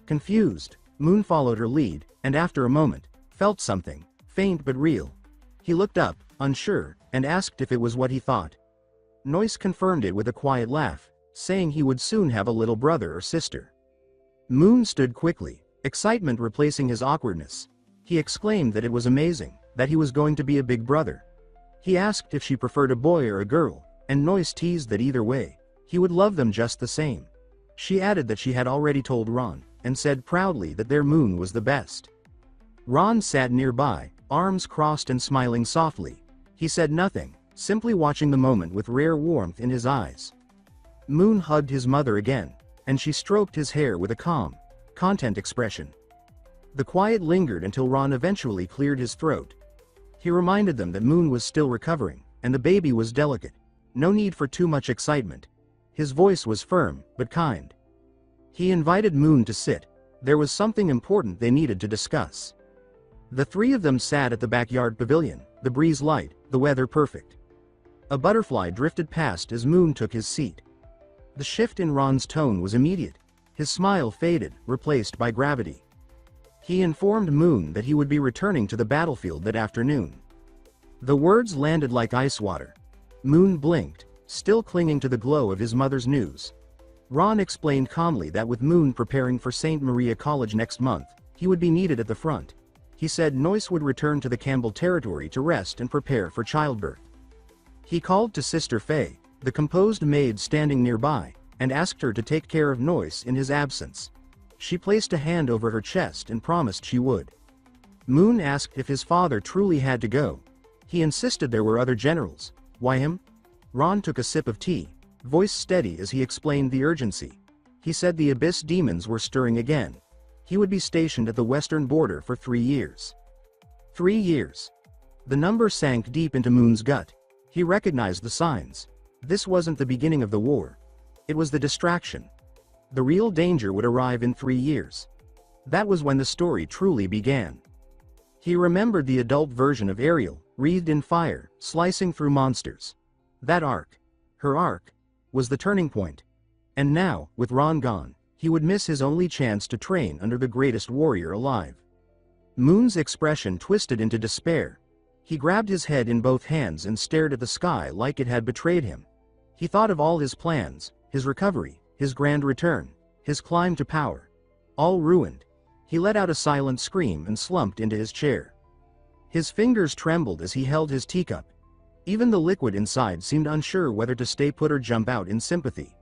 Confused, Moon followed her lead, and after a moment, felt something, faint but real. He looked up, unsure, and asked if it was what he thought. Noyce confirmed it with a quiet laugh, saying he would soon have a little brother or sister. Moon stood quickly, excitement replacing his awkwardness. He exclaimed that it was amazing, that he was going to be a big brother. He asked if she preferred a boy or a girl, and Noyce teased that either way, he would love them just the same. She added that she had already told Ron, and said proudly that their Moon was the best. Ron sat nearby, arms crossed and smiling softly. He said nothing, simply watching the moment with rare warmth in his eyes. Moon hugged his mother again, and she stroked his hair with a calm, content expression. The quiet lingered until Ron eventually cleared his throat. He reminded them that Moon was still recovering, and the baby was delicate. No need for too much excitement. His voice was firm, but kind. He invited Moon to sit. There was something important they needed to discuss. The three of them sat at the backyard pavilion, the breeze light, the weather perfect. A butterfly drifted past as Moon took his seat. The shift in Ron's tone was immediate. His smile faded, replaced by gravity. He informed Moon that he would be returning to the battlefield that afternoon. The words landed like ice water. Moon blinked, still clinging to the glow of his mother's news. Ron explained calmly that with Moon preparing for St. Maria College next month, he would be needed at the front. He said Noyce would return to the Campbell territory to rest and prepare for childbirth. He called to Sister Faye, the composed maid standing nearby, and asked her to take care of Noyce in his absence. She placed a hand over her chest and promised she would. Moon asked if his father truly had to go. He insisted there were other generals. Why him? Ron took a sip of tea, voice steady as he explained the urgency. He said the Abyss demons were stirring again. He would be stationed at the western border for 3 years. 3 years. The number sank deep into Moon's gut. He recognized the signs. This wasn't the beginning of the war. It was the distraction. The real danger would arrive in 3 years. That was when the story truly began. He remembered the adult version of Ariel, wreathed in fire, slicing through monsters. That arc, her arc, was the turning point. And now, with Ron gone, he would miss his only chance to train under the greatest warrior alive. Moon's expression twisted into despair. He grabbed his head in both hands and stared at the sky like it had betrayed him. He thought of all his plans, his recovery, his grand return, his climb to power. All ruined. He let out a silent scream and slumped into his chair. His fingers trembled as he held his teacup. Even the liquid inside seemed unsure whether to stay put or jump out in sympathy.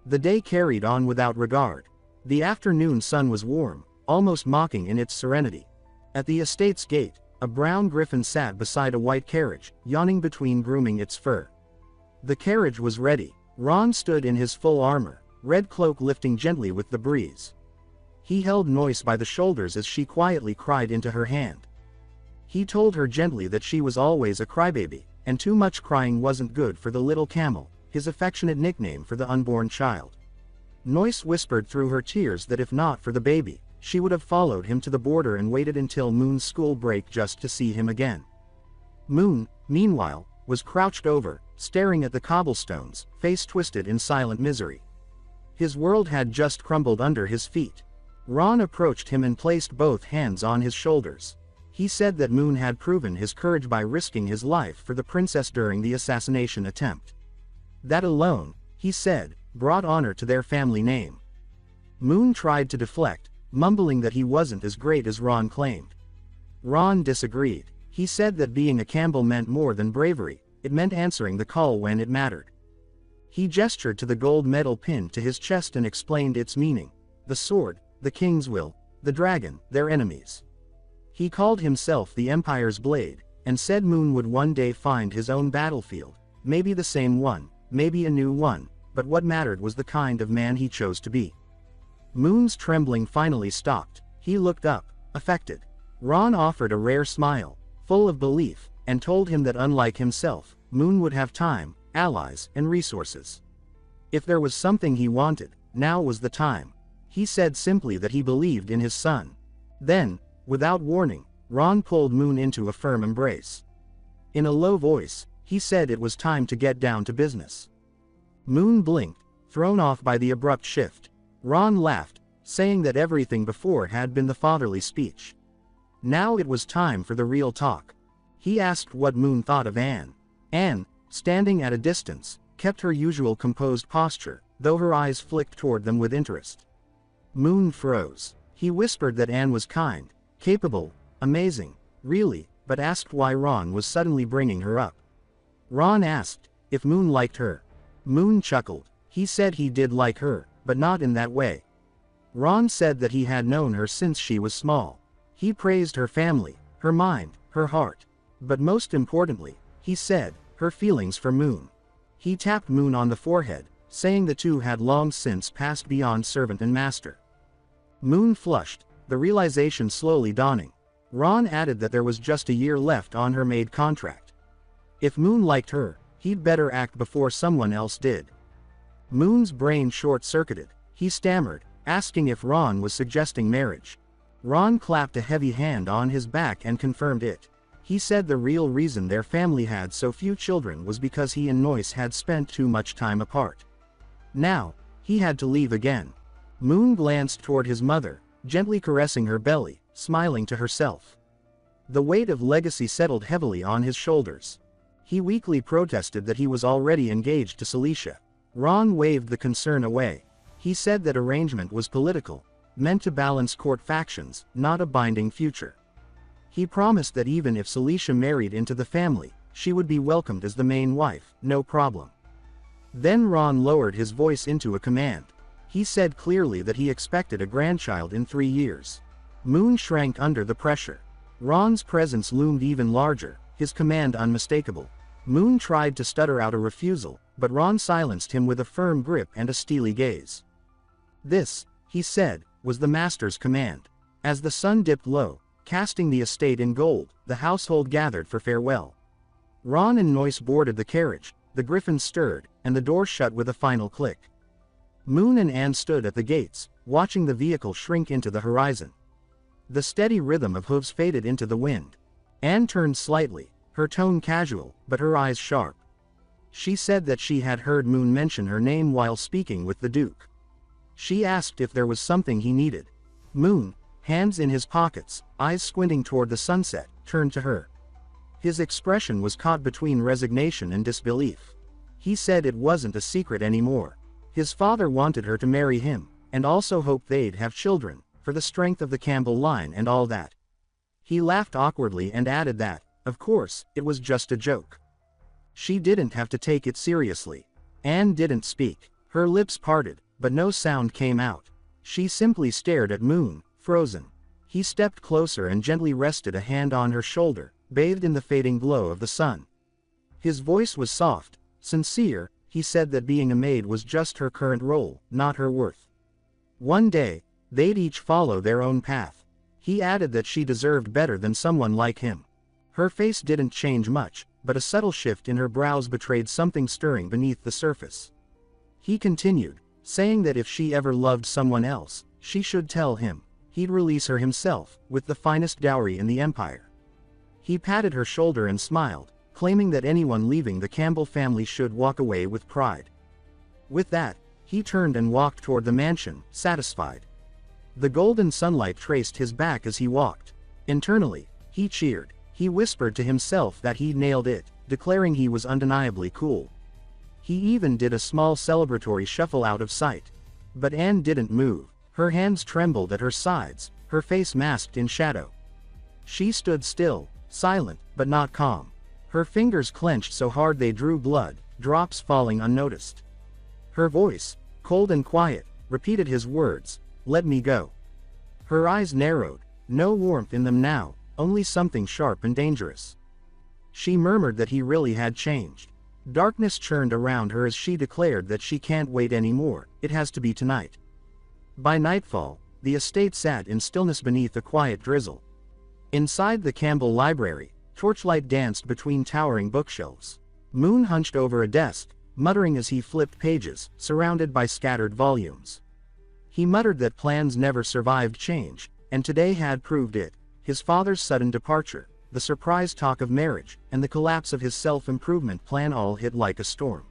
The day carried on without regard. The afternoon sun was warm, almost mocking in its serenity. At the estate's gate, a brown griffin sat beside a white carriage, yawning between grooming its fur. The carriage was ready. Ron stood in his full armor, red cloak lifting gently with the breeze. He held Noyce by the shoulders as she quietly cried into her hand. He told her gently that she was always a crybaby, and too much crying wasn't good for the little camel, his affectionate nickname for the unborn child. Noyce whispered through her tears that if not for the baby, she would have followed him to the border and waited until Moon's school break just to see him again. Moon, meanwhile, was crouched over, staring at the cobblestones, face twisted in silent misery. His world had just crumbled under his feet. Ron approached him and placed both hands on his shoulders. He said that Moon had proven his courage by risking his life for the princess during the assassination attempt. That alone, he said, brought honor to their family name. Moon tried to deflect, mumbling that he wasn't as great as Ron claimed. Ron disagreed. He said that being a Campbell meant more than bravery, it meant answering the call when it mattered. He gestured to the gold medal pinned to his chest and explained its meaning. The sword, the king's will, the dragon, their enemies. He called himself the Empire's blade, and said Moon would one day find his own battlefield, maybe the same one, maybe a new one, but what mattered was the kind of man he chose to be. Moon's trembling finally stopped. He looked up, affected. Ron offered a rare smile, full of belief, and told him that unlike himself, Moon would have time, allies, and resources. If there was something he wanted, now was the time. He said simply that he believed in his son. Then, without warning, Ron pulled Moon into a firm embrace. In a low voice, he said it was time to get down to business. Moon blinked, thrown off by the abrupt shift. Ron laughed, saying that everything before had been the fatherly speech. Now it was time for the real talk. He asked what Moon thought of Anne. Anne, standing at a distance, kept her usual composed posture, though her eyes flicked toward them with interest. Moon froze. He whispered that Anne was kind, capable, amazing, really, but asked why Ron was suddenly bringing her up. Ron asked if Moon liked her. Moon chuckled. He said he did like her, but not in that way. Ron said that he had known her since she was small. He praised her family, her mind, her heart. But most importantly, he said, her feelings for Moon. He tapped Moon on the forehead, saying the two had long since passed beyond servant and master. Moon flushed, the realization slowly dawning. Ron added that there was just a year left on her maid contract. If Moon liked her, he'd better act before someone else did. Moon's brain short-circuited. He stammered, asking if Ron was suggesting marriage. Ron clapped a heavy hand on his back and confirmed it. He said the real reason their family had so few children was because he and Noyce had spent too much time apart. Now, he had to leave again. Moon glanced toward his mother, gently caressing her belly, smiling to herself. The weight of legacy settled heavily on his shoulders. He weakly protested that he was already engaged to Celicia. Ron waved the concern away. He said that arrangement was political, meant to balance court factions, not a binding future. He promised that even if Celicia married into the family, she would be welcomed as the main wife, no problem. Then Ron lowered his voice into a command. He said clearly that he expected a grandchild in 3 years. Moon shrank under the pressure. Ron's presence loomed even larger, his command unmistakable. Moon tried to stutter out a refusal, but Ron silenced him with a firm grip and a steely gaze. This, he said, was the master's command. As the sun dipped low, casting the estate in gold, the household gathered for farewell. Ron and Noyce boarded the carriage, the griffin stirred, and the door shut with a final click. Moon and Anne stood at the gates, watching the vehicle shrink into the horizon. The steady rhythm of hooves faded into the wind. Anne turned slightly, her tone casual, but her eyes sharp. She said that she had heard Moon mention her name while speaking with the Duke. She asked if there was something he needed. Moon, hands in his pockets, eyes squinting toward the sunset, turned to her. His expression was caught between resignation and disbelief. He said it wasn't a secret anymore. His father wanted her to marry him, and also hoped they'd have children, for the strength of the Campbell line and all that. He laughed awkwardly and added that, of course, it was just a joke. She didn't have to take it seriously. Anne didn't speak. Her lips parted, but no sound came out. She simply stared at Moon, frozen. He stepped closer and gently rested a hand on her shoulder, bathed in the fading glow of the sun. His voice was soft, sincere. He said that being a maid was just her current role, not her worth. One day, they'd each follow their own path. He added that she deserved better than someone like him. Her face didn't change much, but a subtle shift in her brows betrayed something stirring beneath the surface. He continued, saying that if she ever loved someone else, she should tell him. He'd release her himself, with the finest dowry in the empire. He patted her shoulder and smiled, claiming that anyone leaving the Campbell family should walk away with pride. With that, he turned and walked toward the mansion, satisfied. The golden sunlight traced his back as he walked. Internally, he cheered. He whispered to himself that he'd nailed it, declaring he was undeniably cool. He even did a small celebratory shuffle out of sight. But Anne didn't move. Her hands trembled at her sides, her face masked in shadow. She stood still, silent, but not calm. Her fingers clenched so hard they drew blood, drops falling unnoticed. Her voice, cold and quiet, repeated his words, "Let me go." Her eyes narrowed, no warmth in them now, only something sharp and dangerous. She murmured that he really had changed. Darkness churned around her as she declared that she can't wait anymore, it has to be tonight. By nightfall, the estate sat in stillness beneath a quiet drizzle. Inside the Campbell library, torchlight danced between towering bookshelves. Moon hunched over a desk, muttering as he flipped pages, surrounded by scattered volumes. He muttered that plans never survived change, and today had proved it. His father's sudden departure, the surprise talk of marriage, and the collapse of his self-improvement plan all hit like a storm.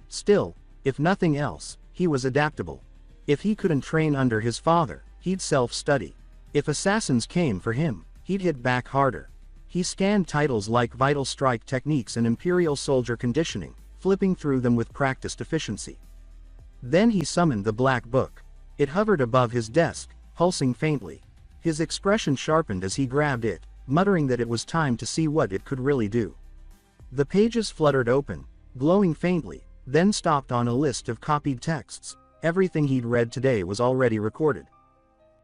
Still, if nothing else, he was adaptable. If he couldn't train under his father, he'd self-study. If assassins came for him, he'd hit back harder. He scanned titles like Vital Strike Techniques and Imperial Soldier Conditioning, flipping through them with practiced efficiency. Then he summoned the black book. It hovered above his desk, pulsing faintly. His expression sharpened as he grabbed it, muttering that it was time to see what it could really do. The pages fluttered open, glowing faintly, then stopped on a list of copied texts. Everything he'd read today was already recorded.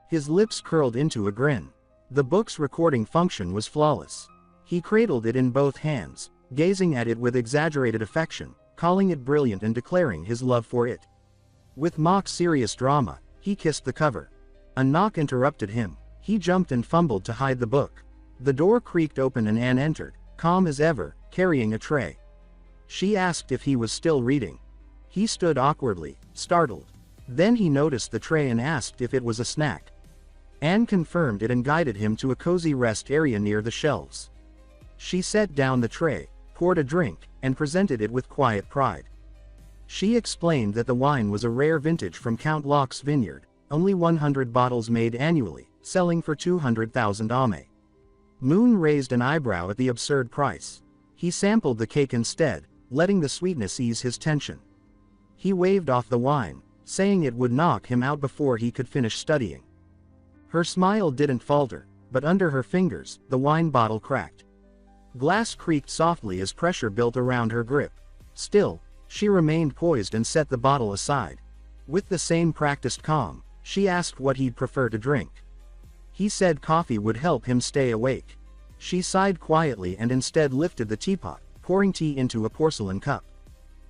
His lips curled into a grin. The book's recording function was flawless. He cradled it in both hands, gazing at it with exaggerated affection, calling it brilliant and declaring his love for it. With mock-serious drama, he kissed the cover. A knock interrupted him. He jumped and fumbled to hide the book. The door creaked open and Anne entered, calm as ever, carrying a tray. She asked if he was still reading. He stood awkwardly, startled. Then he noticed the tray and asked if it was a snack. Anne confirmed it and guided him to a cozy rest area near the shelves. She set down the tray, poured a drink, and presented it with quiet pride. She explained that the wine was a rare vintage from Count Locke's vineyard, only 100 bottles made annually, selling for 200,000 ame. Moon raised an eyebrow at the absurd price. He sampled the cake instead, letting the sweetness ease his tension. He waved off the wine, saying it would knock him out before he could finish studying. Her smile didn't falter, but under her fingers, the wine bottle cracked. Glass creaked softly as pressure built around her grip. Still, she remained poised and set the bottle aside. With the same practiced calm, she asked what he'd prefer to drink. He said coffee would help him stay awake. She sighed quietly and instead lifted the teapot, pouring tea into a porcelain cup.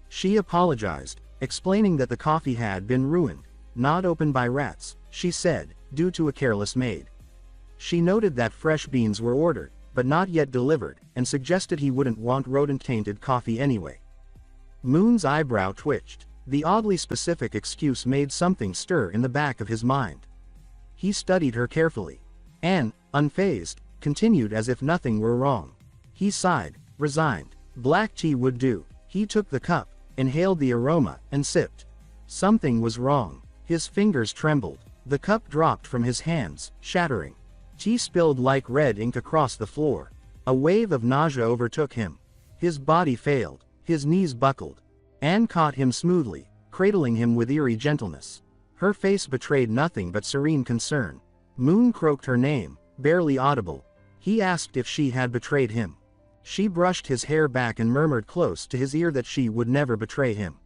She apologized, explaining that the coffee had been ruined, not opened by rats, she said, due to a careless maid. She noted that fresh beans were ordered, but not yet delivered, and suggested he wouldn't want rodent-tainted coffee anyway. Moon's eyebrow twitched. The oddly specific excuse made something stir in the back of his mind. He studied her carefully. Anne, unfazed, continued as if nothing were wrong. He sighed, resigned. Black tea would do. He took the cup, inhaled the aroma, and sipped. Something was wrong. His fingers trembled. The cup dropped from his hands, shattering. Tea spilled like red ink across the floor. A wave of nausea overtook him. His body failed. His knees buckled. Anne caught him smoothly, cradling him with eerie gentleness. Her face betrayed nothing but serene concern. Moon croaked her name, barely audible. He asked if she had betrayed him. She brushed his hair back and murmured close to his ear that she would never betray him.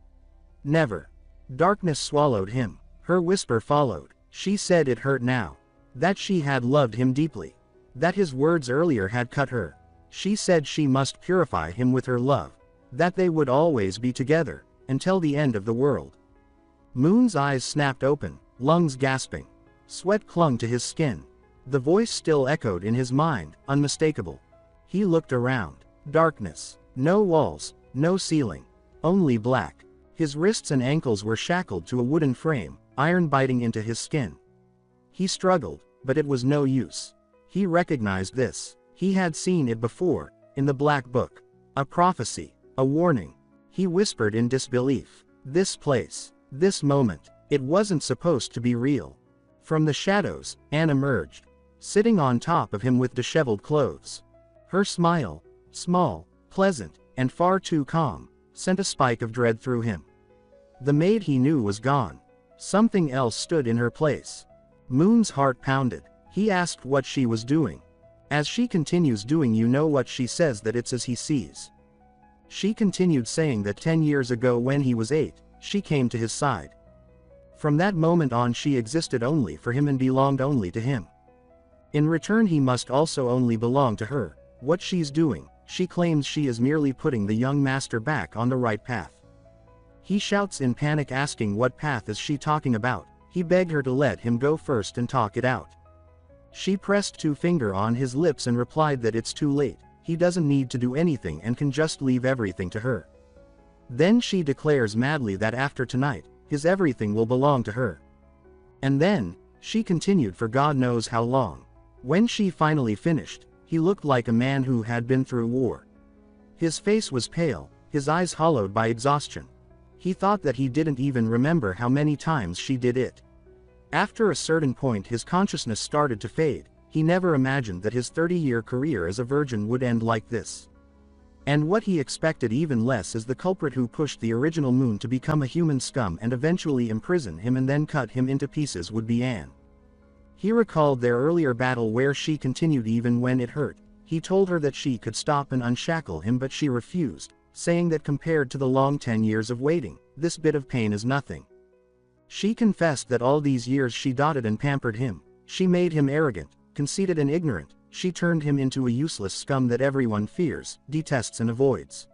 Never. Darkness swallowed him. Her whisper followed. She said it hurt now. That she had loved him deeply. That his words earlier had cut her. She said she must purify him with her love. That they would always be together, until the end of the world. Moon's eyes snapped open, lungs gasping. Sweat clung to his skin. The voice still echoed in his mind, unmistakable. He looked around. Darkness. No walls, no ceiling. Only black. His wrists and ankles were shackled to a wooden frame, iron biting into his skin. He struggled, but it was no use. He recognized this. He had seen it before, in the Black Book. A prophecy. A warning. He whispered in disbelief. This place. This moment. It wasn't supposed to be real. From the shadows, Anne emerged, sitting on top of him with disheveled clothes. Her smile, small, pleasant, and far too calm, sent a spike of dread through him. The maid he knew was gone. Something else stood in her place. Moon's heart pounded. He asked what she was doing. As she continues doing, you know what she says, that it's as he sees. She continued saying that 10 years ago when he was 8, she came to his side. From that moment on she existed only for him and belonged only to him. In return he must also only belong to her. What she's doing, she claims she is merely putting the young master back on the right path. He shouts in panic, asking what path is she talking about. He begged her to let him go first and talk it out. She pressed 2 fingers on his lips and replied that it's too late, he doesn't need to do anything and can just leave everything to her. Then she declares madly that after tonight, his everything will belong to her. And then, she continued for God knows how long. When she finally finished, he looked like a man who had been through war. His face was pale, his eyes hollowed by exhaustion. He thought that he didn't even remember how many times she did it. After a certain point his consciousness started to fade. He never imagined that his 30-year career as a virgin would end like this. And what he expected even less is the culprit who pushed the original Moon to become a human scum and eventually imprison him and then cut him into pieces would be Anne. He recalled their earlier battle where she continued even when it hurt. He told her that she could stop and unshackle him, but she refused, saying that compared to the long 10 years of waiting, this bit of pain is nothing. She confessed that all these years she doted and pampered him. She made him arrogant, conceited and ignorant. She turned him into a useless scum that everyone fears, detests and avoids.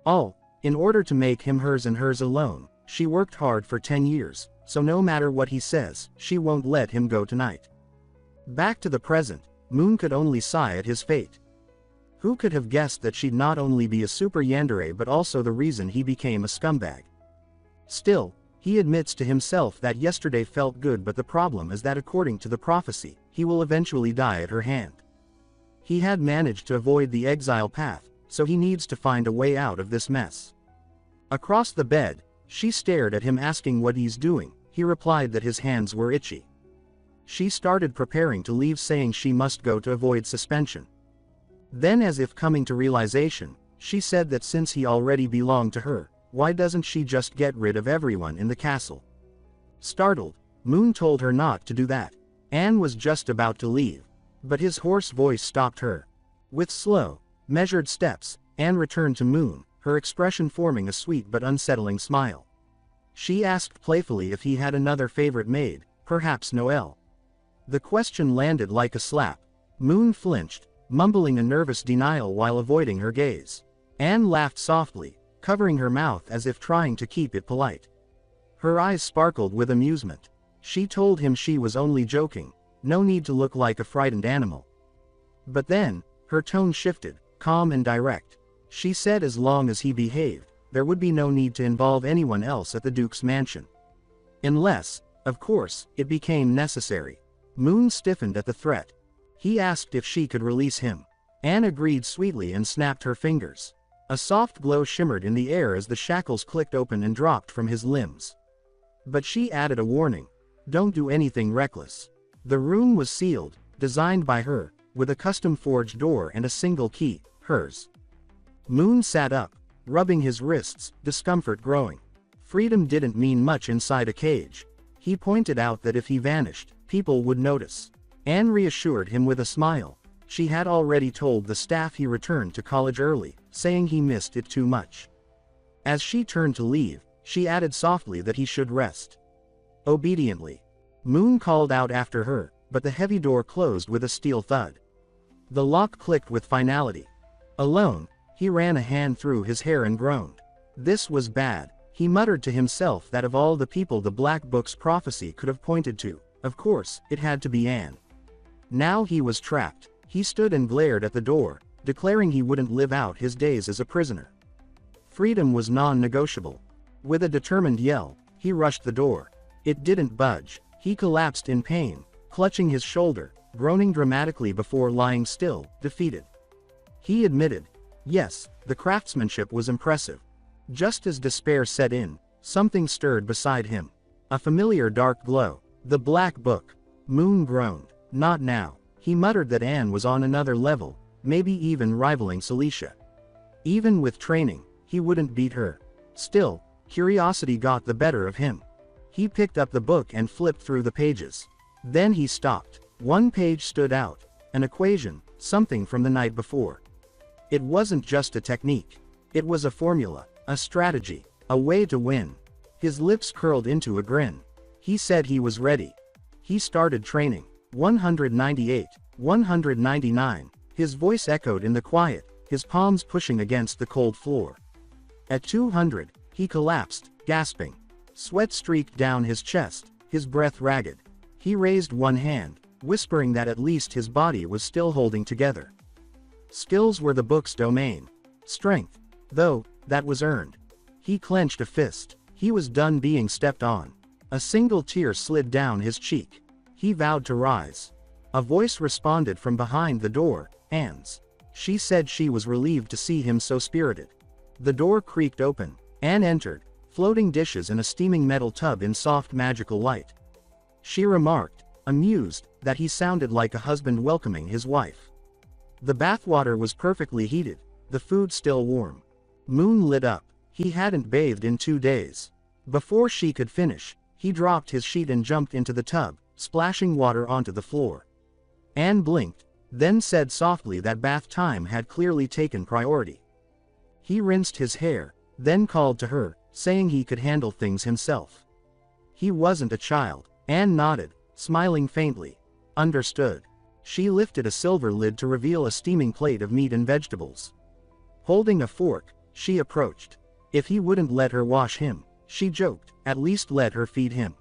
All, in order to make him hers and hers alone. She worked hard for 10 years, so no matter what he says, she won't let him go tonight. Back to the present, Moon could only sigh at his fate. Who could have guessed that she'd not only be a super yandere but also the reason he became a scumbag? Still, he admits to himself that yesterday felt good, but the problem is that according to the prophecy, he will eventually die at her hand. He had managed to avoid the exile path, so he needs to find a way out of this mess. Across the bed, she stared at him asking what he's doing. He replied that his hands were itchy. She started preparing to leave, saying she must go to avoid suspension. Then, as if coming to realization, she said that since he already belonged to her, why doesn't she just get rid of everyone in the castle? Startled, Moon told her not to do that. Anne was just about to leave, but his hoarse voice stopped her. With slow, measured steps, Anne returned to Moon, her expression forming a sweet but unsettling smile. She asked playfully if he had another favorite maid, perhaps Noelle. The question landed like a slap. Moon flinched, mumbling a nervous denial while avoiding her gaze. Anne laughed softly, covering her mouth as if trying to keep it polite. Her eyes sparkled with amusement. She told him she was only joking, no need to look like a frightened animal. But then, her tone shifted, calm and direct. She said as long as he behaved, there would be no need to involve anyone else at the Duke's mansion. Unless, of course, it became necessary. Moon stiffened at the threat. He asked if she could release him. Anne agreed sweetly and snapped her fingers. A soft glow shimmered in the air as the shackles clicked open and dropped from his limbs. But she added a warning. Don't do anything reckless. The room was sealed, designed by her, with a custom forged door and a single key, hers. Moon sat up, rubbing his wrists, discomfort growing. Freedom didn't mean much inside a cage. He pointed out that if he vanished, people would notice. Anne reassured him with a smile. She had already told the staff he returned to college early, saying he missed it too much. As she turned to leave, she added softly that he should rest. Obediently, Moon called out after her, but the heavy door closed with a steel thud. The lock clicked with finality. Alone, he ran a hand through his hair and groaned. This was bad. He muttered to himself that of all the people the Black Book's prophecy could have pointed to, of course, it had to be Anne. Now he was trapped. He stood and glared at the door, declaring he wouldn't live out his days as a prisoner. Freedom was non-negotiable. With a determined yell, he rushed the door. It didn't budge. He collapsed in pain, clutching his shoulder, groaning dramatically before lying still, defeated. He admitted, yes, the craftsmanship was impressive. Just as despair set in, something stirred beside him. A familiar dark glow. The Black Book. Moon groaned. Not now. He muttered that Anne was on another level, maybe even rivaling Celicia. Even with training, he wouldn't beat her. Still, curiosity got the better of him. He picked up the book and flipped through the pages. Then he stopped. One page stood out. An equation, something from the night before. It wasn't just a technique. It was a formula, a strategy, a way to win. His lips curled into a grin. He said he was ready. He started training. 198, 199. His voice echoed in the quiet, his palms pushing against the cold floor. At 200, he collapsed, gasping. Sweat streaked down his chest, his breath ragged. He raised one hand, whispering that at least his body was still holding together. Skills were the book's domain. Strength, though, that was earned. He clenched a fist. He was done being stepped on. A single tear slid down his cheek. He vowed to rise. A voice responded from behind the door, Anne's. She said she was relieved to see him so spirited. The door creaked open. Anne entered, floating dishes in a steaming metal tub in soft magical light. She remarked, amused, that he sounded like a husband welcoming his wife. The bathwater was perfectly heated, the food still warm. Moon lit up. He hadn't bathed in 2 days. Before she could finish, he dropped his sheet and jumped into the tub, splashing water onto the floor. Anne blinked, then said softly that bath time had clearly taken priority. He rinsed his hair, then called to her, saying he could handle things himself. He wasn't a child. Anne nodded, smiling faintly. Understood. She lifted a silver lid to reveal a steaming plate of meat and vegetables. Holding a fork, she approached. If he wouldn't let her wash him, she joked, at least let her feed him.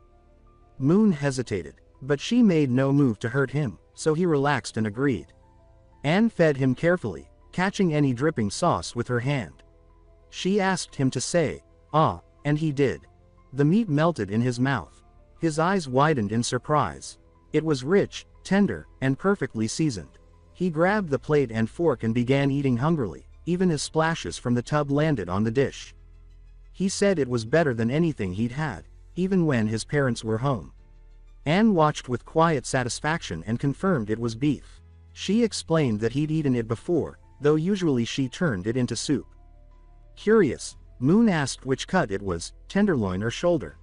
Moon hesitated, but she made no move to hurt him, so he relaxed and agreed. Anne fed him carefully, catching any dripping sauce with her hand. She asked him to say, "Ah," and he did. The meat melted in his mouth. His eyes widened in surprise. It was rich, tender, and perfectly seasoned. He grabbed the plate and fork and began eating hungrily, even as splashes from the tub landed on the dish. He said it was better than anything he'd had, even when his parents were home. Anne watched with quiet satisfaction and confirmed it was beef. She explained that he'd eaten it before, though usually she turned it into soup. Curious, Moon asked which cut it was, tenderloin or shoulder.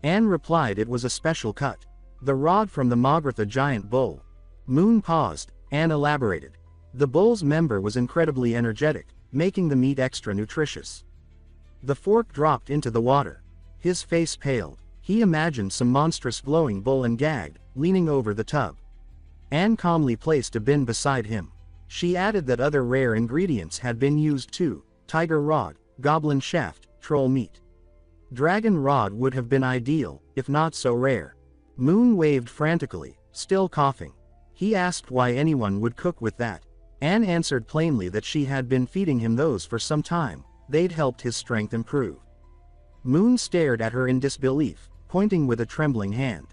Anne replied it was a special cut. The rod from the Magratha giant bull. Moon paused. Anne elaborated. The bull's member was incredibly energetic, making the meat extra nutritious. The fork dropped into the water. His face paled. He imagined some monstrous glowing bull and gagged, leaning over the tub. Anne calmly placed a bin beside him. She added that other rare ingredients had been used too: tiger rod, goblin shaft, troll meat. Dragon rod would have been ideal, if not so rare. Moon waved frantically, still coughing. He asked why anyone would cook with that. Anne answered plainly that she had been feeding him those for some time. They'd helped his strength improve. Moon stared at her in disbelief, pointing with a trembling hand.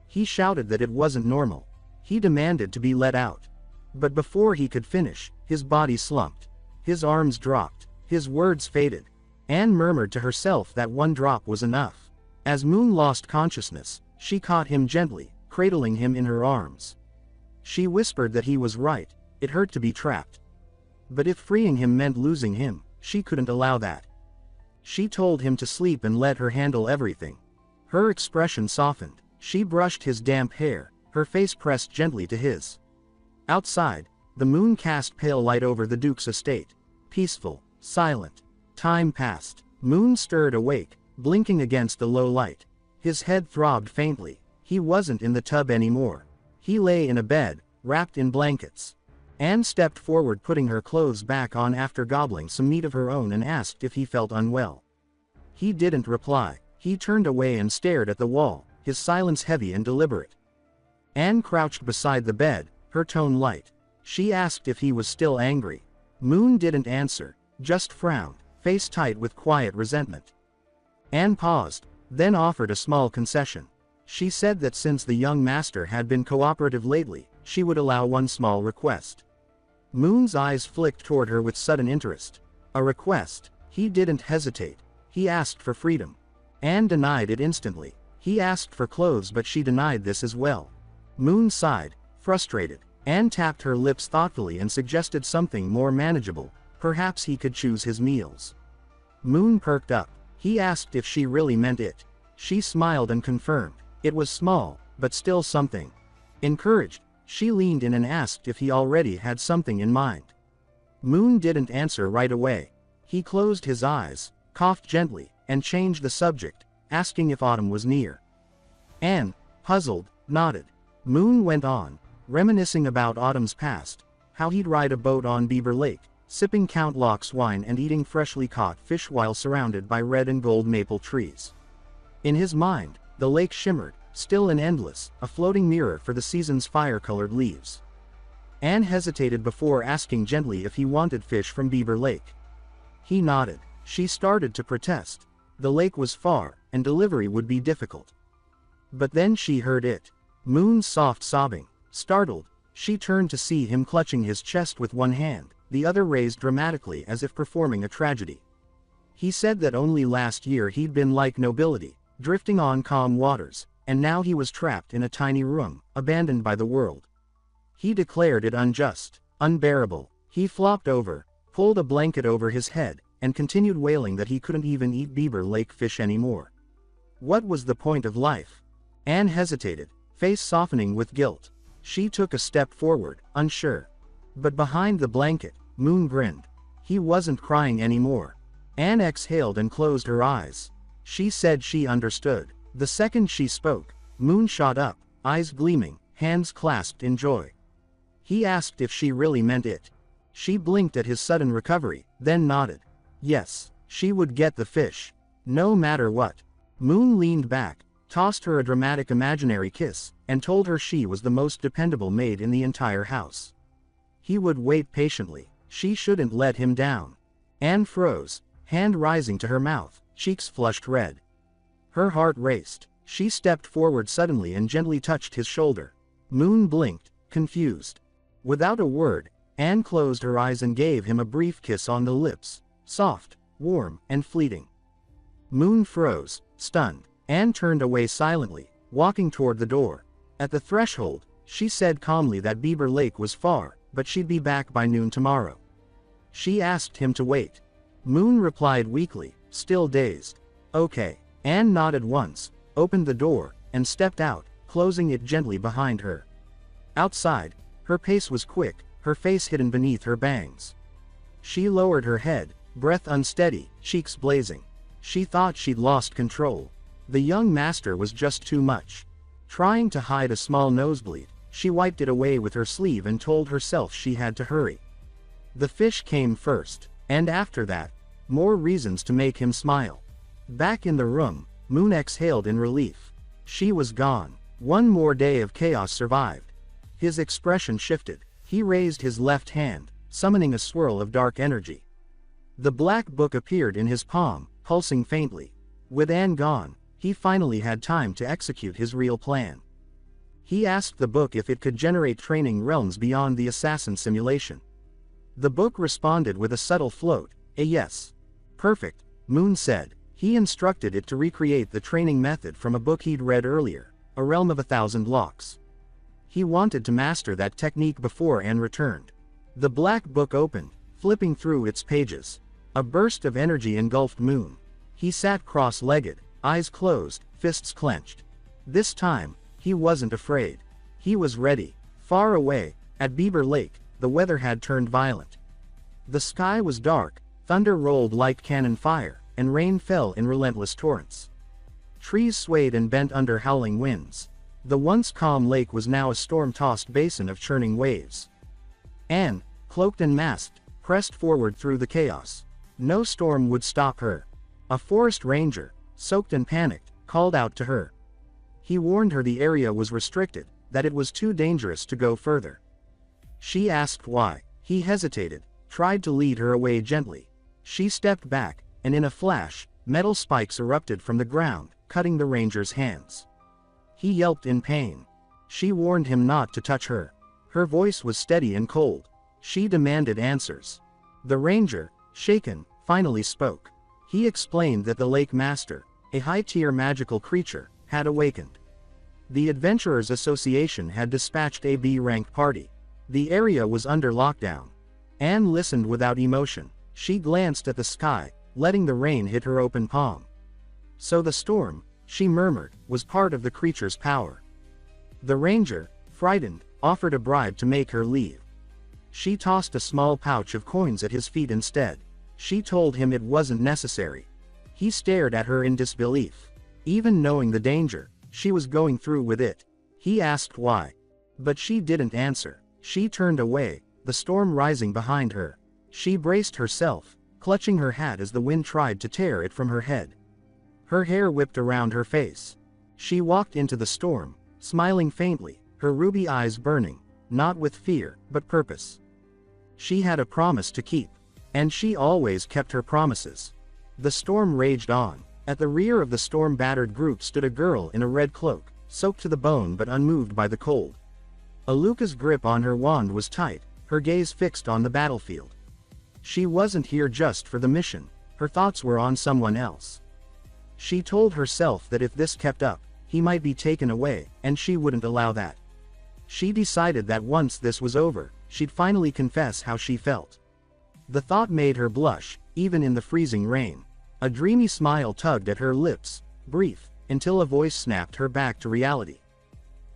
He shouted that it wasn't normal. He demanded to be let out. But before he could finish, his body slumped. His arms dropped. His words faded. Anne murmured to herself that one drop was enough. As Moon lost consciousness, she caught him gently, cradling him in her arms. She whispered that he was right. It hurt to be trapped. But if freeing him meant losing him, she couldn't allow that. She told him to sleep and let her handle everything. Her expression softened. She brushed his damp hair, her face pressed gently to his. Outside, the moon cast pale light over the Duke's estate. Peaceful, silent. Time passed. Moon stirred awake, blinking against the low light. His head throbbed faintly. He wasn't in the tub anymore. He lay in a bed, wrapped in blankets. Anne stepped forward, putting her clothes back on after gobbling some meat of her own, and asked if he felt unwell. He didn't reply. He turned away and stared at the wall, his silence heavy and deliberate. Anne crouched beside the bed, her tone light. She asked if he was still angry. Moon didn't answer, just frowned, face tight with quiet resentment. Anne paused, then offered a small concession. She said that since the young master had been cooperative lately, she would allow one small request. Moon's eyes flicked toward her with sudden interest. A request? He didn't hesitate. He asked for freedom. Anne denied it instantly. He asked for clothes, but she denied this as well. Moon sighed, frustrated. Anne tapped her lips thoughtfully and suggested something more manageable. Perhaps he could choose his meals. Moon perked up. He asked if she really meant it. She smiled and confirmed. It was small, but still something. Encouraged, she leaned in and asked if he already had something in mind. Moon didn't answer right away. He closed his eyes, coughed gently, and changed the subject, asking if autumn was near. Anne, puzzled, nodded. Moon went on, reminiscing about autumn's past, how he'd ride a boat on Beaver Lake, sipping Count Locke's wine and eating freshly caught fish while surrounded by red and gold maple trees. In his mind, the lake shimmered, still and endless, a floating mirror for the season's fire-colored leaves. Anne hesitated before asking gently if he wanted fish from Beaver Lake. He nodded. She started to protest. The lake was far, and delivery would be difficult. But then she heard it. Moon's soft sobbing. Startled, she turned to see him clutching his chest with one hand, the other raised dramatically as if performing a tragedy. He said that only last year he'd been like nobility, drifting on calm waters, and now he was trapped in a tiny room, abandoned by the world. He declared it unjust, unbearable. He flopped over, pulled a blanket over his head, and continued wailing that he couldn't even eat Beaver Lake fish anymore. What was the point of life? Anne hesitated, face softening with guilt. She took a step forward, unsure. But behind the blanket, Moon grinned. He wasn't crying anymore. Anne exhaled and closed her eyes. She said she understood. The second she spoke, Moon shot up, eyes gleaming, hands clasped in joy. He asked if she really meant it. She blinked at his sudden recovery, then nodded. Yes, she would get the fish. No matter what. Moon leaned back, tossed her a dramatic imaginary kiss, and told her she was the most dependable maid in the entire house. He would wait patiently. She shouldn't let him down. Anne froze, hand rising to her mouth, cheeks flushed red. Her heart raced. She stepped forward suddenly and gently touched his shoulder. Moon blinked, confused. Without a word, Anne closed her eyes and gave him a brief kiss on the lips. Soft, warm, and fleeting. Moon froze, stunned. Anne turned away silently, walking toward the door. At the threshold, she said calmly that Beaver Lake was far, but she'd be back by noon tomorrow. She asked him to wait. Moon replied weakly, still dazed. Okay. Anne nodded once, opened the door, and stepped out, closing it gently behind her. Outside, her pace was quick, her face hidden beneath her bangs. She lowered her head, breath unsteady, cheeks blazing. She thought she'd lost control. The young master was just too much. Trying to hide a small nosebleed, she wiped it away with her sleeve and told herself she had to hurry. The fish came first, and after that, more reasons to make him smile. Back in the room, Moon exhaled in relief. She was gone. One more day of chaos survived. His expression shifted. He raised his left hand, summoning a swirl of dark energy. The black book appeared in his palm, pulsing faintly. With Anne gone, he finally had time to execute his real plan. He asked the book if it could generate training realms beyond the assassin simulation. The book responded with a subtle float, a yes. Perfect, Moon said. He instructed it to recreate the training method from a book he'd read earlier, A Realm of 1,000 Locks. He wanted to master that technique before Anne returned. The black book opened, flipping through its pages. A burst of energy engulfed Moon. He sat cross-legged, eyes closed, fists clenched. This time, he wasn't afraid. He was ready. Far away, at Beaver Lake, the weather had turned violent. The sky was dark, thunder rolled like cannon fire, and rain fell in relentless torrents. Trees swayed and bent under howling winds. The once calm lake was now a storm-tossed basin of churning waves. Anne, cloaked and masked, pressed forward through the chaos. No storm would stop her. A forest ranger, soaked and panicked, called out to her. He warned her the area was restricted, that it was too dangerous to go further. She asked why. He hesitated, tried to lead her away gently. She stepped back, and in a flash, metal spikes erupted from the ground, cutting the ranger's hands. He yelped in pain. She warned him not to touch her. Her voice was steady and cold. She demanded answers. The ranger, shaken, finally spoke. He explained that the Lake Master, a high-tier magical creature, had awakened. The Adventurers Association had dispatched a B-rank party. The area was under lockdown. Anne listened without emotion. She glanced at the sky, letting the rain hit her open palm. So the storm, she murmured, was part of the creature's power. The ranger, frightened, offered a bribe to make her leave. She tossed a small pouch of coins at his feet instead. She told him it wasn't necessary. He stared at her in disbelief. Even knowing the danger, she was going through with it. He asked why. But she didn't answer. She turned away, the storm rising behind her. She braced herself, clutching her hat as the wind tried to tear it from her head. Her hair whipped around her face. She walked into the storm, smiling faintly, her ruby eyes burning, not with fear, but purpose. She had a promise to keep. And she always kept her promises. The storm raged on. At the rear of the storm-battered group stood a girl in a red cloak, soaked to the bone but unmoved by the cold. Aluka's grip on her wand was tight, her gaze fixed on the battlefield. She wasn't here just for the mission, her thoughts were on someone else. She told herself that if this kept up, he might be taken away, and she wouldn't allow that. She decided that once this was over, she'd finally confess how she felt. The thought made her blush, even in the freezing rain. A dreamy smile tugged at her lips, brief, until a voice snapped her back to reality.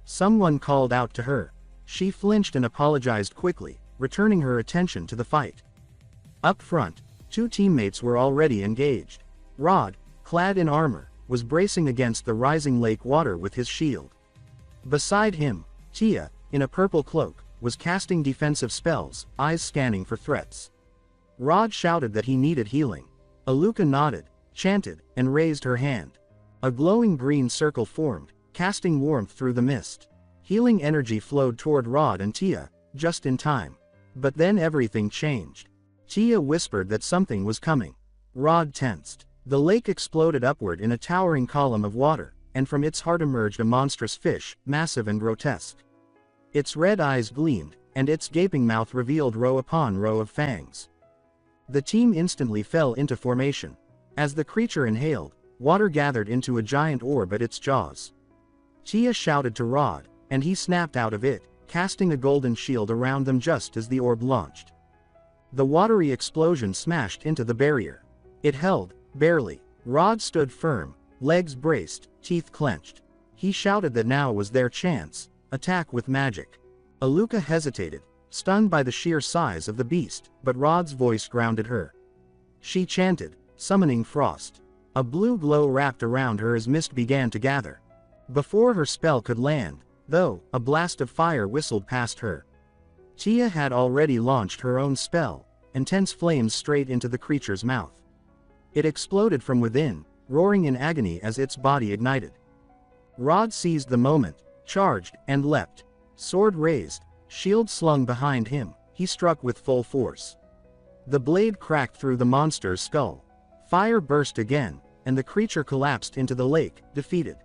Someone called out to her. She flinched and apologized quickly, returning her attention to the fight. Up front, two teammates were already engaged. Rod, clad in armor, was bracing against the rising lake water with his shield. Beside him, Tia, in a purple cloak, was casting defensive spells, eyes scanning for threats. Rod shouted that he needed healing. Aluka nodded, chanted, and raised her hand. A glowing green circle formed, casting warmth through the mist. Healing energy flowed toward Rod and Tia, just in time. But then everything changed. Tia whispered that something was coming. Rod tensed. The lake exploded upward in a towering column of water, and from its heart emerged a monstrous fish, massive and grotesque. Its red eyes gleamed, and its gaping mouth revealed row upon row of fangs. The team instantly fell into formation. As the creature inhaled, water gathered into a giant orb at its jaws. Tia shouted to Rod, and he snapped out of it, casting a golden shield around them just as the orb launched. The watery explosion smashed into the barrier. It held, barely. Rod stood firm, legs braced, teeth clenched. He shouted that now was their chance. Attack with magic. Aluka hesitated, stunned by the sheer size of the beast, but Rod's voice grounded her. She chanted, summoning frost. A blue glow wrapped around her as mist began to gather. Before her spell could land, though, a blast of fire whistled past her. Tia had already launched her own spell, intense flames straight into the creature's mouth. It exploded from within, roaring in agony as its body ignited. Rod seized the moment, charged, and leapt. Sword raised, shield slung behind him, he struck with full force. The blade cracked through the monster's skull. Fire burst again, and the creature collapsed into the lake, defeated.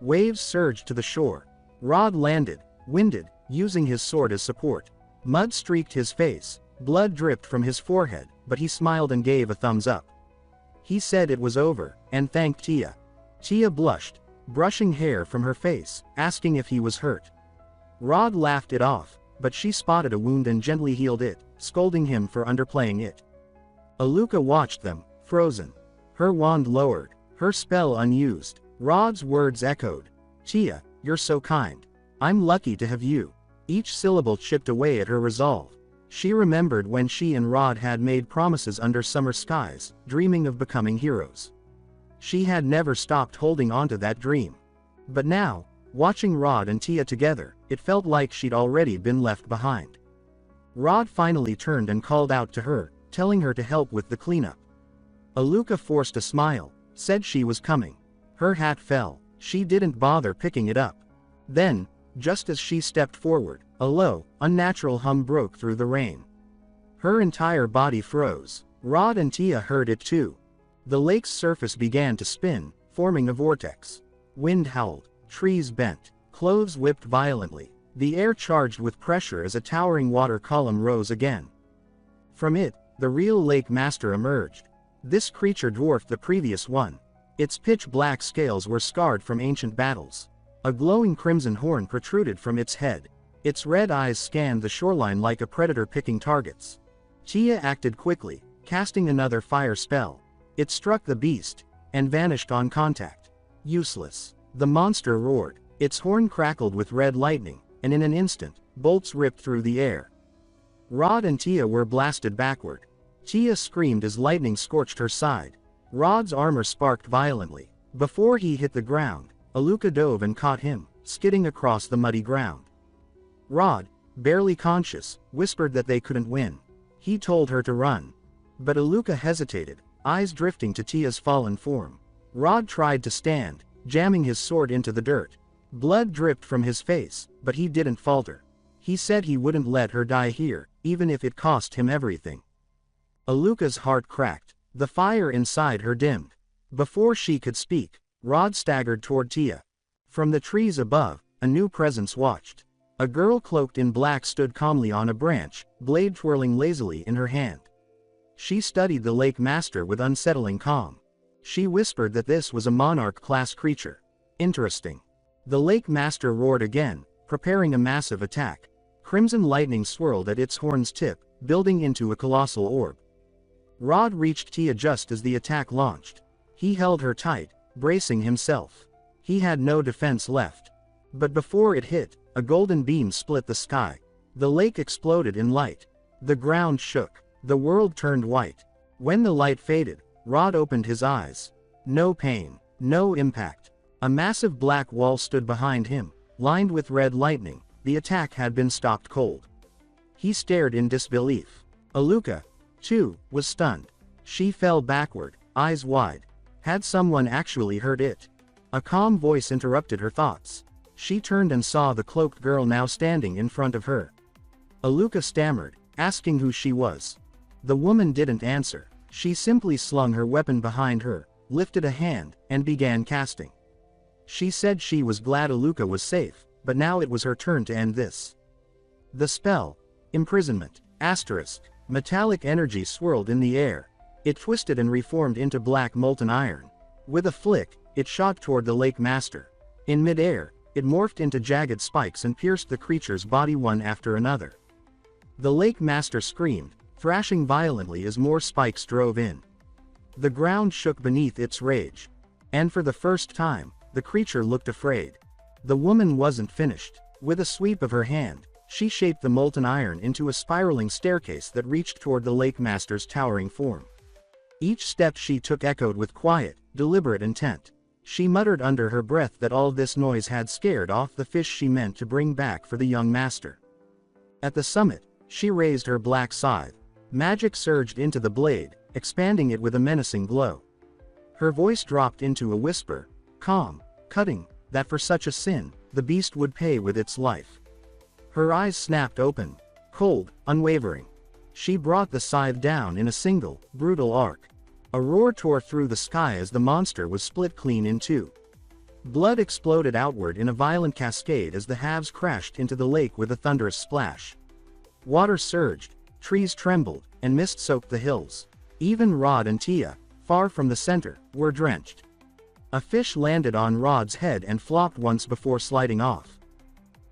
Waves surged to the shore. Rod landed, winded, using his sword as support. Mud streaked his face, blood dripped from his forehead, but he smiled and gave a thumbs up. He said it was over, and thanked Tia. Tia blushed, brushing hair from her face, asking if he was hurt. Rod laughed it off, but she spotted a wound and gently healed it, scolding him for underplaying it. Aluka watched them, frozen. Her wand lowered, her spell unused. Rod's words echoed. Tia, you're so kind. I'm lucky to have you. Each syllable chipped away at her resolve. She remembered when she and Rod had made promises under summer skies, dreaming of becoming heroes. She had never stopped holding onto that dream. But now, watching Rod and Tia together, it felt like she'd already been left behind. Rod finally turned and called out to her, telling her to help with the cleanup. Aluka forced a smile, said she was coming. Her hat fell, she didn't bother picking it up. Then, just as she stepped forward, a low, unnatural hum broke through the rain. Her entire body froze. Rod and Tia heard it too. The lake's surface began to spin, forming a vortex. Wind howled, trees bent, clothes whipped violently. The air charged with pressure as a towering water column rose again. From it, the real lake master emerged. This creature dwarfed the previous one. Its pitch-black scales were scarred from ancient battles. A glowing crimson horn protruded from its head. Its red eyes scanned the shoreline like a predator picking targets. Tia acted quickly, casting another fire spell. It struck the beast, and vanished on contact. Useless. The monster roared. Its horn crackled with red lightning, and in an instant, bolts ripped through the air. Rod and Tia were blasted backward. Tia screamed as lightning scorched her side. Rod's armor sparked violently. Before he hit the ground, Aluka dove and caught him, skidding across the muddy ground. Rod, barely conscious, whispered that they couldn't win. He told her to run. But Aluka hesitated, eyes drifting to Tia's fallen form. Rod tried to stand, jamming his sword into the dirt. Blood dripped from his face, but he didn't falter. He said he wouldn't let her die here, even if it cost him everything. Aluka's heart cracked. The fire inside her dimmed. Before she could speak, Rod staggered toward Tia. From the trees above, a new presence watched. A girl cloaked in black stood calmly on a branch, blade twirling lazily in her hand. She studied the lake master with unsettling calm. She whispered that this was a monarch-class creature. Interesting. The lake master roared again, preparing a massive attack. Crimson lightning swirled at its horn's tip, building into a colossal orb. Rod reached Tia just as the attack launched. He held her tight, bracing himself. He had no defense left. But before it hit, a golden beam split the sky. The lake exploded in light. The ground shook. The world turned white. When the light faded, Rod opened his eyes. No pain, no impact. A massive black wall stood behind him, lined with red lightning. The attack had been stopped cold. He stared in disbelief. Aluka, too, was stunned. She fell backward, eyes wide. Had someone actually heard it? A calm voice interrupted her thoughts. She turned and saw the cloaked girl now standing in front of her. Aluka stammered, asking who she was. The woman didn't answer. She simply slung her weapon behind her, lifted a hand, and began casting. She said she was glad Aluka was safe, but now it was her turn to end this. The spell. Imprisonment. Asterisk. Metallic energy swirled in the air. It twisted and reformed into black molten iron. With a flick, it shot toward the lake master. In midair, it morphed into jagged spikes and pierced the creature's body one after another. The lake master screamed, thrashing violently as more spikes drove in. The ground shook beneath its rage. And for the first time, the creature looked afraid. The woman wasn't finished. With a sweep of her hand, she shaped the molten iron into a spiraling staircase that reached toward the lake master's towering form. Each step she took echoed with quiet, deliberate intent. She muttered under her breath that all this noise had scared off the fish she meant to bring back for the young master. At the summit, she raised her black scythe. Magic surged into the blade, expanding it with a menacing glow. Her voice dropped into a whisper, calm, cutting, that for such a sin, the beast would pay with its life. Her eyes snapped open, cold, unwavering. She brought the scythe down in a single, brutal arc. A roar tore through the sky as the monster was split clean in two. Blood exploded outward in a violent cascade as the halves crashed into the lake with a thunderous splash. Water surged, trees trembled, and mist soaked the hills. Even Rod and Tia, far from the center, were drenched. A fish landed on Rod's head and flopped once before sliding off.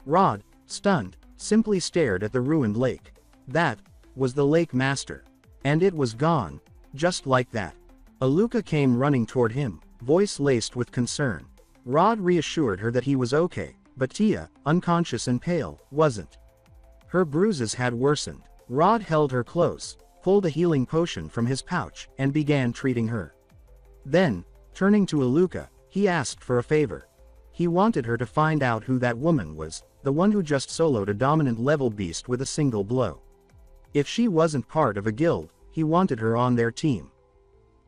Rod, stunned, simply stared at the ruined lake. That was the lake master. And it was gone, Just like that. Aluka came running toward him, voice laced with concern. Rod reassured her that he was okay, but Tia, unconscious and pale, wasn't. Her bruises had worsened. Rod held her close, pulled a healing potion from his pouch, and began treating her. Then, turning to Aluka, he asked for a favor. He wanted her to find out who that woman was, the one who just soloed a dominant level beast with a single blow. If she wasn't part of a guild, he wanted her on their team.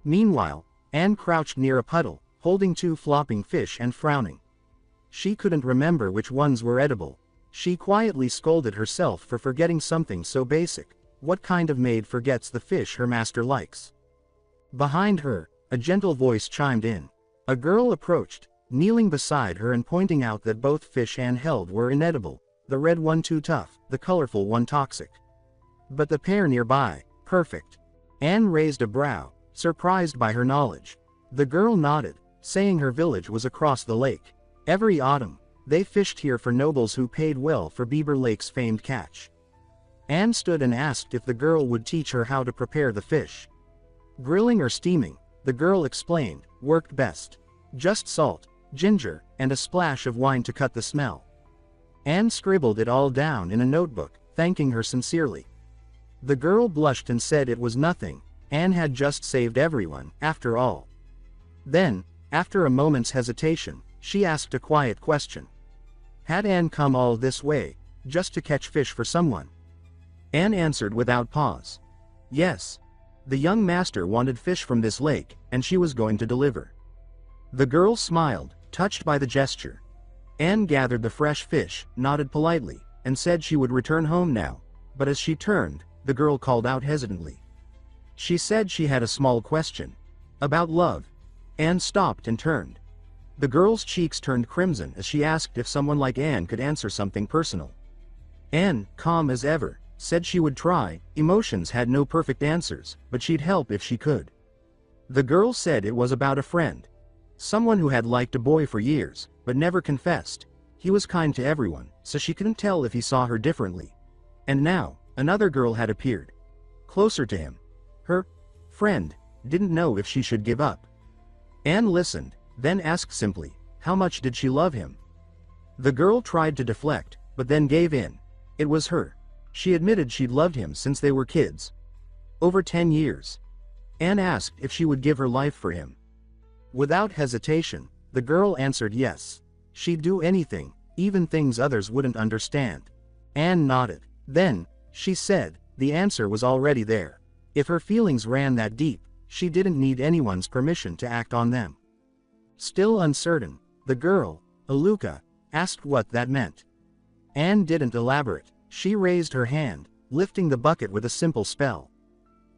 Meanwhile, Anne crouched near a puddle, holding 2 flopping fish and frowning. She couldn't remember which ones were edible. She quietly scolded herself for forgetting something so basic. What kind of maid forgets the fish her master likes? Behind her, a gentle voice chimed in. A girl approached, kneeling beside her and pointing out that both fish Anne held were inedible, the red one too tough, the colorful one toxic. But the pair nearby, perfect. Anne raised a brow, surprised by her knowledge. The girl nodded, saying her village was across the lake. Every autumn, they fished here for nobles who paid well for Beaver Lake's famed catch. Anne stood and asked if the girl would teach her how to prepare the fish. Grilling or steaming, the girl explained, worked best. Just salt, ginger, and a splash of wine to cut the smell. Anne scribbled it all down in a notebook, thanking her sincerely. The girl blushed and said it was nothing. Anne had just saved everyone, after all. Then, after a moment's hesitation, she asked a quiet question. Had Anne come all this way, just to catch fish for someone? Anne answered without pause. Yes. The young master wanted fish from this lake, and she was going to deliver. The girl smiled, touched by the gesture. Anne gathered the fresh fish, nodded politely, and said she would return home now, but as she turned, the girl called out hesitantly. She said she had a small question. About love. Anne stopped and turned. The girl's cheeks turned crimson as she asked if someone like Anne could answer something personal. Anne, calm as ever, said she would try. Emotions had no perfect answers, but she'd help if she could. The girl said it was about a friend. Someone who had liked a boy for years, but never confessed. He was kind to everyone, so she couldn't tell if he saw her differently. And now, another girl had appeared. Closer to him. Her friend didn't know if she should give up. Anne listened, then asked simply, how much did she love him? The girl tried to deflect, but then gave in. It was her. She admitted she'd loved him since they were kids. Over 10 years. Anne asked if she would give her life for him. Without hesitation, the girl answered yes. She'd do anything, even things others wouldn't understand. Anne nodded. Then, she said, the answer was already there. If her feelings ran that deep, she didn't need anyone's permission to act on them. Still uncertain, the girl, Aluka, asked what that meant. Anne didn't elaborate. She raised her hand, lifting the bucket with a simple spell.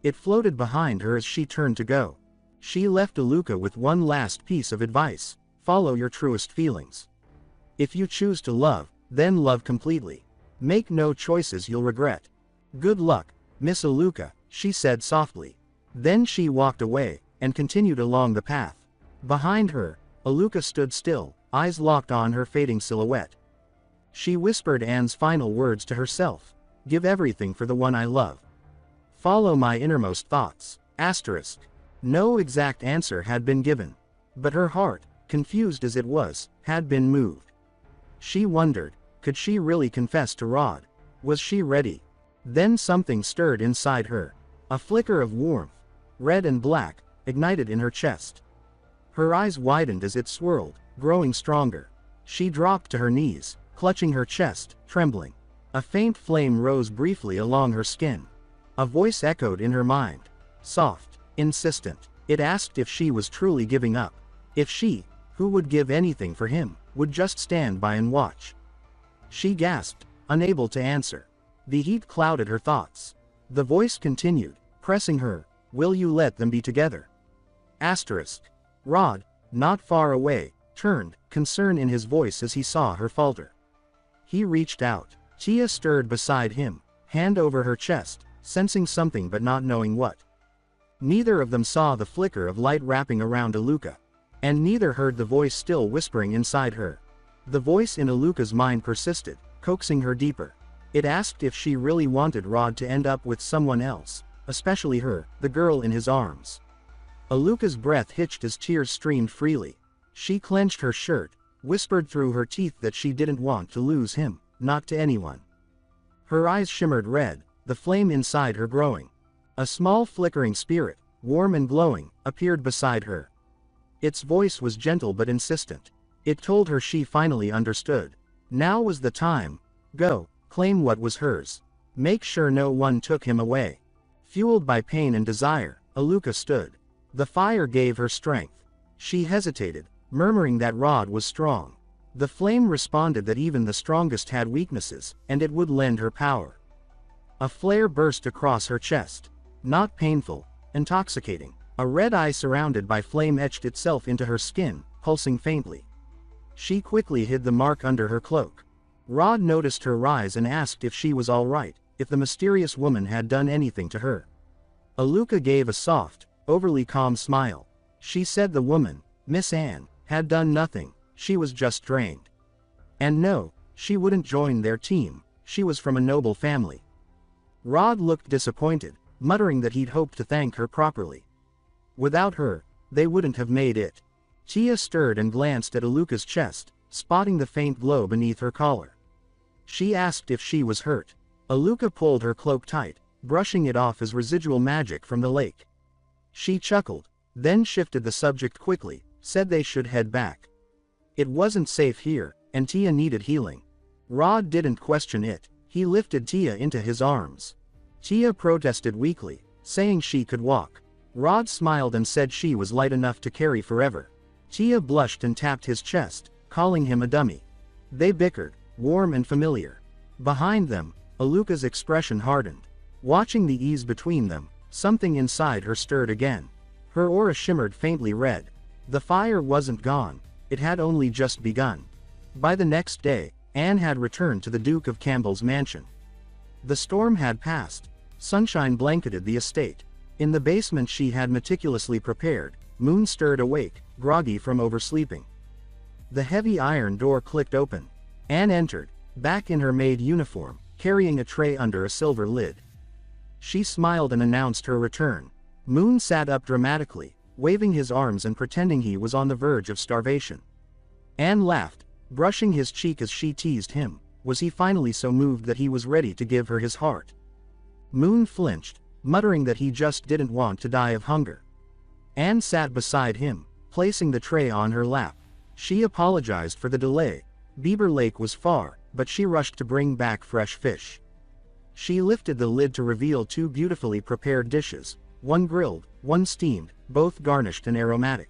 It floated behind her as she turned to go. She left Aluka with one last piece of advice: follow your truest feelings. If you choose to love, then love completely. Make no choices you'll regret. Good luck, Miss Aluka, she said softly. Then she walked away, and continued along the path. Behind her, Aluka stood still, eyes locked on her fading silhouette. She whispered Anne's final words to herself. Give everything for the one I love. Follow my innermost thoughts. Asterisk. No exact answer had been given. But her heart, confused as it was, had been moved. She wondered, could she really confess to Rod? Was she ready? Then something stirred inside her. A flicker of warmth, red and black, ignited in her chest. Her eyes widened as it swirled, growing stronger. She dropped to her knees, clutching her chest, trembling. A faint flame rose briefly along her skin. A voice echoed in her mind. Soft, insistent. It asked if she was truly giving up. If she, who would give anything for him, would just stand by and watch. She gasped, unable to answer. The heat clouded her thoughts. The voice continued, pressing her. Will you let them be together? Asterisk. Rod, not far away, turned, concern in his voice as he saw her falter. He reached out. Tia stirred beside him, hand over her chest, sensing something but not knowing what. Neither of them saw the flicker of light wrapping around Aluka. And neither heard the voice still whispering inside her. The voice in Aluka's mind persisted, coaxing her deeper. It asked if she really wanted Rod to end up with someone else. especially her, the girl in his arms. Aluka's breath hitched as tears streamed freely. She clenched her shirt, whispered through her teeth that she didn't want to lose him, not to anyone. Her eyes shimmered red, the flame inside her growing. A small flickering spirit, warm and glowing, appeared beside her. Its voice was gentle but insistent. It told her she finally understood. Now was the time. Go, claim what was hers. Make sure no one took him away. Fueled by pain and desire, Aluka stood. The fire gave her strength. She hesitated, murmuring that Rod was strong. The flame responded that even the strongest had weaknesses, and it would lend her power. A flare burst across her chest. Not painful, intoxicating. A red eye surrounded by flame etched itself into her skin, pulsing faintly. She quickly hid the mark under her cloak. Rod noticed her rise and asked if she was all right, if the mysterious woman had done anything to her. Aluka gave a soft, overly calm smile. She said the woman, Miss Anne, had done nothing, she was just drained. And no, she wouldn't join their team, she was from a noble family. Rod looked disappointed, muttering that he'd hoped to thank her properly. Without her, they wouldn't have made it. Tia stirred and glanced at Aluka's chest, spotting the faint glow beneath her collar. She asked if she was hurt. Aluka pulled her cloak tight, brushing it off as residual magic from the lake. She chuckled, then shifted the subject quickly, said they should head back. It wasn't safe here, and Tia needed healing. Rod didn't question it, he lifted Tia into his arms. Tia protested weakly, saying she could walk. Rod smiled and said she was light enough to carry forever. Tia blushed and tapped his chest, calling him a dummy. They bickered, warm and familiar. Behind them, Aluka's expression hardened. Watching the ease between them, something inside her stirred again. Her aura shimmered faintly red. The fire wasn't gone, it had only just begun. By the next day, Anne had returned to the Duke of Campbell's mansion. The storm had passed. Sunshine blanketed the estate. In the basement she had meticulously prepared, Moon stirred awake, groggy from oversleeping. The heavy iron door clicked open. Anne entered, back in her maid uniform, carrying a tray under a silver lid. She smiled and announced her return. Moon sat up dramatically, waving his arms and pretending he was on the verge of starvation. Anne laughed, brushing his cheek as she teased him. Was he finally so moved that he was ready to give her his heart? Moon flinched, muttering that he just didn't want to die of hunger. Anne sat beside him, placing the tray on her lap. She apologized for the delay. Beaver Lake was far, but she rushed to bring back fresh fish. She lifted the lid to reveal two beautifully prepared dishes, one grilled, one steamed, both garnished and aromatic.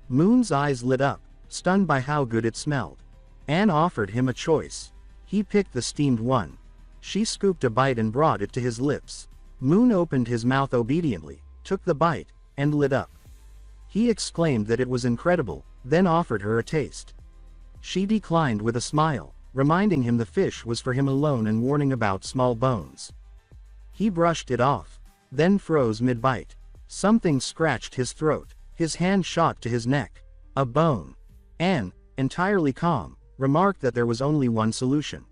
Moon's eyes lit up, stunned by how good it smelled. Anne offered him a choice. He picked the steamed one. She scooped a bite and brought it to his lips. Moon opened his mouth obediently, took the bite, and lit up. He exclaimed that it was incredible, then offered her a taste. She declined with a smile, reminding him the fish was for him alone and warning about small bones. He brushed it off, then froze mid-bite. Something scratched his throat. His hand shot to his neck. A bone. Anne, entirely calm, remarked that there was only one solution.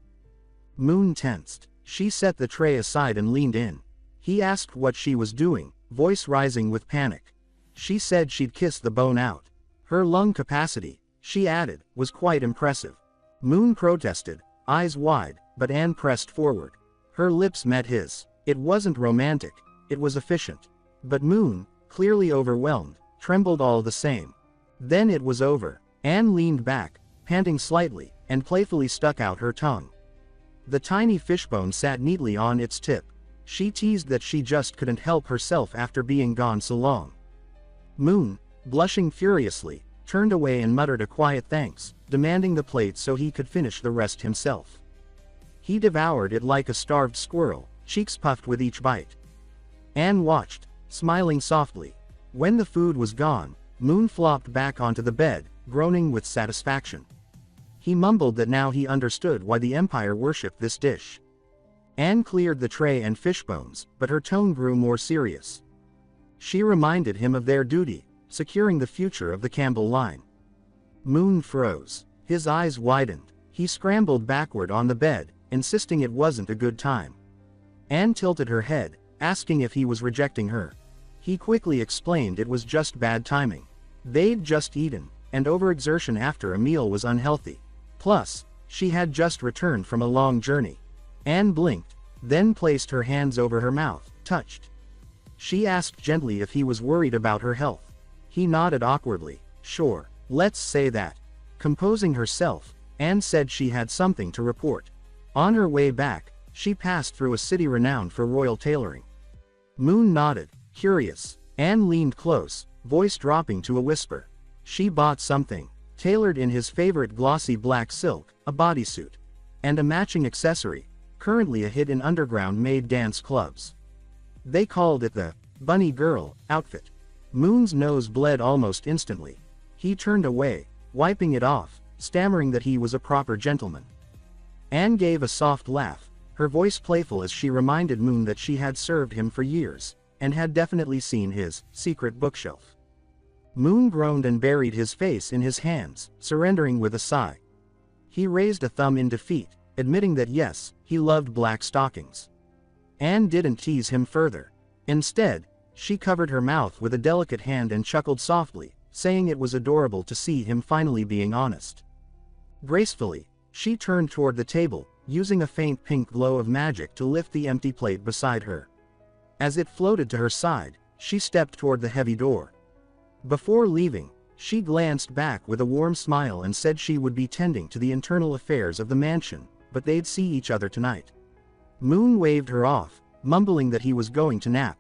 Moon tensed. She set the tray aside and leaned in. He asked what she was doing, voice rising with panic. She said she'd kiss the bone out. Her lung capacity, she added, was quite impressive. Moon protested, eyes wide, but Anne pressed forward. Her lips met his. It wasn't romantic, it was efficient. But Moon, clearly overwhelmed, trembled all the same. Then it was over. Anne leaned back, panting slightly, and playfully stuck out her tongue. The tiny fishbone sat neatly on its tip. She teased that she just couldn't help herself after being gone so long. Moon, blushing furiously, turned away and muttered a quiet thanks, demanding the plate so he could finish the rest himself. He devoured it like a starved squirrel, cheeks puffed with each bite. Anne watched, smiling softly. When the food was gone, Moon flopped back onto the bed, groaning with satisfaction. He mumbled that now he understood why the Empire worshipped this dish. Anne cleared the tray and fishbones, but her tone grew more serious. She reminded him of their duty, securing the future of the Campbell line. Moon froze. His eyes widened. He scrambled backward on the bed, insisting it wasn't a good time. Anne tilted her head, asking if he was rejecting her. He quickly explained it was just bad timing. They'd just eaten, and overexertion after a meal was unhealthy. Plus, she had just returned from a long journey. Anne blinked, then placed her hands over her mouth, touched. She asked gently if he was worried about her health. He nodded awkwardly. Sure, let's say that. Composing herself, Anne said she had something to report. On her way back, she passed through a city renowned for royal tailoring. Moon nodded, curious. Anne leaned close, voice dropping to a whisper. She bought something, tailored in his favorite glossy black silk, a bodysuit. And a matching accessory, currently a hit in underground-made dance clubs. They called it the bunny girl outfit. Moon's nose bled almost instantly. He turned away, wiping it off, stammering that he was a proper gentleman. Anne gave a soft laugh, her voice playful as she reminded Moon that she had served him for years, and had definitely seen his secret bookshelf. Moon groaned and buried his face in his hands, surrendering with a sigh. He raised a thumb in defeat, admitting that yes, he loved black stockings. Anne didn't tease him further. Instead, she covered her mouth with a delicate hand and chuckled softly, saying it was adorable to see him finally being honest. Gracefully, she turned toward the table, using a faint pink glow of magic to lift the empty plate beside her. As it floated to her side, she stepped toward the heavy door. Before leaving, she glanced back with a warm smile and said she would be tending to the internal affairs of the mansion, but they'd see each other tonight. Moon waved her off, mumbling that he was going to nap.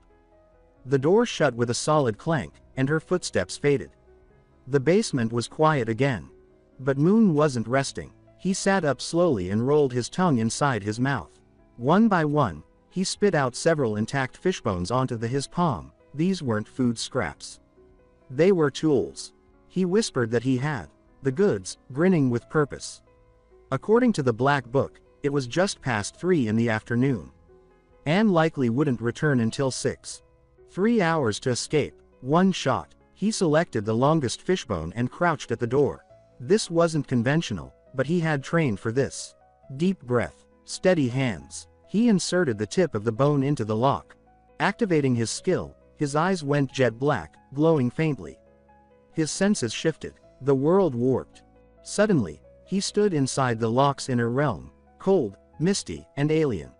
The door shut with a solid clank, and her footsteps faded. The basement was quiet again. But Moon wasn't resting. He sat up slowly and rolled his tongue inside his mouth. One by one, he spit out several intact fishbones onto his palm. These weren't food scraps. They were tools. He whispered that he had the goods, grinning with purpose. According to the Black Book, it was just past 3 in the afternoon. Anne likely wouldn't return until 6. 3 hours to escape, 1 shot. He selected the longest fishbone and crouched at the door. This wasn't conventional, but he had trained for this. Deep breath, steady hands. He inserted the tip of the bone into the lock. Activating his skill, his eyes went jet black, glowing faintly. His senses shifted. The world warped. Suddenly, he stood inside the lock's inner realm, cold, misty, and alien.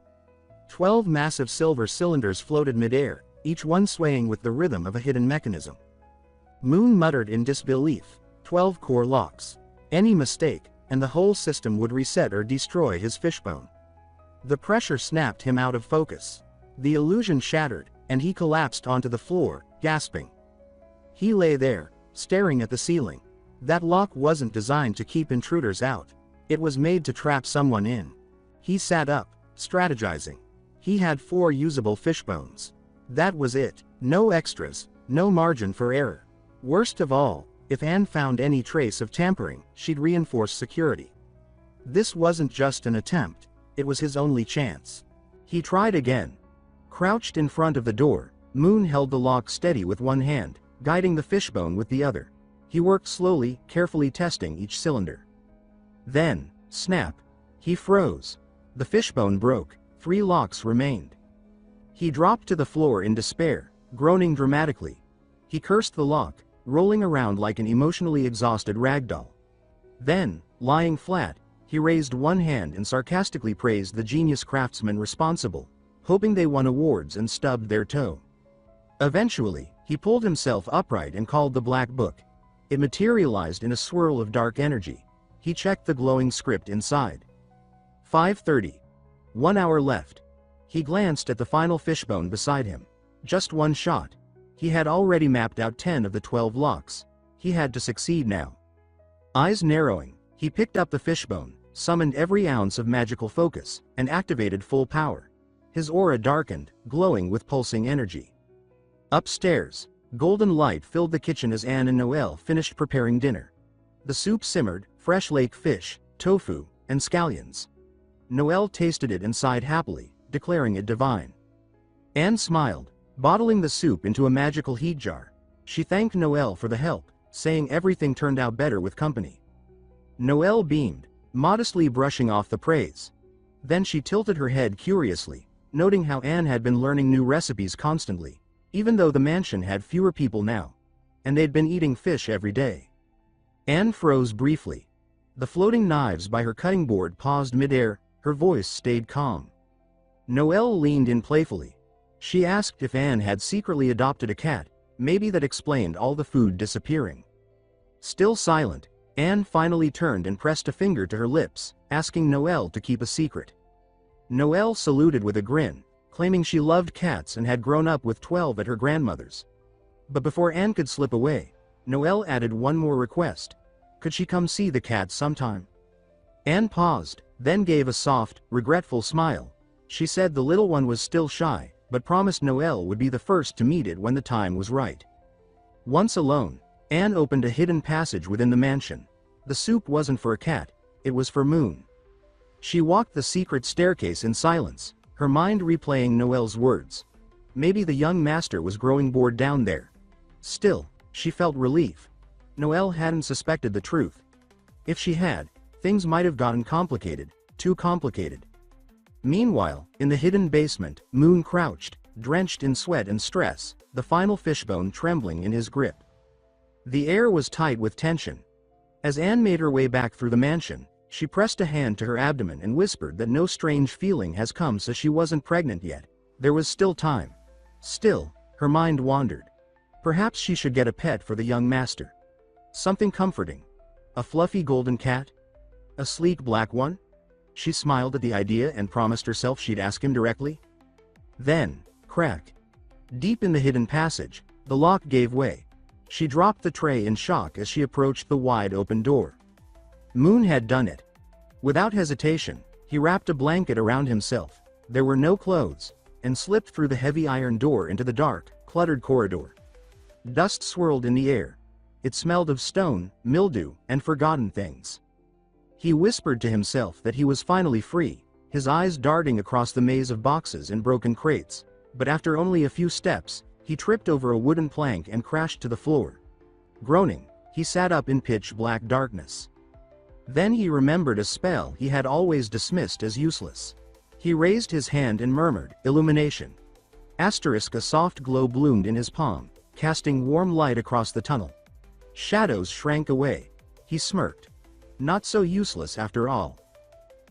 12 massive silver cylinders floated midair, each one swaying with the rhythm of a hidden mechanism. Moon muttered in disbelief. 12 core locks. Any mistake, and the whole system would reset or destroy his fishbone. The pressure snapped him out of focus. The illusion shattered, and he collapsed onto the floor, gasping. He lay there, staring at the ceiling. That lock wasn't designed to keep intruders out. It was made to trap someone in. He sat up, strategizing. He had 4 usable fishbones. That was it. No extras, no margin for error. Worst of all, if Anne found any trace of tampering, she'd reinforce security. This wasn't just an attempt, it was his only chance. He tried again. Crouched in front of the door, Moon held the lock steady with one hand, guiding the fishbone with the other. He worked slowly, carefully testing each cylinder. Then, snap. He froze. The fishbone broke. 3 locks remained. He dropped to the floor in despair, groaning dramatically. He cursed the lock, rolling around like an emotionally exhausted ragdoll. Then, lying flat, he raised one hand and sarcastically praised the genius craftsmen responsible, hoping they won awards, and stubbed their toe. Eventually, he pulled himself upright and called the Black Book. It materialized in a swirl of dark energy. He checked the glowing script inside. 5:30. 1 hour left. He glanced at the final fishbone beside him. Just 1 shot. He had already mapped out 10 of the 12 locks. He had to succeed now. Eyes narrowing, he picked up the fishbone, summoned every ounce of magical focus, and activated full power. His aura darkened, glowing with pulsing energy. Upstairs, golden light filled the kitchen as Anne and Noelle finished preparing dinner. The soup simmered, fresh lake fish, tofu, and scallions. Noelle tasted it and sighed happily, declaring it divine. Anne smiled, bottling the soup into a magical heat jar. She thanked Noelle for the help, saying everything turned out better with company. Noelle beamed, modestly brushing off the praise. Then she tilted her head curiously. noting how Anne had been learning new recipes constantly, even though the mansion had fewer people now, and they'd been eating fish every day. Anne froze briefly. The floating knives by her cutting board paused mid-air, her voice stayed calm. Noelle leaned in playfully. She asked if Anne had secretly adopted a cat, maybe that explained all the food disappearing. Still silent, Anne finally turned and pressed a finger to her lips, asking Noelle to keep a secret. Noelle saluted with a grin, claiming she loved cats and had grown up with 12 at her grandmother's. But before Anne could slip away, Noelle added one more request. Could she come see the cat sometime? Anne paused, then gave a soft, regretful smile. She said the little one was still shy, but promised Noelle would be the first to meet it when the time was right. Once alone, Anne opened a hidden passage within the mansion. The soup wasn't for a cat, it was for Moon. She walked the secret staircase in silence, her mind replaying Noelle's words. Maybe the young master was growing bored down there. Still, she felt relief. Noelle hadn't suspected the truth. If she had, things might have gotten complicated, too complicated. Meanwhile, in the hidden basement, Moon crouched, drenched in sweat and stress, the final fishbone trembling in his grip. The air was tight with tension. As Anne made her way back through the mansion, she pressed a hand to her abdomen and whispered that no strange feeling has come since she wasn't pregnant yet. There was still time. Still, her mind wandered. Perhaps she should get a pet for the young master. Something comforting. A fluffy golden cat? A sleek black one? She smiled at the idea and promised herself she'd ask him directly. Then, crack. Deep in the hidden passage, the lock gave way. She dropped the tray in shock as she approached the wide-open door. Moon had done it. Without hesitation, he wrapped a blanket around himself. There were no clothes, and slipped through the heavy iron door into the dark, cluttered corridor. Dust swirled in the air. It smelled of stone, mildew, and forgotten things. He whispered to himself that he was finally free, his eyes darting across the maze of boxes and broken crates, but after only a few steps, he tripped over a wooden plank and crashed to the floor. Groaning, he sat up in pitch-black darkness. Then he remembered a spell he had always dismissed as useless. He raised his hand and murmured, "Illumination." Asterisk, a soft glow bloomed in his palm, casting warm light across the tunnel. Shadows shrank away. He smirked. Not so useless after all.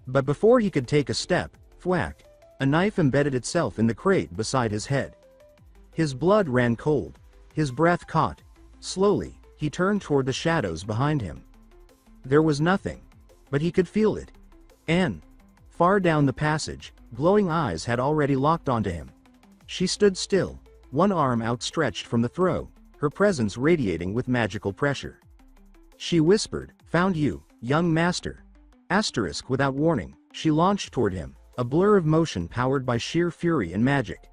But before he could take a step, thwack, a knife embedded itself in the crate beside his head. His blood ran cold. His breath caught. Slowly, he turned toward the shadows behind him. There was nothing, but he could feel it. Anne. Far down the passage, glowing eyes had already locked onto him. She stood still, one arm outstretched from the throw, her presence radiating with magical pressure. She whispered, "Found you, young master." Asterisk, without warning, she launched toward him, a blur of motion powered by sheer fury and magic.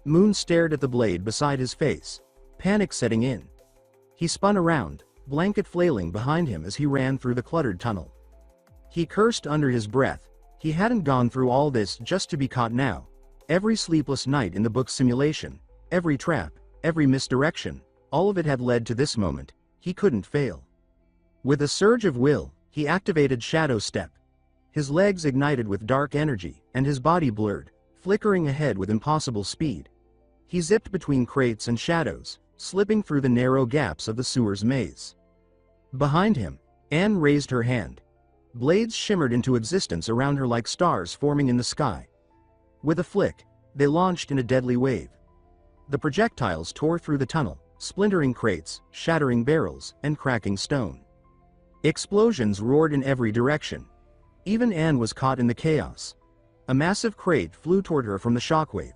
Moon stared at the blade beside his face, panic setting in. He spun around, blanket flailing behind him as he ran through the cluttered tunnel. He cursed under his breath. He hadn't gone through all this just to be caught now. Every sleepless night in the book's simulation, every trap, every misdirection, all of it had led to this moment. He couldn't fail. With a surge of will, he activated Shadow Step. His legs ignited with dark energy, and his body blurred, flickering ahead with impossible speed. He zipped between crates and shadows, slipping through the narrow gaps of the sewer's maze. Behind him, Anne raised her hand. Blades shimmered into existence around her like stars forming in the sky. With a flick, they launched in a deadly wave. The projectiles tore through the tunnel, splintering crates, shattering barrels, and cracking stone. Explosions roared in every direction. Even Anne was caught in the chaos. A massive crate flew toward her from the shockwave.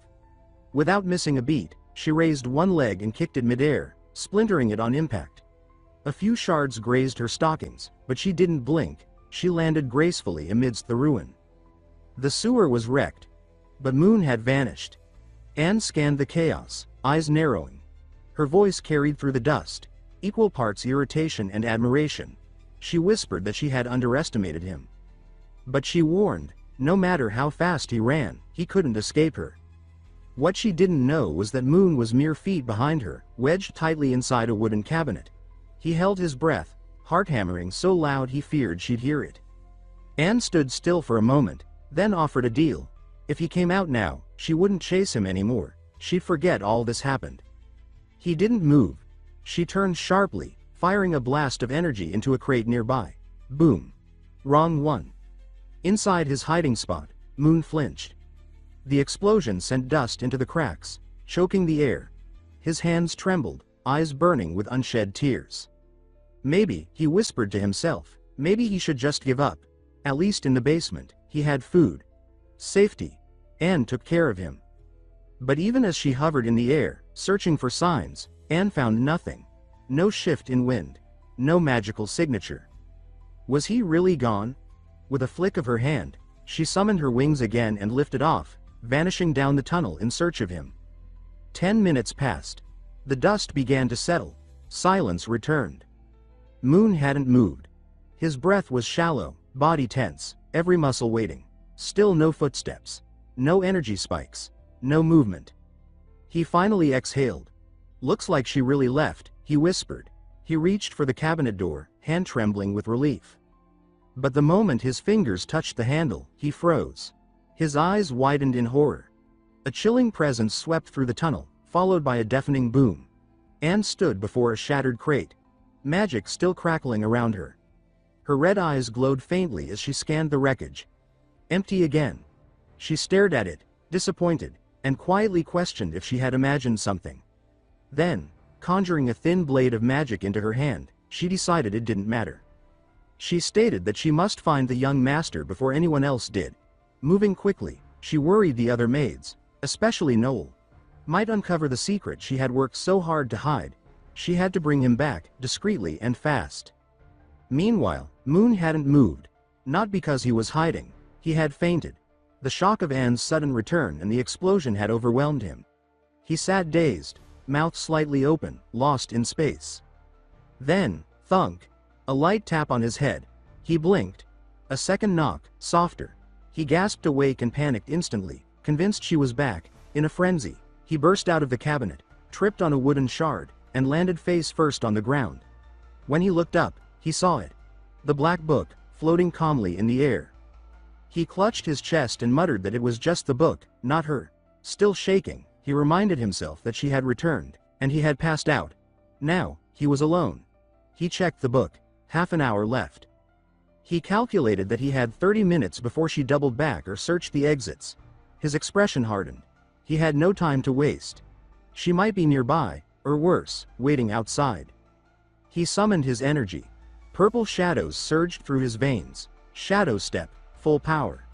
Without missing a beat, she raised one leg and kicked it midair, splintering it on impact. A few shards grazed her stockings, but she didn't blink. She landed gracefully amidst the ruin. The sewer was wrecked, but Moon had vanished. Anne scanned the chaos, eyes narrowing. Her voice carried through the dust, equal parts irritation and admiration. She whispered that she had underestimated him. But she warned, no matter how fast he ran, he couldn't escape her. What she didn't know was that Moon was mere feet behind her, wedged tightly inside a wooden cabinet. He held his breath, heart hammering so loud he feared she'd hear it. Anne stood still for a moment, then offered a deal. If he came out now, She wouldn't chase him anymore. She'd forget all this happened. He didn't move. She turned sharply, firing a blast of energy into a crate nearby. Boom. Wrong one. Inside his hiding spot, Moon flinched. The explosion sent dust into the cracks, choking the air. His hands trembled, eyes burning with unshed tears. Maybe, he whispered to himself, maybe he should just give up. At least in the basement, he had food. Safety. Anne took care of him. But even as she hovered in the air, searching for signs, Anne found nothing. No shift in wind. No magical signature. Was he really gone? With a flick of her hand, she summoned her wings again and lifted off, vanishing down the tunnel in search of him. 10 minutes passed. The dust began to settle. Silence returned. Moon hadn't moved. His breath was shallow, body tense, every muscle waiting. Still no footsteps. No energy spikes. No movement. He finally exhaled. Looks like she really left, he whispered. He reached for the cabinet door, hand trembling with relief. But the moment his fingers touched the handle, he froze. His eyes widened in horror. A chilling presence swept through the tunnel, followed by a deafening boom. Anne stood before a shattered crate. Magic still crackling around her. Her red eyes glowed faintly as she scanned the wreckage. Empty again. She stared at it, disappointed, and quietly questioned if she had imagined something. Then, conjuring a thin blade of magic into her hand, she decided it didn't matter. She stated that she must find the young master before anyone else did. Moving quickly, she worried the other maids, especially Noel. Might uncover the secret she had worked so hard to hide. She had to bring him back, discreetly and fast. Meanwhile, Moon hadn't moved. Not because he was hiding. He had fainted. The shock of Anne's sudden return and the explosion had overwhelmed him. He sat dazed, mouth slightly open, lost in space. Then, thunk. A light tap on his head. He blinked. A second knock, softer. He gasped awake and panicked instantly, convinced she was back. In a frenzy, he burst out of the cabinet, tripped on a wooden shard, and landed face first on the ground. When he looked up, he saw it. The black book, floating calmly in the air. He clutched his chest and muttered that it was just the book, not her. Still shaking, he reminded himself that she had returned, and he had passed out. Now, he was alone. He checked the book. Half an hour left. He calculated that he had 30 minutes before she doubled back or searched the exits. His expression hardened. He had no time to waste. She might be nearby, or worse, waiting outside. He summoned his energy. Purple shadows surged through his veins. Shadow step, full power.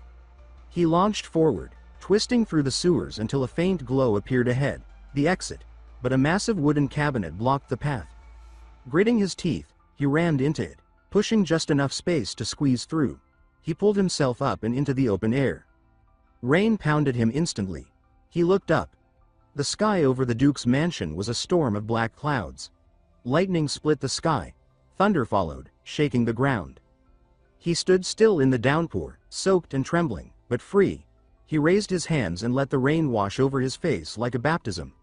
He launched forward, twisting through the sewers until a faint glow appeared ahead, the exit, but a massive wooden cabinet blocked the path. Gritting his teeth, he rammed into it, pushing just enough space to squeeze through. He pulled himself up and into the open air. Rain pounded him instantly. He looked up. The sky over the Duke's mansion was a storm of black clouds. Lightning split the sky. Thunder followed, shaking the ground. He stood still in the downpour, soaked and trembling, but free. He raised his hands and let the rain wash over his face like a baptism.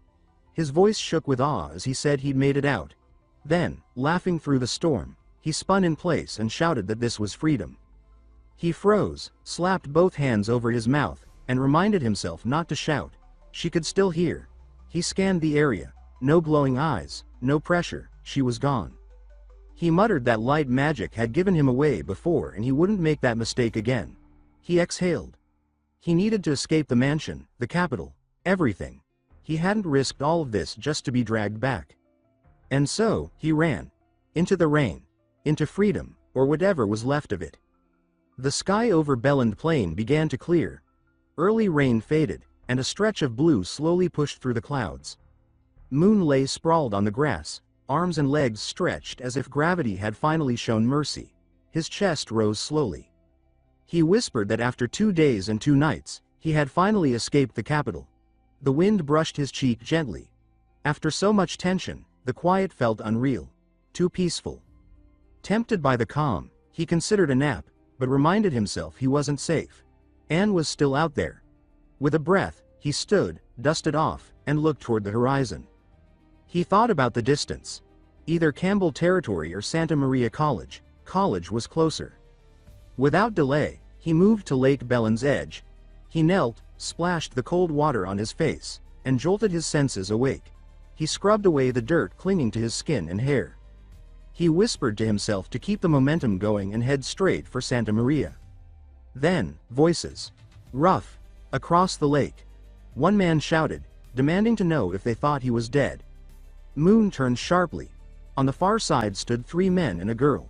His voice shook with awe as he said he'd made it out. Then, laughing through the storm, he spun in place and shouted that this was freedom. He froze, slapped both hands over his mouth, and reminded himself not to shout. She could still hear. He scanned the area. No glowing eyes, no pressure, she was gone. He muttered that light magic had given him away before and he wouldn't make that mistake again. He exhaled. He needed to escape the mansion, the capital, everything. He hadn't risked all of this just to be dragged back. And so, he ran. Into the rain. Into freedom, or whatever was left of it. The sky over Belland Plain began to clear. Early rain faded, and a stretch of blue slowly pushed through the clouds. Moon lay sprawled on the grass, arms and legs stretched as if gravity had finally shown mercy. His chest rose slowly. He whispered that after 2 days and 2 nights, he had finally escaped the capital. The wind brushed his cheek gently. After so much tension, the quiet felt unreal. Too peaceful. Tempted by the calm, he considered a nap, but reminded himself he wasn't safe. Anne was still out there. With a breath, he stood, dusted off, and looked toward the horizon. He thought about the distance. Either Campbell Territory or Santa Maria College. College was closer. Without delay, he moved to Lake Belland's edge. He knelt, splashed the cold water on his face, and jolted his senses awake. He scrubbed away the dirt clinging to his skin and hair. He whispered to himself to keep the momentum going and head straight for Santa Maria. Then, voices. Rough. Across the lake. One man shouted, demanding to know if they thought he was dead. Moon turned sharply. On the far side stood 3 men and a girl.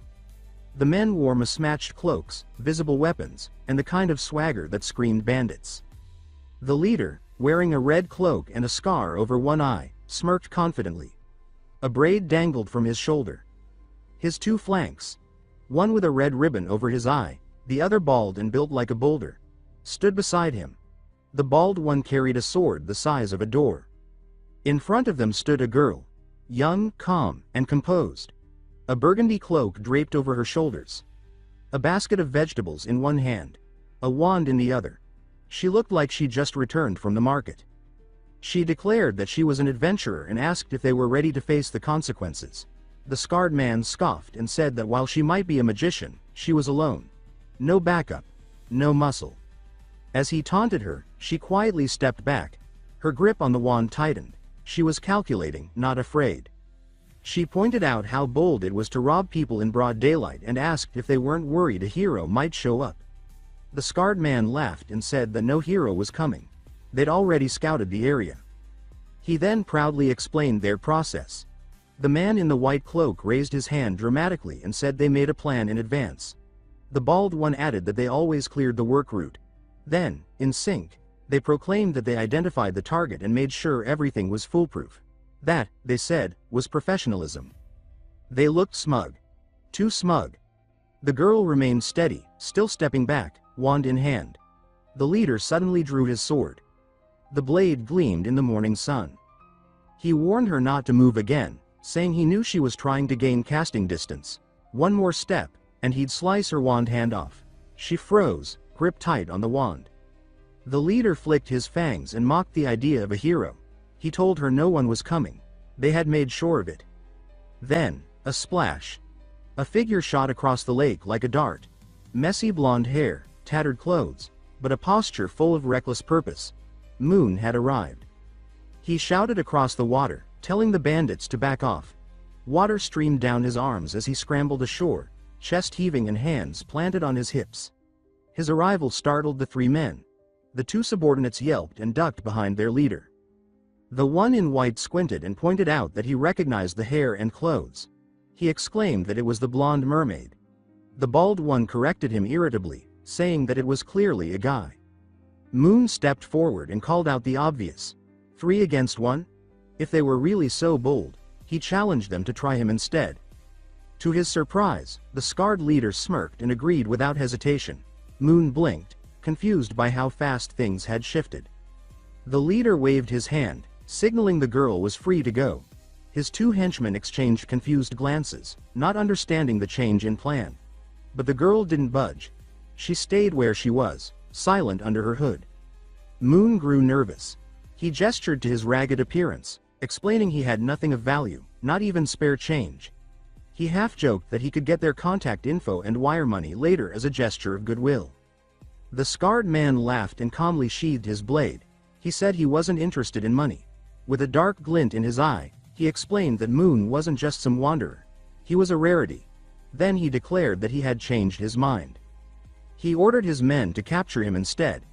The men wore mismatched cloaks, visible weapons, and the kind of swagger that screamed bandits. The leader, wearing a red cloak and a scar over one eye, smirked confidently. A braid dangled from his shoulder. His 2 flanks, one with a red ribbon over his eye, the other bald and built like a boulder, stood beside him. The bald one carried a sword the size of a door. In front of them stood a girl, young, calm, and composed. A burgundy cloak draped over her shoulders. A basket of vegetables in one hand. A wand in the other. She looked like she'd just returned from the market. She declared that she was an adventurer and asked if they were ready to face the consequences. The scarred man scoffed and said that while she might be a magician, she was alone. No backup. No muscle. As he taunted her, she quietly stepped back. Her grip on the wand tightened. She was calculating, not afraid. She pointed out how bold it was to rob people in broad daylight and asked if they weren't worried a hero might show up. The scarred man laughed and said that no hero was coming. They'd already scouted the area. He then proudly explained their process. The man in the white cloak raised his hand dramatically and said they made a plan in advance. The bald one added that they always cleared the work route. Then, in sync, they proclaimed that they identified the target and made sure everything was foolproof. That, they said, was professionalism. They looked smug. Too smug. The girl remained steady, still stepping back, wand in hand. The leader suddenly drew his sword. The blade gleamed in the morning sun. He warned her not to move again, saying he knew she was trying to gain casting distance. One more step, and he'd slice her wand hand off. She froze, gripped tight on the wand. The leader flicked his fangs and mocked the idea of a hero. He told her no one was coming. They had made sure of it. Then, a splash. A figure shot across the lake like a dart. Messy blonde hair, tattered clothes, but a posture full of reckless purpose. Moon had arrived. He shouted across the water, telling the bandits to back off. Water streamed down his arms as he scrambled ashore, chest heaving and hands planted on his hips. His arrival startled the 3 men. The 2 subordinates yelped and ducked behind their leader. The one in white squinted and pointed out that he recognized the hair and clothes. He exclaimed that it was the blonde mermaid. The bald one corrected him irritably, saying that it was clearly a guy. Moon stepped forward and called out the obvious. 3 against 1? If they were really so bold, he challenged them to try him instead. To his surprise, the scarred leader smirked and agreed without hesitation. Moon blinked, confused by how fast things had shifted. The leader waved his hand, signaling the girl was free to go. His 2 henchmen exchanged confused glances, not understanding the change in plan. But the girl didn't budge. She stayed where she was, silent under her hood. Moon grew nervous. He gestured to his ragged appearance, explaining he had nothing of value, not even spare change. He half-joked that he could get their contact info and wire money later as a gesture of goodwill. The scarred man laughed and calmly sheathed his blade. He said he wasn't interested in money. With a dark glint in his eye, he explained that Moon wasn't just some wanderer. He was a rarity. Then he declared that he had changed his mind. He ordered his men to capture him instead.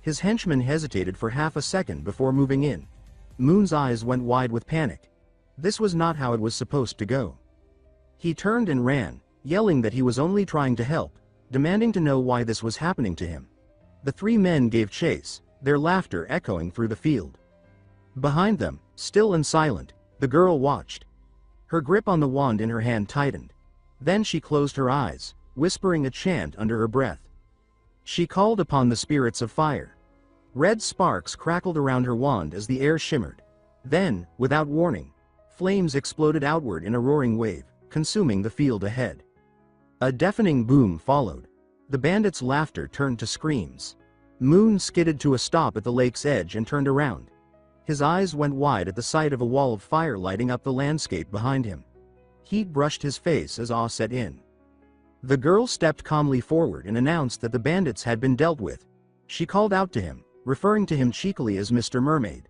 His henchmen hesitated for half a second before moving in. Moon's eyes went wide with panic. This was not how it was supposed to go. He turned and ran, yelling that he was only trying to help, demanding to know why this was happening to him. The 3 men gave chase, their laughter echoing through the field. Behind them, still and silent, the girl watched. Her grip on the wand in her hand tightened. Then she closed her eyes, whispering a chant under her breath. She called upon the spirits of fire. Red sparks crackled around her wand as the air shimmered. Then, without warning, flames exploded outward in a roaring wave, consuming the field ahead. A deafening boom followed. The bandits' laughter turned to screams. Moon skidded to a stop at the lake's edge and turned around. His eyes went wide at the sight of a wall of fire lighting up the landscape behind him. Heat brushed his face as awe set in. The girl stepped calmly forward and announced that the bandits had been dealt with. She called out to him, referring to him cheekily as Mr. Mermaid.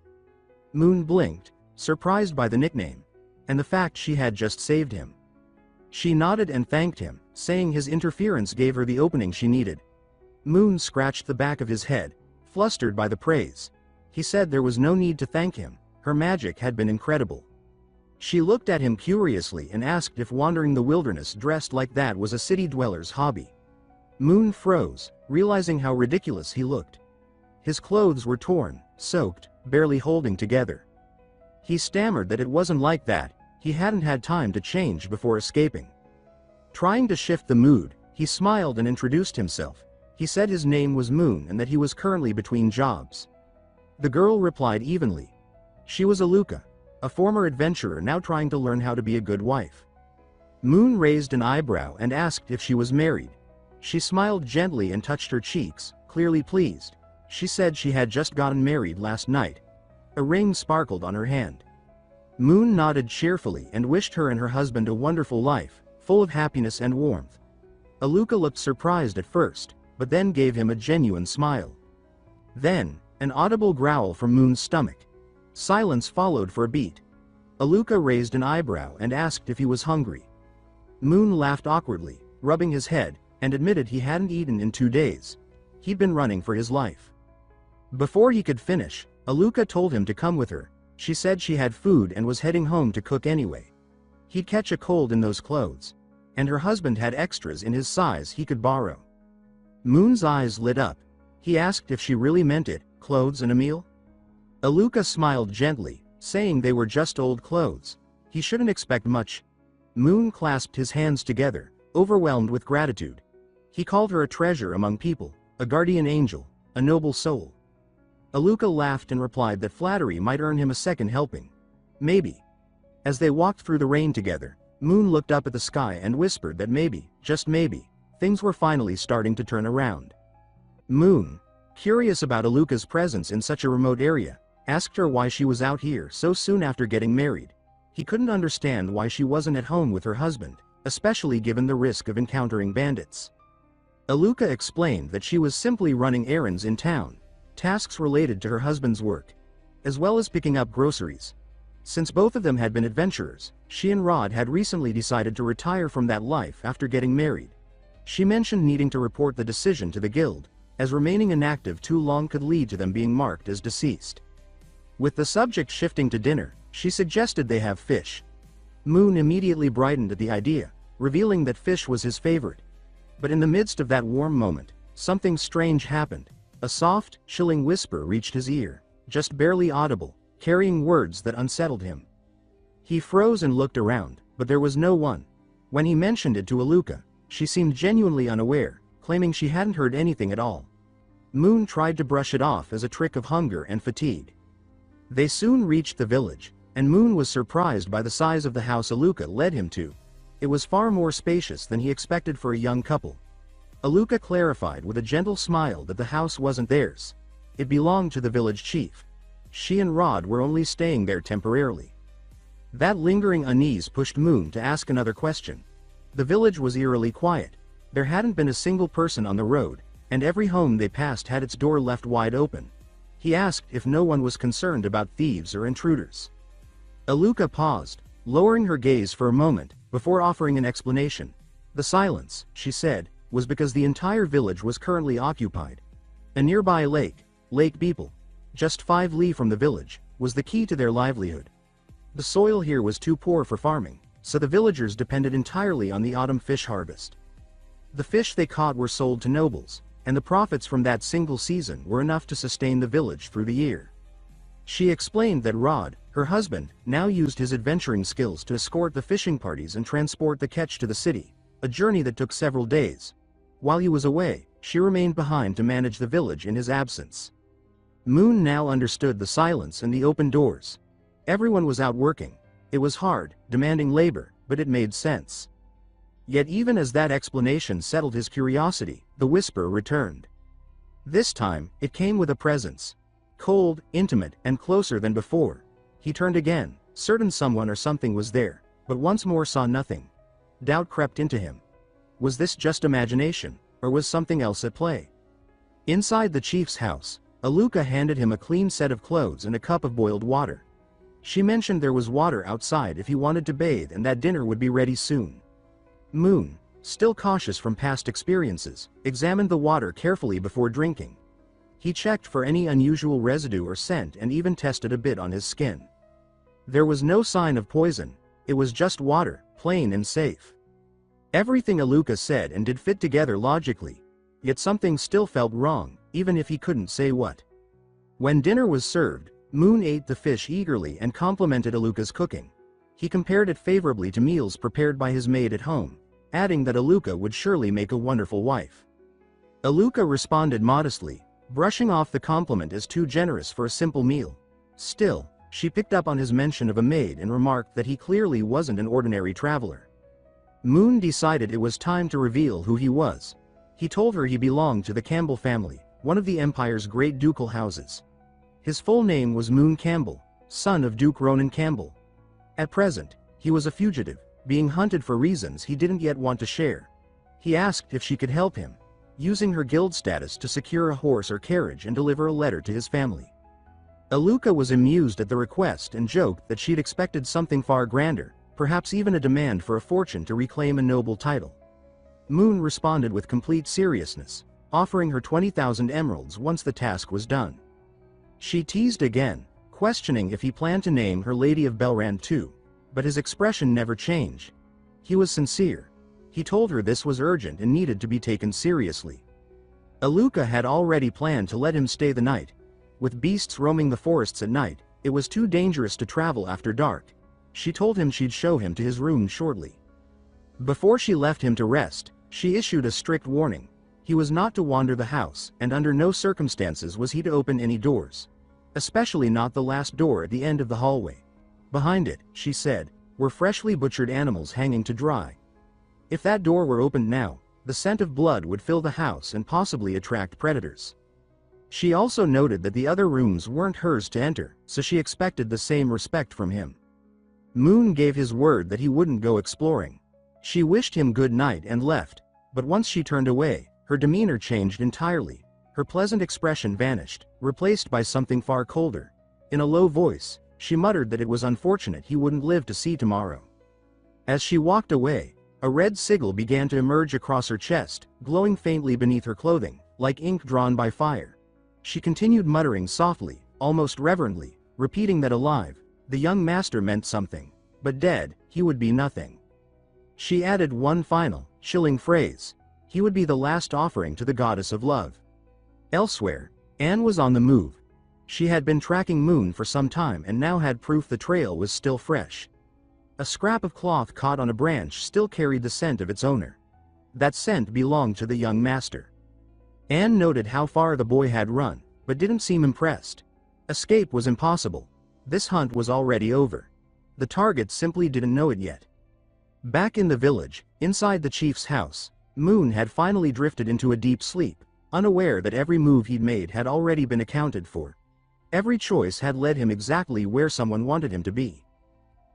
Moon blinked, surprised by the nickname, and the fact she had just saved him. She nodded and thanked him, saying his interference gave her the opening she needed. Moon scratched the back of his head, flustered by the praise. He said there was no need to thank him, her magic had been incredible. She looked at him curiously and asked if wandering the wilderness dressed like that was a city dweller's hobby. Moon froze, realizing how ridiculous he looked. His clothes were torn, soaked, barely holding together. He stammered that it wasn't like that, he hadn't had time to change before escaping. Trying to shift the mood, he smiled and introduced himself. He said his name was Moon and that he was currently between jobs. The girl replied evenly. She was Aluka, a former adventurer now trying to learn how to be a good wife. Moon raised an eyebrow and asked if she was married. She smiled gently and touched her cheeks, clearly pleased. She said she had just gotten married last night. A ring sparkled on her hand. Moon nodded cheerfully and wished her and her husband a wonderful life, full of happiness and warmth. Aluka looked surprised at first, but then gave him a genuine smile. Then, an audible growl from Moon's stomach. Silence followed for a beat. Aluka raised an eyebrow and asked if he was hungry. Moon laughed awkwardly, rubbing his head, and admitted he hadn't eaten in 2 days. He'd been running for his life. Before he could finish, Aluka told him to come with her. She said she had food and was heading home to cook anyway. He'd catch a cold in those clothes. And her husband had extras in his size he could borrow. Moon's eyes lit up. He asked if she really meant it, clothes and a meal? Aluka smiled gently, saying they were just old clothes. He shouldn't expect much. Moon clasped his hands together, overwhelmed with gratitude. He called her a treasure among people, a guardian angel, a noble soul. Aluka laughed and replied that flattery might earn him a second helping. Maybe. As they walked through the rain together, Moon looked up at the sky and whispered that maybe, just maybe, things were finally starting to turn around. Moon, curious about Aluka's presence in such a remote area, asked her why she was out here so soon after getting married. He couldn't understand why she wasn't at home with her husband, especially given the risk of encountering bandits. Aluka explained that she was simply running errands in town, tasks related to her husband's work, as well as picking up groceries. Since both of them had been adventurers, she and Rod had recently decided to retire from that life after getting married. She mentioned needing to report the decision to the guild, as remaining inactive too long could lead to them being marked as deceased. With the subject shifting to dinner, she suggested they have fish. Moon immediately brightened at the idea, revealing that fish was his favorite. But in the midst of that warm moment, something strange happened. A soft, chilling whisper reached his ear, just barely audible, carrying words that unsettled him. He froze and looked around, but there was no one. When he mentioned it to Aluka, she seemed genuinely unaware, claiming she hadn't heard anything at all. Moon tried to brush it off as a trick of hunger and fatigue. They soon reached the village, and Moon was surprised by the size of the house Aluka led him to. It was far more spacious than he expected for a young couple. Aluka clarified with a gentle smile that the house wasn't theirs. It belonged to the village chief. She and Rod were only staying there temporarily. That lingering unease pushed Moon to ask another question. The village was eerily quiet. There hadn't been a single person on the road, and every home they passed had its door left wide open. He asked if no one was concerned about thieves or intruders. Aluka paused, lowering her gaze for a moment, before offering an explanation. The silence, she said, was because the entire village was currently occupied. A nearby lake, Lake Beeple, just 5 li from the village, was the key to their livelihood. The soil here was too poor for farming, so the villagers depended entirely on the autumn fish harvest. The fish they caught were sold to nobles, and the profits from that single season were enough to sustain the village through the year. She explained that Rod, her husband, now used his adventuring skills to escort the fishing parties and transport the catch to the city, a journey that took several days. While he was away, she remained behind to manage the village in his absence. Moon now understood the silence and the open doors. Everyone was out working. It was hard, demanding labor, but it made sense. Yet even as that explanation settled his curiosity, the whisper returned. This time, it came with a presence. Cold, intimate, and closer than before. He turned again, certain someone or something was there, but once more saw nothing. Doubt crept into him. Was this just imagination, or was something else at play? Inside the chief's house, Aluka handed him a clean set of clothes and a cup of boiled water. She mentioned there was water outside if he wanted to bathe and that dinner would be ready soon. Moon, still cautious from past experiences, examined the water carefully before drinking. He checked for any unusual residue or scent and even tested a bit on his skin. There was no sign of poison, it was just water, plain and safe. Everything Aluka said and did fit together logically, yet something still felt wrong, even if he couldn't say what. When dinner was served, Moon ate the fish eagerly and complimented Aluka's cooking. He compared it favorably to meals prepared by his maid at home, adding that Aluka would surely make a wonderful wife. Aluka responded modestly, brushing off the compliment as too generous for a simple meal. Still, she picked up on his mention of a maid and remarked that he clearly wasn't an ordinary traveler. Moon decided it was time to reveal who he was. He told her he belonged to the Campbell family, one of the Empire's great ducal houses. His full name was Moon Campbell, son of Duke Ronan Campbell. At present, he was a fugitive, being hunted for reasons he didn't yet want to share. He asked if she could help him, using her guild status to secure a horse or carriage and deliver a letter to his family. Aluka was amused at the request and joked that she'd expected something far grander, perhaps even a demand for a fortune to reclaim a noble title. Moon responded with complete seriousness, offering her 20,000 emeralds once the task was done. She teased again, questioning if he planned to name her Lady of Belrand too, but his expression never changed. He was sincere. He told her this was urgent and needed to be taken seriously. Aluka had already planned to let him stay the night. With beasts roaming the forests at night, it was too dangerous to travel after dark. She told him she'd show him to his room shortly. Before she left him to rest, she issued a strict warning. He was not to wander the house, and under no circumstances was he to open any doors. Especially not the last door at the end of the hallway. Behind it, she said, were freshly butchered animals hanging to dry. If that door were opened now, the scent of blood would fill the house and possibly attract predators. She also noted that the other rooms weren't hers to enter, so she expected the same respect from him. Moon gave his word that he wouldn't go exploring. She wished him good night and left, but once she turned away, her demeanor changed entirely. Her pleasant expression vanished, replaced by something far colder. In a low voice, she muttered that it was unfortunate he wouldn't live to see tomorrow. As she walked away, a red sigil began to emerge across her chest, glowing faintly beneath her clothing, like ink drawn by fire. She continued muttering softly, almost reverently, repeating that alive, the young master meant something, but dead, he would be nothing. She added one final, chilling phrase. He would be the last offering to the goddess of love. Elsewhere, Anne was on the move. She had been tracking Moon for some time and now had proof the trail was still fresh. A scrap of cloth caught on a branch still carried the scent of its owner. That scent belonged to the young master. Anne noted how far the boy had run, but didn't seem impressed. Escape was impossible. This hunt was already over. The target simply didn't know it yet. Back in the village, inside the chief's house, Moon had finally drifted into a deep sleep, unaware that every move he'd made had already been accounted for. Every choice had led him exactly where someone wanted him to be.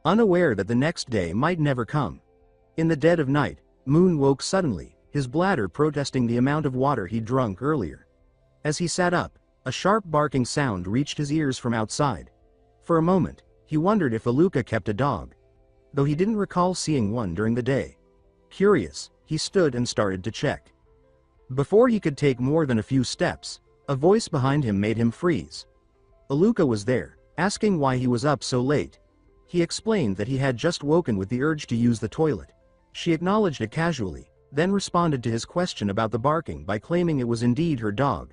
Unaware that the next day might never come. In the dead of night, Moon woke suddenly, his bladder protesting the amount of water he'd drunk earlier. As he sat up, a sharp barking sound reached his ears from outside. For a moment, he wondered if Aluka kept a dog, though he didn't recall seeing one during the day. Curious, he stood and started to check. Before he could take more than a few steps, a voice behind him made him freeze. Aluka was there, asking why he was up so late. He explained that he had just woken with the urge to use the toilet. She acknowledged it casually, then responded to his question about the barking by claiming it was indeed her dog.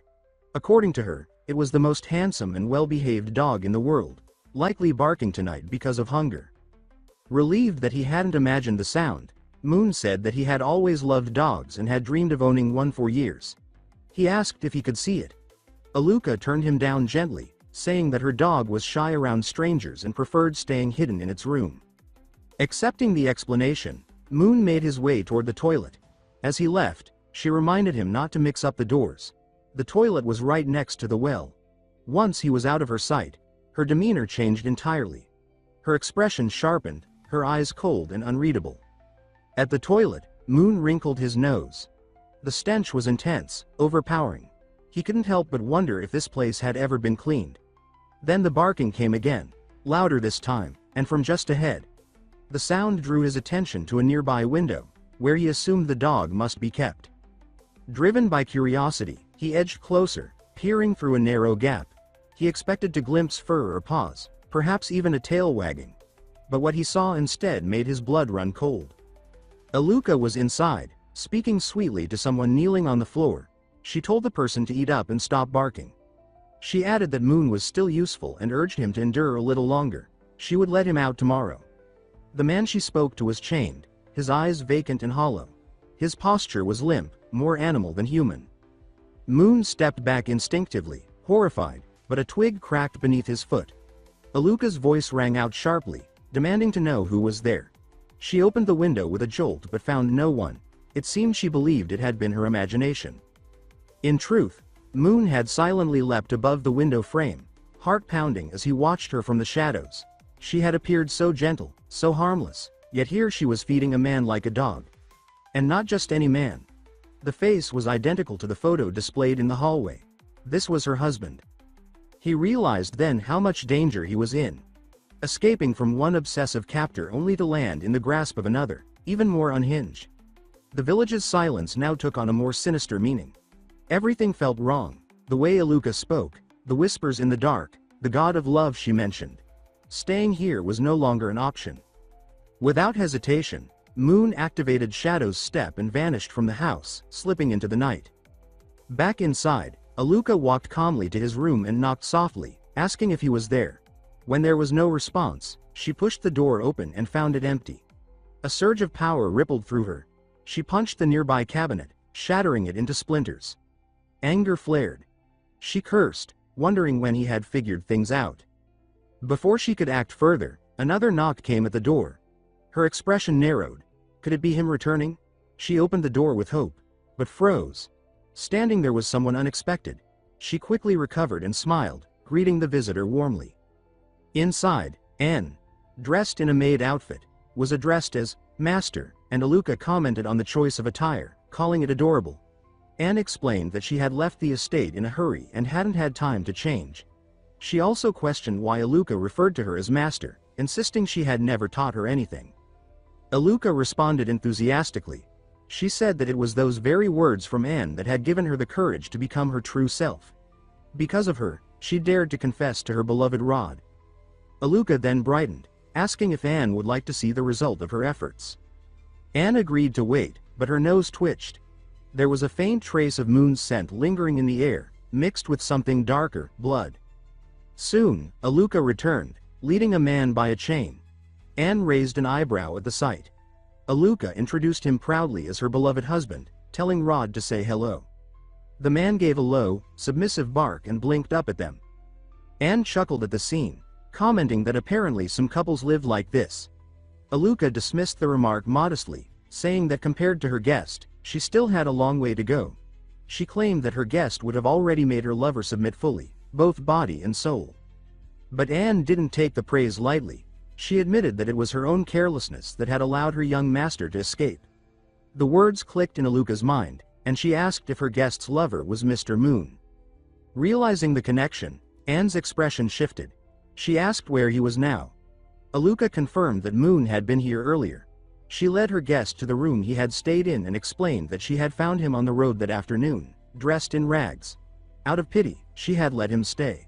According to her, it was the most handsome and well-behaved dog in the world, likely barking tonight because of hunger. Relieved that he hadn't imagined the sound, Moon said that he had always loved dogs and had dreamed of owning one for years. He asked if he could see it. Aluka turned him down gently, saying that her dog was shy around strangers and preferred staying hidden in its room. Accepting the explanation, Moon made his way toward the toilet. As he left, she reminded him not to mix up the doors. The toilet was right next to the well. Once he was out of her sight, her demeanor changed entirely. Her expression sharpened, her eyes cold and unreadable. At the toilet, Moon wrinkled his nose. The stench was intense, overpowering. He couldn't help but wonder if this place had ever been cleaned. Then the barking came again, louder this time, and from just ahead. The sound drew his attention to a nearby window, where he assumed the dog must be kept. Driven by curiosity, he edged closer, peering through a narrow gap. He expected to glimpse fur or paws, perhaps even a tail wagging. But what he saw instead made his blood run cold. Aluka was inside, speaking sweetly to someone kneeling on the floor. She told the person to eat up and stop barking. She added that Moon was still useful and urged him to endure a little longer. She would let him out tomorrow. The man she spoke to was chained, his eyes vacant and hollow. His posture was limp, more animal than human. Moon stepped back instinctively, horrified, but a twig cracked beneath his foot. Aluka's voice rang out sharply, demanding to know who was there. She opened the window with a jolt but found no one. It seemed she believed it had been her imagination. In truth, Moon had silently leapt above the window frame, heart pounding as he watched her from the shadows. She had appeared so gentle, so harmless, yet here she was feeding a man like a dog. And not just any man. The face was identical to the photo displayed in the hallway. This was her husband. He realized then how much danger he was in. Escaping from one obsessive captor only to land in the grasp of another, even more unhinged. The village's silence now took on a more sinister meaning. Everything felt wrong. The way Aluka spoke, the whispers in the dark, the god of love she mentioned. Staying here was no longer an option. Without hesitation, Moon activated Shadow's step and vanished from the house, slipping into the night. Back inside, Aluka walked calmly to his room and knocked softly, asking if he was there. When there was no response, she pushed the door open and found it empty. A surge of power rippled through her. She punched the nearby cabinet, shattering it into splinters. Anger flared. She cursed, wondering when he had figured things out. Before she could act further, another knock came at the door. Her expression narrowed. Could it be him returning? She opened the door with hope, but froze. Standing there was someone unexpected. She quickly recovered and smiled, greeting the visitor warmly. Inside, Anne, dressed in a maid outfit, was addressed as Master, and Aluka commented on the choice of attire, calling it adorable. Anne explained that she had left the estate in a hurry and hadn't had time to change. She also questioned why Aluka referred to her as Master, insisting she had never taught her anything. Aluka responded enthusiastically. She said that it was those very words from Anne that had given her the courage to become her true self. Because of her, she dared to confess to her beloved Rod. Aluka then brightened, asking if Anne would like to see the result of her efforts. Anne agreed to wait, but her nose twitched. There was a faint trace of Moon's scent lingering in the air, mixed with something darker, blood. Soon, Aluka returned, leading a man by a chain. Anne raised an eyebrow at the sight. Aluka introduced him proudly as her beloved husband, telling Rod to say hello. The man gave a low, submissive bark and blinked up at them. Anne chuckled at the scene, commenting that apparently some couples lived like this. Aluka dismissed the remark modestly, saying that compared to her guest, she still had a long way to go. She claimed that her guest would have already made her lover submit fully, both body and soul. But Anne didn't take the praise lightly. She admitted that it was her own carelessness that had allowed her young master to escape. The words clicked in Aluka's mind, and she asked if her guest's lover was Mr. Moon. Realizing the connection, Anne's expression shifted. She asked where he was now. Aluka confirmed that Moon had been here earlier. She led her guest to the room he had stayed in and explained that she had found him on the road that afternoon, dressed in rags. Out of pity, she had let him stay.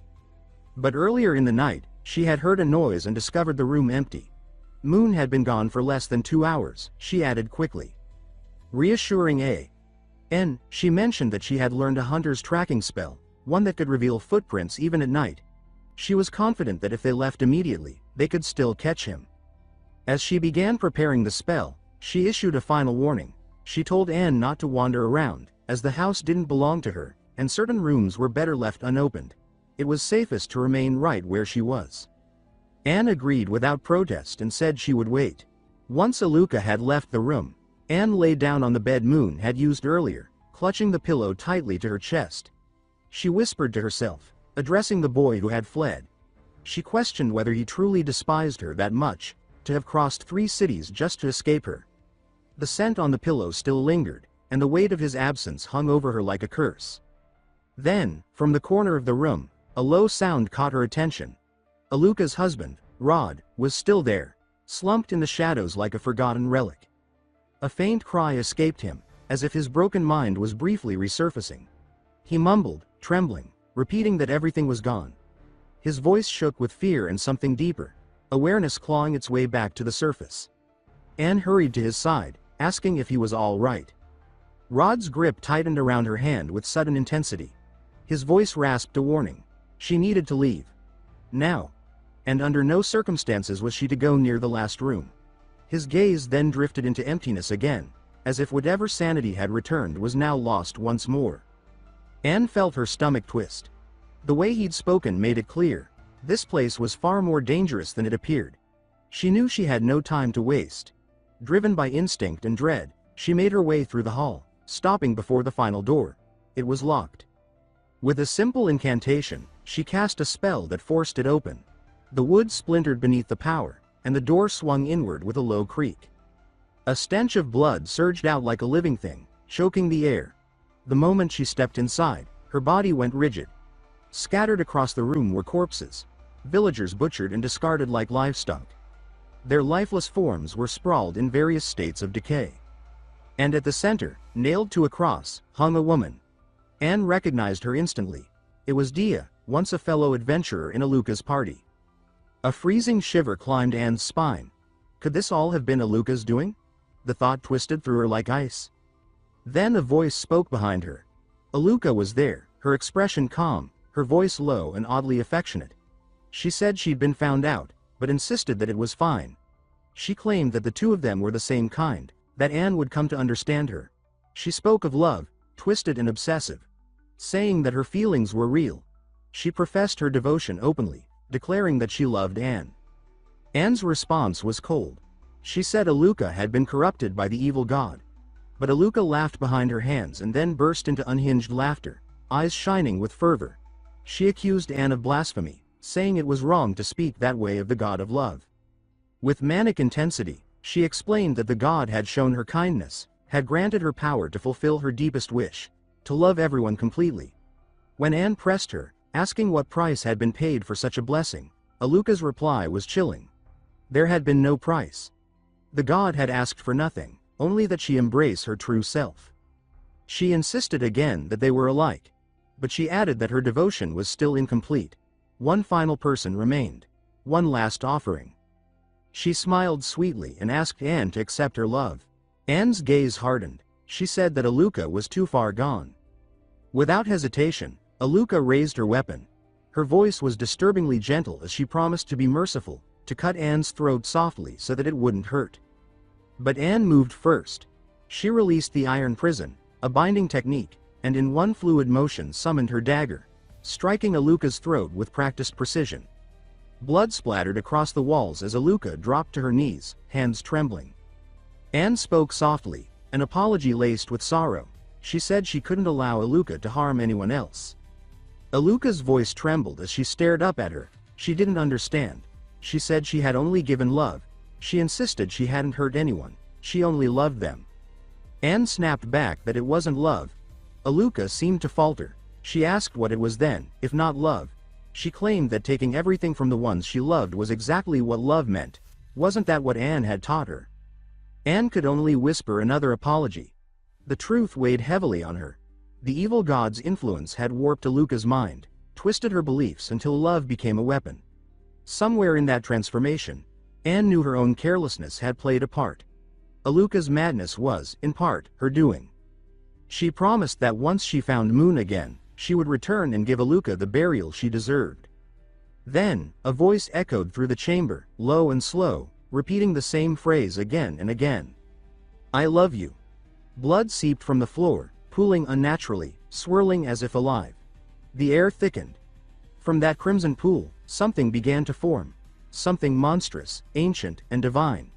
But earlier in the night, she had heard a noise and discovered the room empty. Moon had been gone for less than 2 hours, she added quickly. Reassuring N, she mentioned that she had learned a hunter's tracking spell, one that could reveal footprints even at night. She was confident that if they left immediately, they could still catch him. As she began preparing the spell, she issued a final warning. She told Anne not to wander around, as the house didn't belong to her, and certain rooms were better left unopened. It was safest to remain right where she was. Anne agreed without protest and said she would wait. Once Aluka had left the room, Anne lay down on the bed Moon had used earlier, clutching the pillow tightly to her chest. She whispered to herself, addressing the boy who had fled. She questioned whether he truly despised her that much, to have crossed 3 cities just to escape her. The scent on the pillow still lingered, and the weight of his absence hung over her like a curse. Then, from the corner of the room, a low sound caught her attention. Aluka's husband, Rod, was still there, slumped in the shadows like a forgotten relic. A faint cry escaped him, as if his broken mind was briefly resurfacing. He mumbled, trembling, repeating that everything was gone. His voice shook with fear and something deeper, awareness clawing its way back to the surface. Anne hurried to his side, asking if he was all right. Rod's grip tightened around her hand with sudden intensity. His voice rasped a warning. She needed to leave. Now. And under no circumstances was she to go near the last room. His gaze then drifted into emptiness again, as if whatever sanity had returned was now lost once more. Anne felt her stomach twist. The way he'd spoken made it clear. This place was far more dangerous than it appeared. She knew she had no time to waste. Driven by instinct and dread, she made her way through the hall, stopping before the final door. It was locked. With a simple incantation, she cast a spell that forced it open. The wood splintered beneath the power, and the door swung inward with a low creak. A stench of blood surged out like a living thing, choking the air. The moment she stepped inside, her body went rigid. Scattered across the room were corpses, villagers butchered and discarded like livestock. Their lifeless forms were sprawled in various states of decay. And at the center, nailed to a cross, hung a woman. Anne recognized her instantly. It was Dia, once a fellow adventurer in Aluka's party. A freezing shiver climbed Anne's spine. Could this all have been Aluka's doing? The thought twisted through her like ice. Then a voice spoke behind her. Aluka was there, her expression calm, her voice low and oddly affectionate. She said she'd been found out, but insisted that it was fine. She claimed that the two of them were the same kind, that Anne would come to understand her. She spoke of love, twisted and obsessive, saying that her feelings were real. She professed her devotion openly, declaring that she loved Anne. Anne's response was cold. She said Aluka had been corrupted by the evil god. But Aluka laughed behind her hands and then burst into unhinged laughter, eyes shining with fervor. She accused Anne of blasphemy, saying it was wrong to speak that way of the god of love. With manic intensity, she explained that the god had shown her kindness, had granted her power to fulfill her deepest wish, to love everyone completely. When Anne pressed her, asking what price had been paid for such a blessing, Aluka's reply was chilling. There had been no price. The god had asked for nothing, only that she embrace her true self. She insisted again that they were alike, but she added that her devotion was still incomplete. One final person remained. One last offering. She smiled sweetly and asked Anne to accept her love. Anne's gaze hardened. She said that Aluka was too far gone. Without hesitation, Aluka raised her weapon. Her voice was disturbingly gentle as she promised to be merciful, to cut Anne's throat softly so that it wouldn't hurt. But Anne moved first. She released the iron prison, a binding technique, and in one fluid motion summoned her dagger, striking Aluka's throat with practiced precision. Blood splattered across the walls as Aluka dropped to her knees, hands trembling. Anne spoke softly, an apology laced with sorrow. She said she couldn't allow Aluka to harm anyone else. Aluka's voice trembled as she stared up at her. She didn't understand. She said she had only given love. She insisted she hadn't hurt anyone. She only loved them. Anne snapped back that it wasn't love. Aluka seemed to falter. She asked what it was then, if not love. She claimed that taking everything from the ones she loved was exactly what love meant. Wasn't that what Anne had taught her? Anne could only whisper another apology. The truth weighed heavily on her. The evil god's influence had warped Aluka's mind, twisted her beliefs until love became a weapon. Somewhere in that transformation, Anne knew her own carelessness had played a part. Aluka's madness was, in part, her doing. She promised that once she found Moon again, she would return and give Aluka the burial she deserved. Then, a voice echoed through the chamber, low and slow, repeating the same phrase again and again. I love you. Blood seeped from the floor, pooling unnaturally, swirling as if alive. The air thickened. From that crimson pool, something began to form. Something monstrous, ancient, and divine.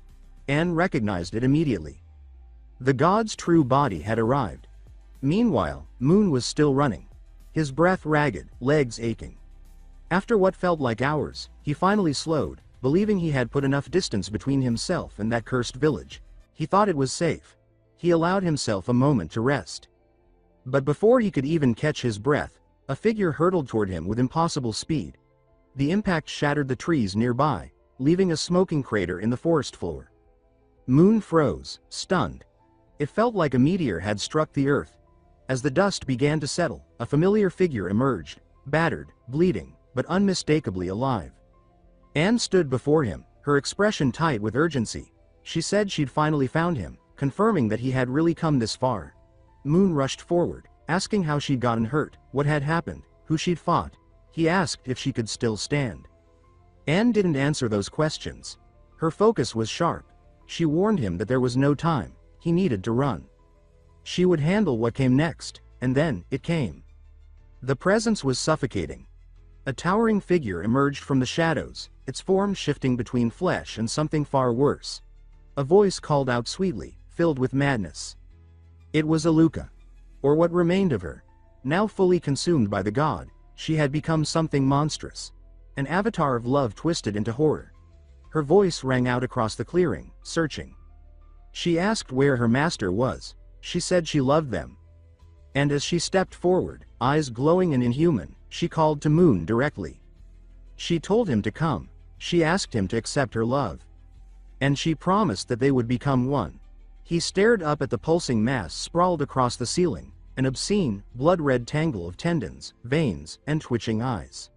Anne recognized it immediately. The god's true body had arrived. Meanwhile, Moon was still running. His breath ragged, legs aching. After what felt like hours, he finally slowed, believing he had put enough distance between himself and that cursed village. He thought it was safe. He allowed himself a moment to rest. But before he could even catch his breath, A figure hurtled toward him with impossible speed. The impact shattered the trees nearby, leaving a smoking crater in the forest floor. Moon froze, stunned. It felt like a meteor had struck the earth. As the dust began to settle, a familiar figure emerged, battered, bleeding, but unmistakably alive. Anne stood before him, her expression tight with urgency. She said she'd finally found him, confirming that he had really come this far. Moon rushed forward, asking how she'd gotten hurt, what had happened, who she'd fought. He asked if she could still stand. Anne didn't answer those questions. Her focus was sharp. She warned him that there was no time, he needed to run. She would handle what came next, and then, it came. The presence was suffocating. A towering figure emerged from the shadows, its form shifting between flesh and something far worse. A voice called out sweetly, filled with madness. It was Aluka. Or what remained of her. Now fully consumed by the god, she had become something monstrous. An avatar of love twisted into horror. Her voice rang out across the clearing, searching. She asked where her master was. She said she loved them. And as she stepped forward, eyes glowing and inhuman, she called to Moon directly. She told him to come. She asked him to accept her love. And she promised that they would become one. He stared up at the pulsing mass sprawled across the ceiling, an obscene, blood-red tangle of tendons, veins, and twitching eyes.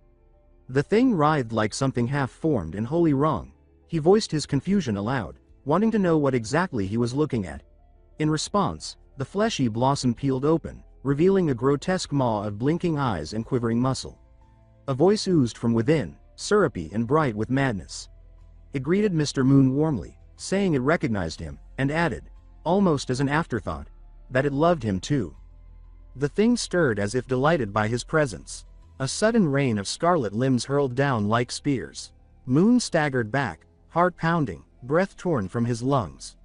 The thing writhed like something half-formed and wholly wrong. He voiced his confusion aloud, wanting to know what exactly he was looking at. In response, the fleshy blossom peeled open, revealing a grotesque maw of blinking eyes and quivering muscle. A voice oozed from within, syrupy and bright with madness. It greeted Mr. Moon warmly, saying it recognized him, and added, almost as an afterthought, that it loved him too. The thing stirred as if delighted by his presence. A sudden rain of scarlet limbs hurled down like spears. Moon staggered back, heart pounding, breath torn from his lungs.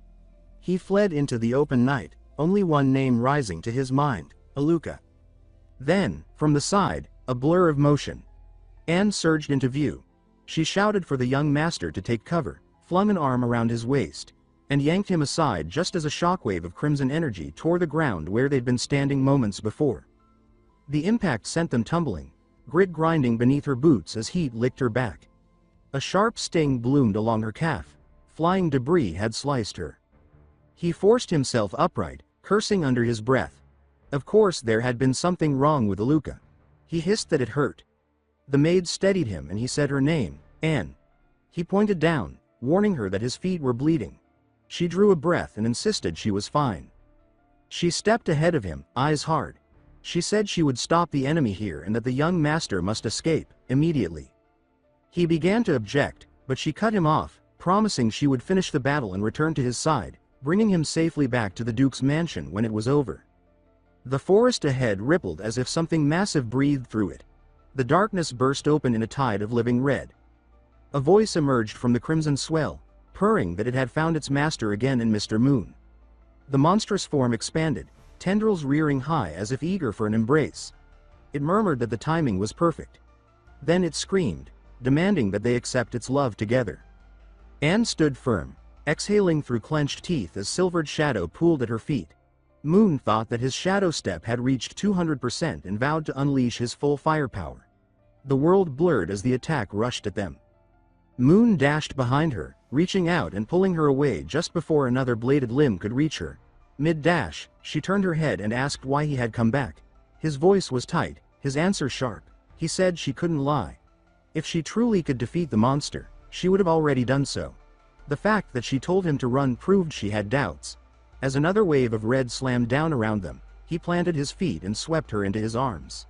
He fled into the open night, only one name rising to his mind, Aluka. Then, from the side, a blur of motion. Anne surged into view. She shouted for the young master to take cover, flung an arm around his waist, and yanked him aside just as a shockwave of crimson energy tore the ground where they'd been standing moments before. The impact sent them tumbling, grit grinding beneath her boots as heat licked her back. A sharp sting bloomed along her calf. Flying debris had sliced her. He forced himself upright, cursing under his breath. Of course there had been something wrong with Aluka. He hissed that it hurt. The maid steadied him and he said her name, Anne. He pointed down, warning her that his feet were bleeding. She drew a breath and insisted she was fine. She stepped ahead of him, eyes hard. She said she would stop the enemy here and that the young master must escape, immediately. He began to object, but she cut him off, promising she would finish the battle and return to his side, bringing him safely back to the Duke's mansion when it was over. The forest ahead rippled as if something massive breathed through it. The darkness burst open in a tide of living red. A voice emerged from the crimson swell, purring that it had found its master again in Mr. Moon. The monstrous form expanded, tendrils rearing high as if eager for an embrace. It murmured that the timing was perfect. Then it screamed, demanding that they accept its love together. Anne stood firm, exhaling through clenched teeth as silvered shadow pooled at her feet. Moon thought that his shadow step had reached 200% and vowed to unleash his full firepower. The world blurred as the attack rushed at them. Moon dashed behind her, reaching out and pulling her away just before another bladed limb could reach her. Mid-dash, she turned her head and asked why he had come back. His voice was tight, his answer sharp. He said she couldn't lie. If she truly could defeat the monster, she would have already done so. The fact that she told him to run proved she had doubts. As another wave of red slammed down around them, he planted his feet and swept her into his arms.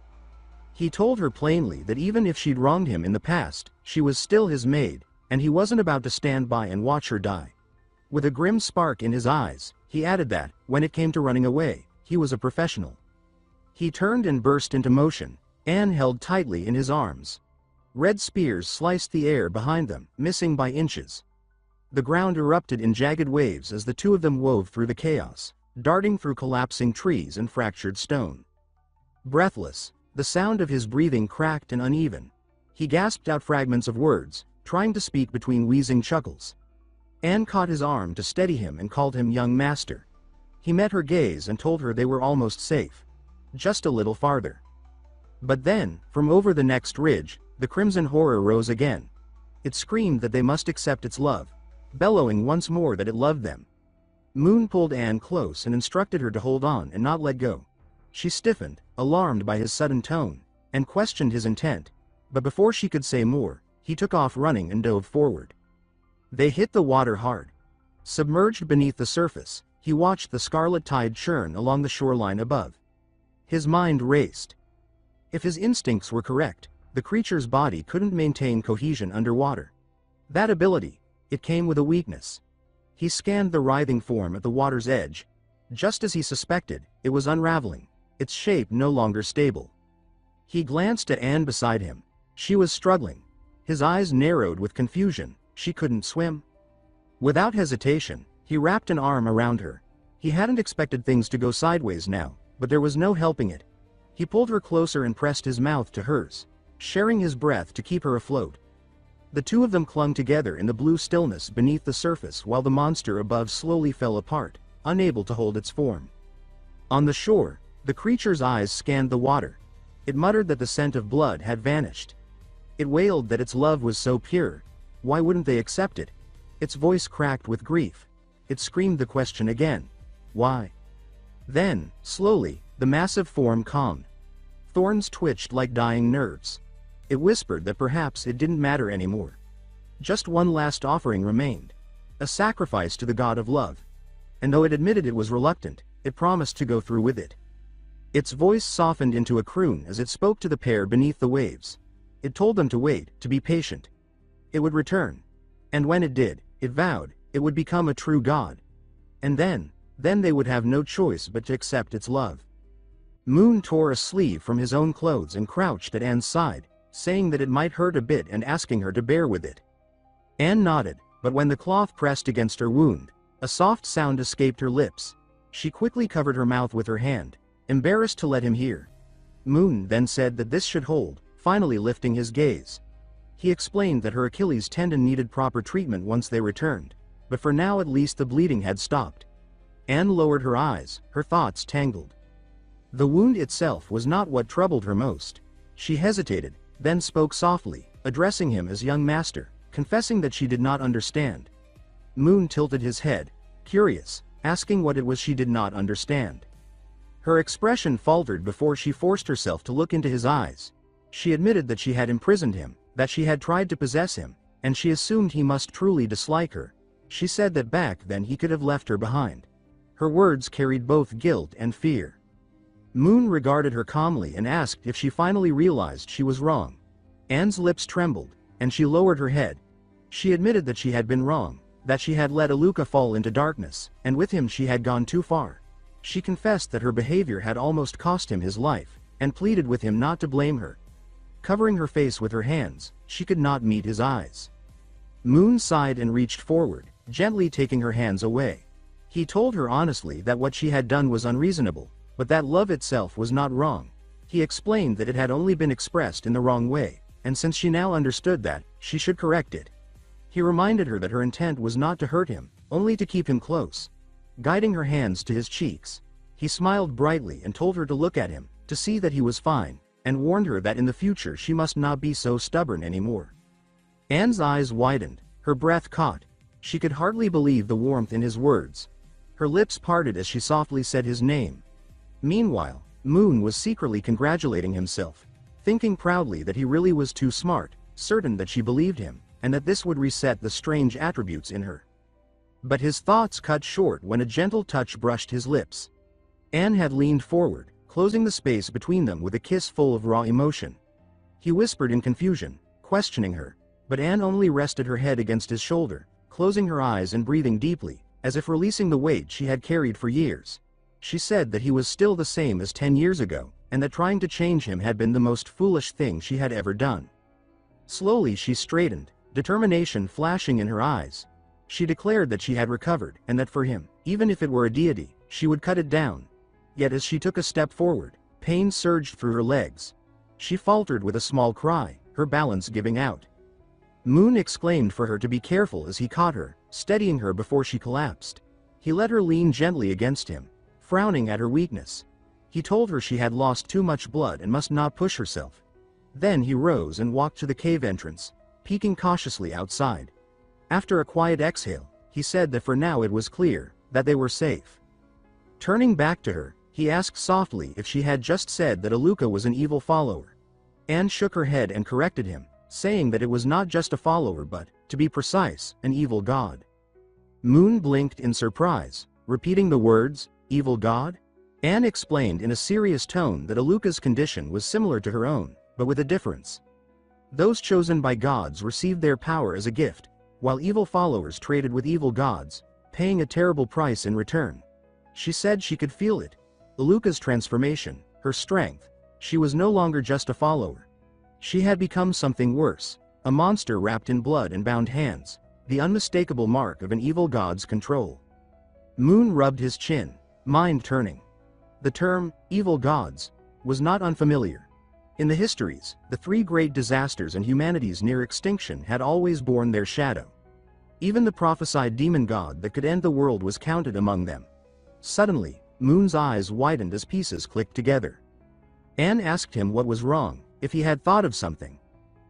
He told her plainly that even if she'd wronged him in the past, she was still his maid, and he wasn't about to stand by and watch her die. With a grim spark in his eyes, he added that, when it came to running away, he was a professional. He turned and burst into motion, Anne held tightly in his arms. Red spears sliced the air behind them, missing by inches. The ground erupted in jagged waves as the two of them wove through the chaos, darting through collapsing trees and fractured stone. Breathless, the sound of his breathing cracked and uneven. He gasped out fragments of words, trying to speak between wheezing chuckles. Anne caught his arm to steady him and called him young master. He met her gaze and told her they were almost safe. Just a little farther. But then, from over the next ridge, the crimson horror rose again. It screamed that they must accept its love, bellowing once more that it loved them. Moon pulled Anne close and instructed her to hold on and not let go. She stiffened, alarmed by his sudden tone, and questioned his intent, but before she could say more, he took off running and dove forward. They hit the water hard. Submerged beneath the surface, he watched the scarlet tide churn along the shoreline above. His mind raced. If his instincts were correct, the creature's body couldn't maintain cohesion underwater. That ability, it came with a weakness. He scanned the writhing form at the water's edge. Just as he suspected, it was unraveling, its shape no longer stable. He glanced at Anne beside him. She was struggling. His eyes narrowed with confusion. She couldn't swim. Without hesitation, he wrapped an arm around her. He hadn't expected things to go sideways now, but there was no helping it. He pulled her closer and pressed his mouth to hers, sharing his breath to keep her afloat. The two of them clung together in the blue stillness beneath the surface while the monster above slowly fell apart, unable to hold its form. On the shore, the creature's eyes scanned the water. It muttered that the scent of blood had vanished. It wailed that its love was so pure. Why wouldn't they accept it? Its voice cracked with grief. It screamed the question again. Why? Then, slowly, the massive form calmed. Thorns twitched like dying nerves. It whispered that perhaps it didn't matter anymore. Just one last offering remained. A sacrifice to the god of love. And though it admitted it was reluctant, it promised to go through with it. Its voice softened into a croon as it spoke to the pair beneath the waves. It told them to wait, to be patient. It would return. And when it did, it vowed, it would become a true god. And then they would have no choice but to accept its love. Moon tore a sleeve from his own clothes and crouched at Anne's side, saying that it might hurt a bit and asking her to bear with it. Anne nodded, but when the cloth pressed against her wound, a soft sound escaped her lips. She quickly covered her mouth with her hand, embarrassed to let him hear. Moon then said that this should hold, finally lifting his gaze. He explained that her Achilles tendon needed proper treatment once they returned, but for now at least the bleeding had stopped. Anne lowered her eyes, her thoughts tangled. The wound itself was not what troubled her most. She hesitated, then spoke softly, addressing him as young master, confessing that she did not understand. Moon tilted his head, curious, asking what it was she did not understand. Her expression faltered before she forced herself to look into his eyes. She admitted that she had imprisoned him, that she had tried to possess him, and she assumed he must truly dislike her. She said that back then he could have left her behind. Her words carried both guilt and fear. Moon regarded her calmly and asked if she finally realized she was wrong. Anne's lips trembled, and she lowered her head. She admitted that she had been wrong, that she had let Aluka fall into darkness, and with him she had gone too far. She confessed that her behavior had almost cost him his life, and pleaded with him not to blame her. Covering her face with her hands, she could not meet his eyes. Moon sighed and reached forward, gently taking her hands away. He told her honestly that what she had done was unreasonable, but that love itself was not wrong. He explained that it had only been expressed in the wrong way, and since she now understood that, she should correct it. He reminded her that her intent was not to hurt him, only to keep him close. Guiding her hands to his cheeks, he smiled brightly and told her to look at him, to see that he was fine, and warned her that in the future she must not be so stubborn anymore. Anne's eyes widened, her breath caught. She could hardly believe the warmth in his words. Her lips parted as she softly said his name. Meanwhile, Moon was secretly congratulating himself, thinking proudly that he really was too smart, certain that she believed him, and that this would reset the strange attributes in her. But his thoughts cut short when a gentle touch brushed his lips. Anne had leaned forward, closing the space between them with a kiss full of raw emotion. He whispered in confusion, questioning her, but Anne only rested her head against his shoulder, closing her eyes and breathing deeply, as if releasing the weight she had carried for years. She said that he was still the same as 10 years ago, and that trying to change him had been the most foolish thing she had ever done. Slowly she straightened, determination flashing in her eyes. She declared that she had recovered, and that for him, even if it were a deity, she would cut it down. Yet as she took a step forward, pain surged through her legs. She faltered with a small cry, her balance giving out. Moon exclaimed for her to be careful as he caught her, steadying her before she collapsed. He let her lean gently against him, frowning at her weakness. He told her she had lost too much blood and must not push herself. Then he rose and walked to the cave entrance, peeking cautiously outside. After a quiet exhale, he said that for now it was clear that they were safe. Turning back to her, he asked softly if she had just said that Aluka was an evil follower. Anne shook her head and corrected him, saying that it was not just a follower but, to be precise, an evil god. Moon blinked in surprise, repeating the words, "Evil god?" Anne explained in a serious tone that Aluka's condition was similar to her own, but with a difference. Those chosen by gods received their power as a gift, while evil followers traded with evil gods, paying a terrible price in return. She said she could feel it. Aluka's transformation, her strength. She was no longer just a follower. She had become something worse, a monster wrapped in blood and bound hands, the unmistakable mark of an evil god's control. Moon rubbed his chin, mind turning. The term, evil gods, was not unfamiliar. In the histories, the three great disasters and humanity's near extinction had always borne their shadow. Even the prophesied demon god that could end the world was counted among them. Suddenly, Moon's eyes widened as pieces clicked together. Anne asked him what was wrong, if he had thought of something.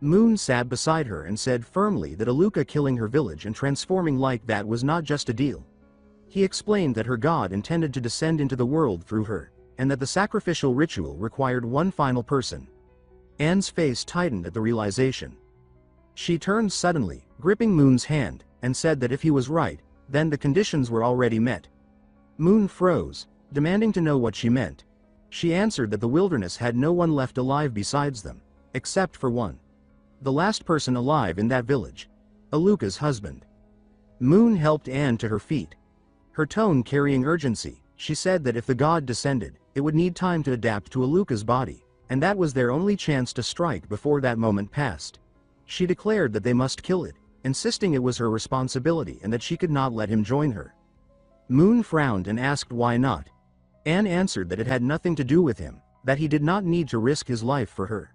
Moon sat beside her and said firmly that Aluka killing her village and transforming like that was not just a deal. He explained that her god intended to descend into the world through her, and that the sacrificial ritual required one final person. Anne's face tightened at the realization. She turned suddenly, gripping Moon's hand, and said that if he was right, then the conditions were already met. Moon froze, demanding to know what she meant. She answered that the wilderness had no one left alive besides them, except for one. The last person alive in that village. Aluka's husband. Moon helped Anne to her feet. Her tone carrying urgency, she said that if the god descended, it would need time to adapt to Aluka's body, and that was their only chance to strike before that moment passed. She declared that they must kill it, insisting it was her responsibility and that she could not let him join her. Moon frowned and asked why not. Anne answered that it had nothing to do with him, that he did not need to risk his life for her.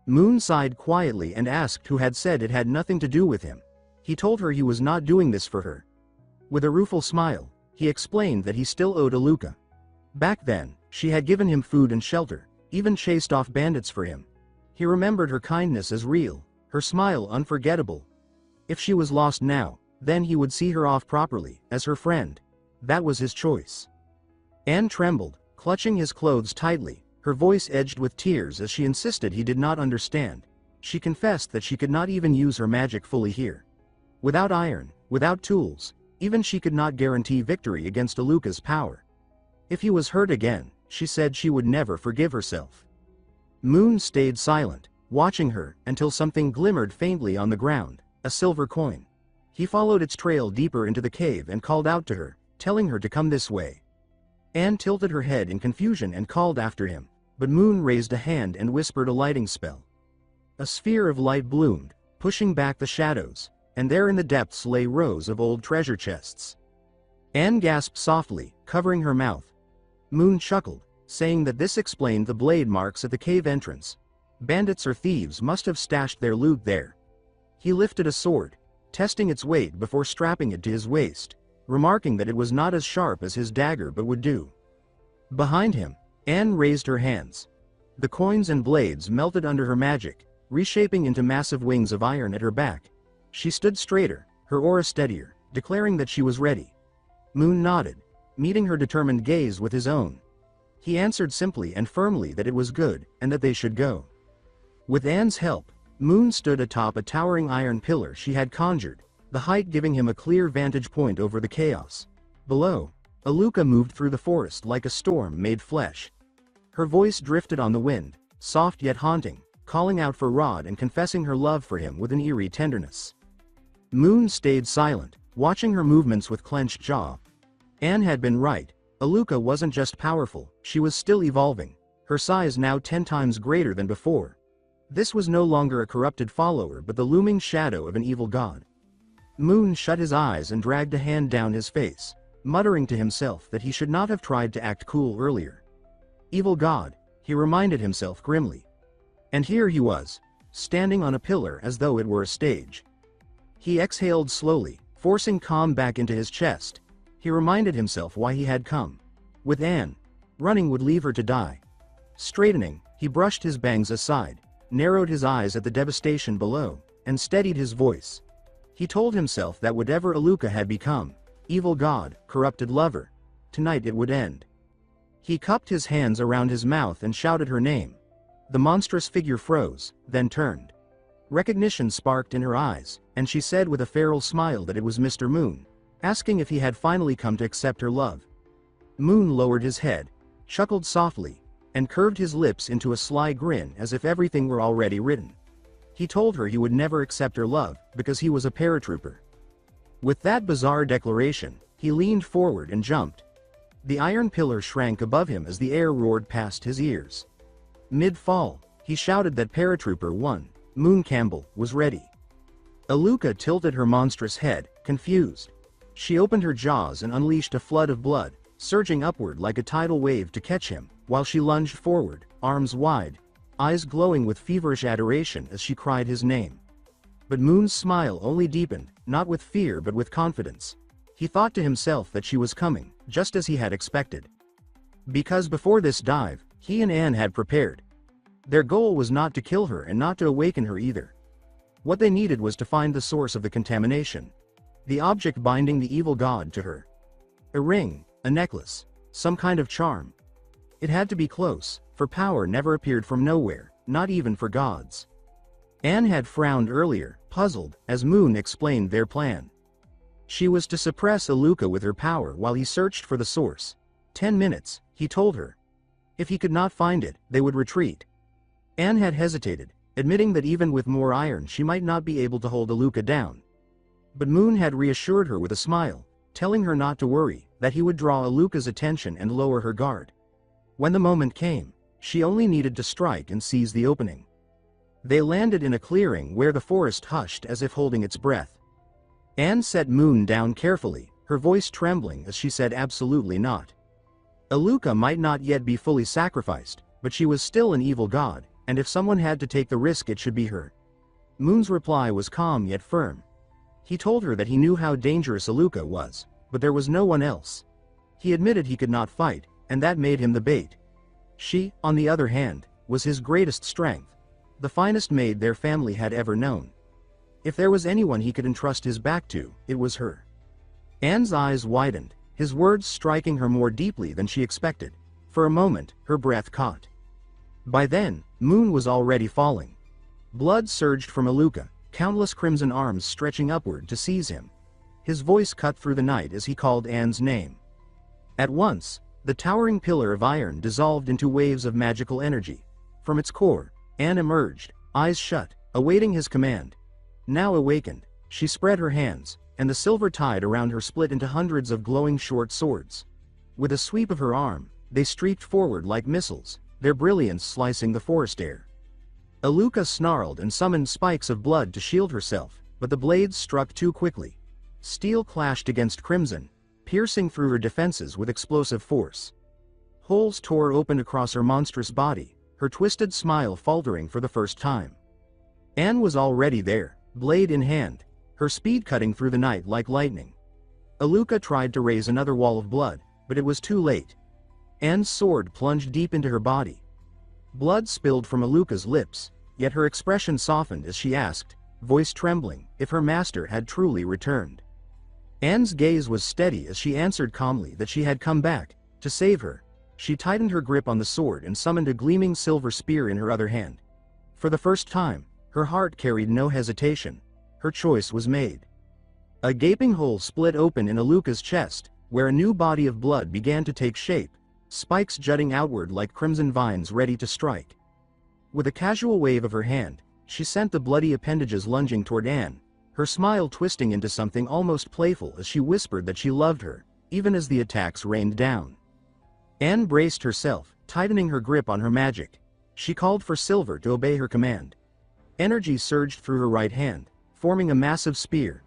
Moon sighed quietly and asked who had said it had nothing to do with him. He told her he was not doing this for her. With a rueful smile, he explained that he still owed Aluka. Back then, she had given him food and shelter, even chased off bandits for him. He remembered her kindness as real, her smile unforgettable. If she was lost now, then he would see her off properly, as her friend. That was his choice. Anne trembled, clutching his clothes tightly, her voice edged with tears as she insisted he did not understand. She confessed that she could not even use her magic fully here. Without iron, without tools, even she could not guarantee victory against Aluka's power. If he was hurt again, she said she would never forgive herself. Moon stayed silent, watching her, until something glimmered faintly on the ground, a silver coin. He followed its trail deeper into the cave and called out to her, telling her to come this way. Anne tilted her head in confusion and called after him, but Moon raised a hand and whispered a lighting spell. A sphere of light bloomed, pushing back the shadows, and there in the depths lay rows of old treasure chests. Anne gasped softly, covering her mouth. Moon chuckled, saying that this explained the blade marks at the cave entrance. Bandits or thieves must have stashed their loot there. He lifted a sword, testing its weight before strapping it to his waist, remarking that it was not as sharp as his dagger but would do. Behind him, Anne raised her hands. The coins and blades melted under her magic, reshaping into massive wings of iron at her back. She stood straighter, her aura steadier, declaring that she was ready. Moon nodded, meeting her determined gaze with his own. He answered simply and firmly that it was good, and that they should go. With Anne's help, Moon stood atop a towering iron pillar she had conjured, the height giving him a clear vantage point over the chaos. Below, Aluka moved through the forest like a storm made flesh. Her voice drifted on the wind, soft yet haunting, calling out for Rod and confessing her love for him with an eerie tenderness. Moon stayed silent, watching her movements with clenched jaw. Anne had been right. Aluka wasn't just powerful, she was still evolving, her size now 10 times greater than before. This was no longer a corrupted follower but the looming shadow of an evil god. Moon shut his eyes and dragged a hand down his face, muttering to himself that he should not have tried to act cool earlier. Evil god, he reminded himself grimly. And here he was, standing on a pillar as though it were a stage. He exhaled slowly, forcing calm back into his chest. He reminded himself why he had come. With Anne. Running would leave her to die. Straightening, he brushed his bangs aside, narrowed his eyes at the devastation below, and steadied his voice. He told himself that whatever Aluka had become, evil god, corrupted lover, tonight it would end. He cupped his hands around his mouth and shouted her name. The monstrous figure froze, then turned. Recognition sparked in her eyes, and she said with a feral smile that it was Mr. Moon, asking if he had finally come to accept her love. Moon lowered his head, chuckled softly, and curved his lips into a sly grin as if everything were already written. He told her he would never accept her love, because he was a paratrooper. With that bizarre declaration, he leaned forward and jumped. The iron pillar shrank above him as the air roared past his ears. Mid-fall, he shouted that Paratrooper 1, Moon Campbell, was ready. Aluka tilted her monstrous head, confused. She opened her jaws and unleashed a flood of blood, surging upward like a tidal wave to catch him, while she lunged forward, arms wide, eyes glowing with feverish adoration as she cried his name. But Moon's smile only deepened, not with fear but with confidence. He thought to himself that she was coming, just as he had expected. Because before this dive, he and Anne had prepared. Their goal was not to kill her and not to awaken her either. What they needed was to find the source of the contamination. The object binding the evil god to her. A ring, a necklace, some kind of charm. It had to be close, for power never appeared from nowhere, not even for gods. Anne had frowned earlier, puzzled, as Moon explained their plan. She was to suppress Aluka with her power while he searched for the source. 10 minutes, he told her. If he could not find it, they would retreat. Anne had hesitated, admitting that even with more iron she might not be able to hold Aluka down. But Moon had reassured her with a smile, telling her not to worry, that he would draw Aluka's attention and lower her guard. When the moment came, she only needed to strike and seize the opening. They landed in a clearing where the forest hushed as if holding its breath. Anne set Moon down carefully, her voice trembling as she said absolutely not. Aluka might not yet be fully sacrificed, but she was still an evil god, and if someone had to take the risk it should be her. Moon's reply was calm yet firm. He told her that he knew how dangerous Aluka was, but there was no one else. He admitted he could not fight, and that made him the bait. She, on the other hand, was his greatest strength, the finest maid their family had ever known. If there was anyone he could entrust his back to, it was her. Anne's eyes widened, his words striking her more deeply than she expected. For a moment, her breath caught. By then, Moon was already falling. Blood surged from Aluka, countless crimson arms stretching upward to seize him. His voice cut through the night as he called Anne's name. At once, the towering pillar of iron dissolved into waves of magical energy. From its core, Anne emerged, eyes shut, awaiting his command. Now awakened, she spread her hands, and the silver tide around her split into hundreds of glowing short swords. With a sweep of her arm, they streaked forward like missiles, their brilliance slicing the forest air. Aluka snarled and summoned spikes of blood to shield herself, but the blades struck too quickly. Steel clashed against crimson, piercing through her defenses with explosive force. Holes tore open across her monstrous body, her twisted smile faltering for the first time. Anne was already there, blade in hand, her speed cutting through the night like lightning. Aluka tried to raise another wall of blood, but it was too late. Anne's sword plunged deep into her body. Blood spilled from Aluka's lips, yet her expression softened as she asked, voice trembling, if her master had truly returned. Anne's gaze was steady as she answered calmly that she had come back, to save her. She tightened her grip on the sword and summoned a gleaming silver spear in her other hand. For the first time, her heart carried no hesitation. Her choice was made. A gaping hole split open in Aluka's chest, where a new body of blood began to take shape, spikes jutting outward like crimson vines ready to strike. With a casual wave of her hand, she sent the bloody appendages lunging toward Anne, her smile twisting into something almost playful as she whispered that she loved her, even as the attacks rained down. Anne braced herself, tightening her grip on her magic. She called for Silver to obey her command. Energy surged through her right hand, forming a massive spear.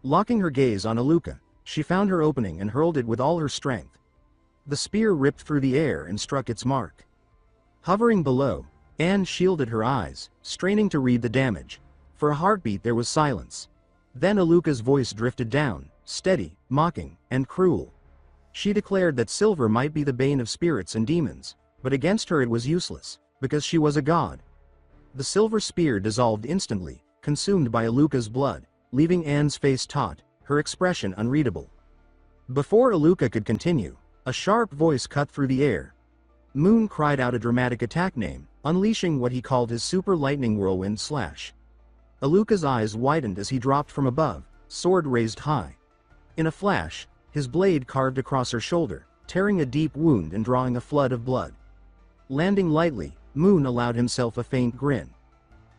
Locking her gaze on Aluka, she found her opening and hurled it with all her strength. The spear ripped through the air and struck its mark. Hovering below, Anne shielded her eyes, straining to read the damage. For a heartbeat there was silence. Then Aluka's voice drifted down, steady, mocking, and cruel. She declared that silver might be the bane of spirits and demons, but against her it was useless, because she was a god. The silver spear dissolved instantly, consumed by Aluka's blood, leaving Anne's face taut, her expression unreadable. Before Aluka could continue, a sharp voice cut through the air. Moon cried out a dramatic attack name, unleashing what he called his super lightning whirlwind slash. Aluka's eyes widened as he dropped from above, sword raised high. In a flash, his blade carved across her shoulder, tearing a deep wound and drawing a flood of blood. Landing lightly, Moon allowed himself a faint grin.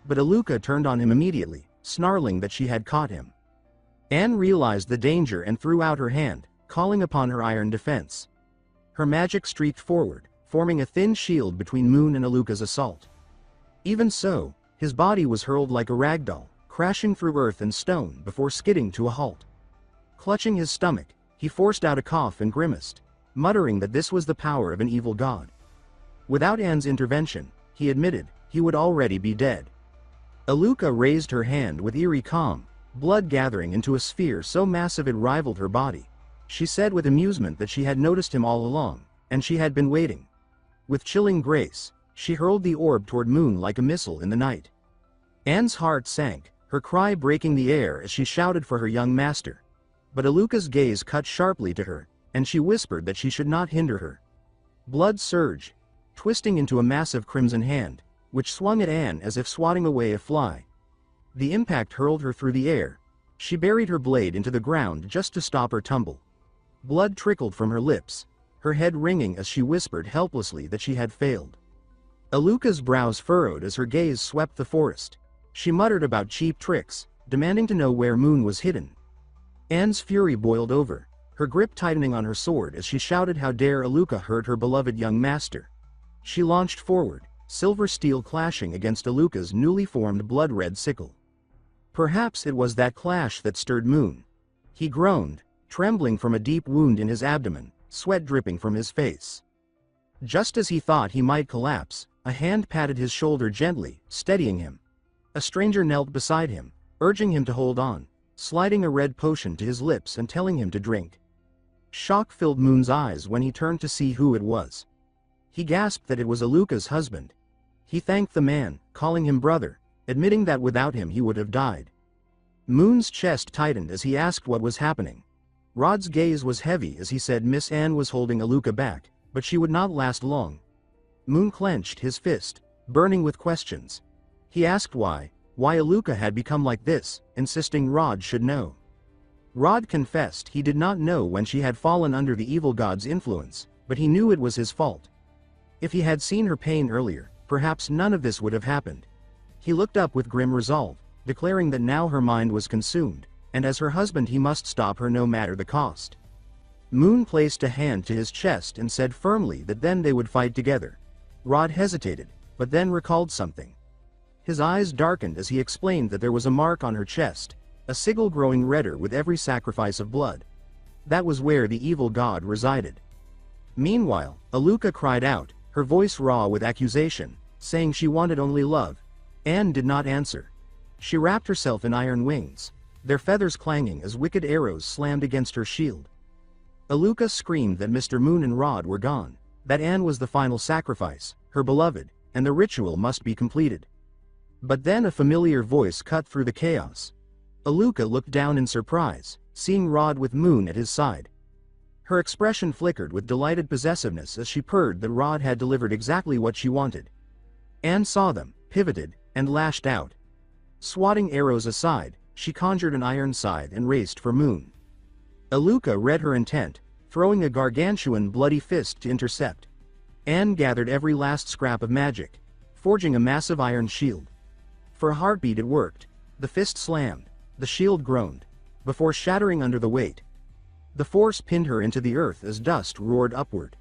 But Aluka turned on him immediately, snarling that she had caught him. Anne realized the danger and threw out her hand, calling upon her iron defense. Her magic streaked forward, forming a thin shield between Moon and Aluka's assault. Even so, his body was hurled like a ragdoll, crashing through earth and stone before skidding to a halt. Clutching his stomach, he forced out a cough and grimaced, muttering that this was the power of an evil god. Without Anne's intervention, he admitted, he would already be dead. Aluka raised her hand with eerie calm, blood gathering into a sphere so massive it rivaled her body. She said with amusement that she had noticed him all along, and she had been waiting. With chilling grace, she hurled the orb toward Moon like a missile in the night. Anne's heart sank, her cry breaking the air as she shouted for her young master. But Aluka's gaze cut sharply to her, and she whispered that she should not hinder her. Blood surged, twisting into a massive crimson hand, which swung at Anne as if swatting away a fly. The impact hurled her through the air. She buried her blade into the ground just to stop her tumble. Blood trickled from her lips, her head ringing as she whispered helplessly that she had failed. Aluka's brows furrowed as her gaze swept the forest. She muttered about cheap tricks, demanding to know where Moon was hidden. Anne's fury boiled over, her grip tightening on her sword as she shouted how dare Aluka hurt her beloved young master. She launched forward, silver steel clashing against Aluka's newly formed blood-red sickle. Perhaps it was that clash that stirred Moon. He groaned, trembling from a deep wound in his abdomen, sweat dripping from his face. Just as he thought he might collapse, a hand patted his shoulder gently, steadying him. A stranger knelt beside him, urging him to hold on, sliding a red potion to his lips and telling him to drink. Shock filled Moon's eyes when he turned to see who it was. He gasped that it was Aluka's husband. He thanked the man, calling him brother, admitting that without him he would have died. Moon's chest tightened as he asked what was happening. Rod's gaze was heavy as he said Miss Anne was holding Aluka back, but she would not last long. Moon clenched his fist, burning with questions. He asked why Aluka had become like this, insisting Rod should know. Rod confessed he did not know when she had fallen under the evil god's influence, but he knew it was his fault. If he had seen her pain earlier, perhaps none of this would have happened. He looked up with grim resolve, declaring that now her mind was consumed, and as her husband he must stop her no matter the cost. Moon placed a hand to his chest and said firmly that then they would fight together. Rod hesitated, but then recalled something. His eyes darkened as he explained that there was a mark on her chest, a sigil growing redder with every sacrifice of blood. That was where the evil god resided. Meanwhile, Aluka cried out, her voice raw with accusation, saying she wanted only love. Anne did not answer. She wrapped herself in iron wings, their feathers clanging as wicked arrows slammed against her shield. Aluka screamed that Mr. Moon and Rod were gone, that Anne was the final sacrifice, her beloved, and the ritual must be completed. But then a familiar voice cut through the chaos. Aluka looked down in surprise, seeing Rod with Moon at his side. Her expression flickered with delighted possessiveness as she purred that Rod had delivered exactly what she wanted. Anne saw them, pivoted, and lashed out. Swatting arrows aside, she conjured an iron scythe and raced for Moon. Aluka read her intent, throwing a gargantuan bloody fist to intercept. Anne gathered every last scrap of magic, forging a massive iron shield. For a heartbeat it worked. The fist slammed, the shield groaned, before shattering under the weight. The force pinned her into the earth as dust roared upward.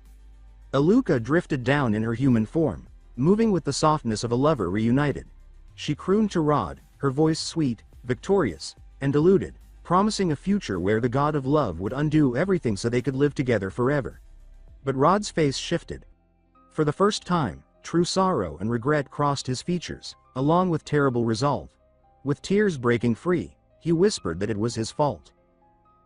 Aluka drifted down in her human form, moving with the softness of a lover reunited. She crooned to Rod, her voice sweet, victorious, and deluded, promising a future where the god of love would undo everything so they could live together forever. But Rod's face shifted. For the first time, true sorrow and regret crossed his features, along with terrible resolve. With tears breaking free, he whispered that it was his fault.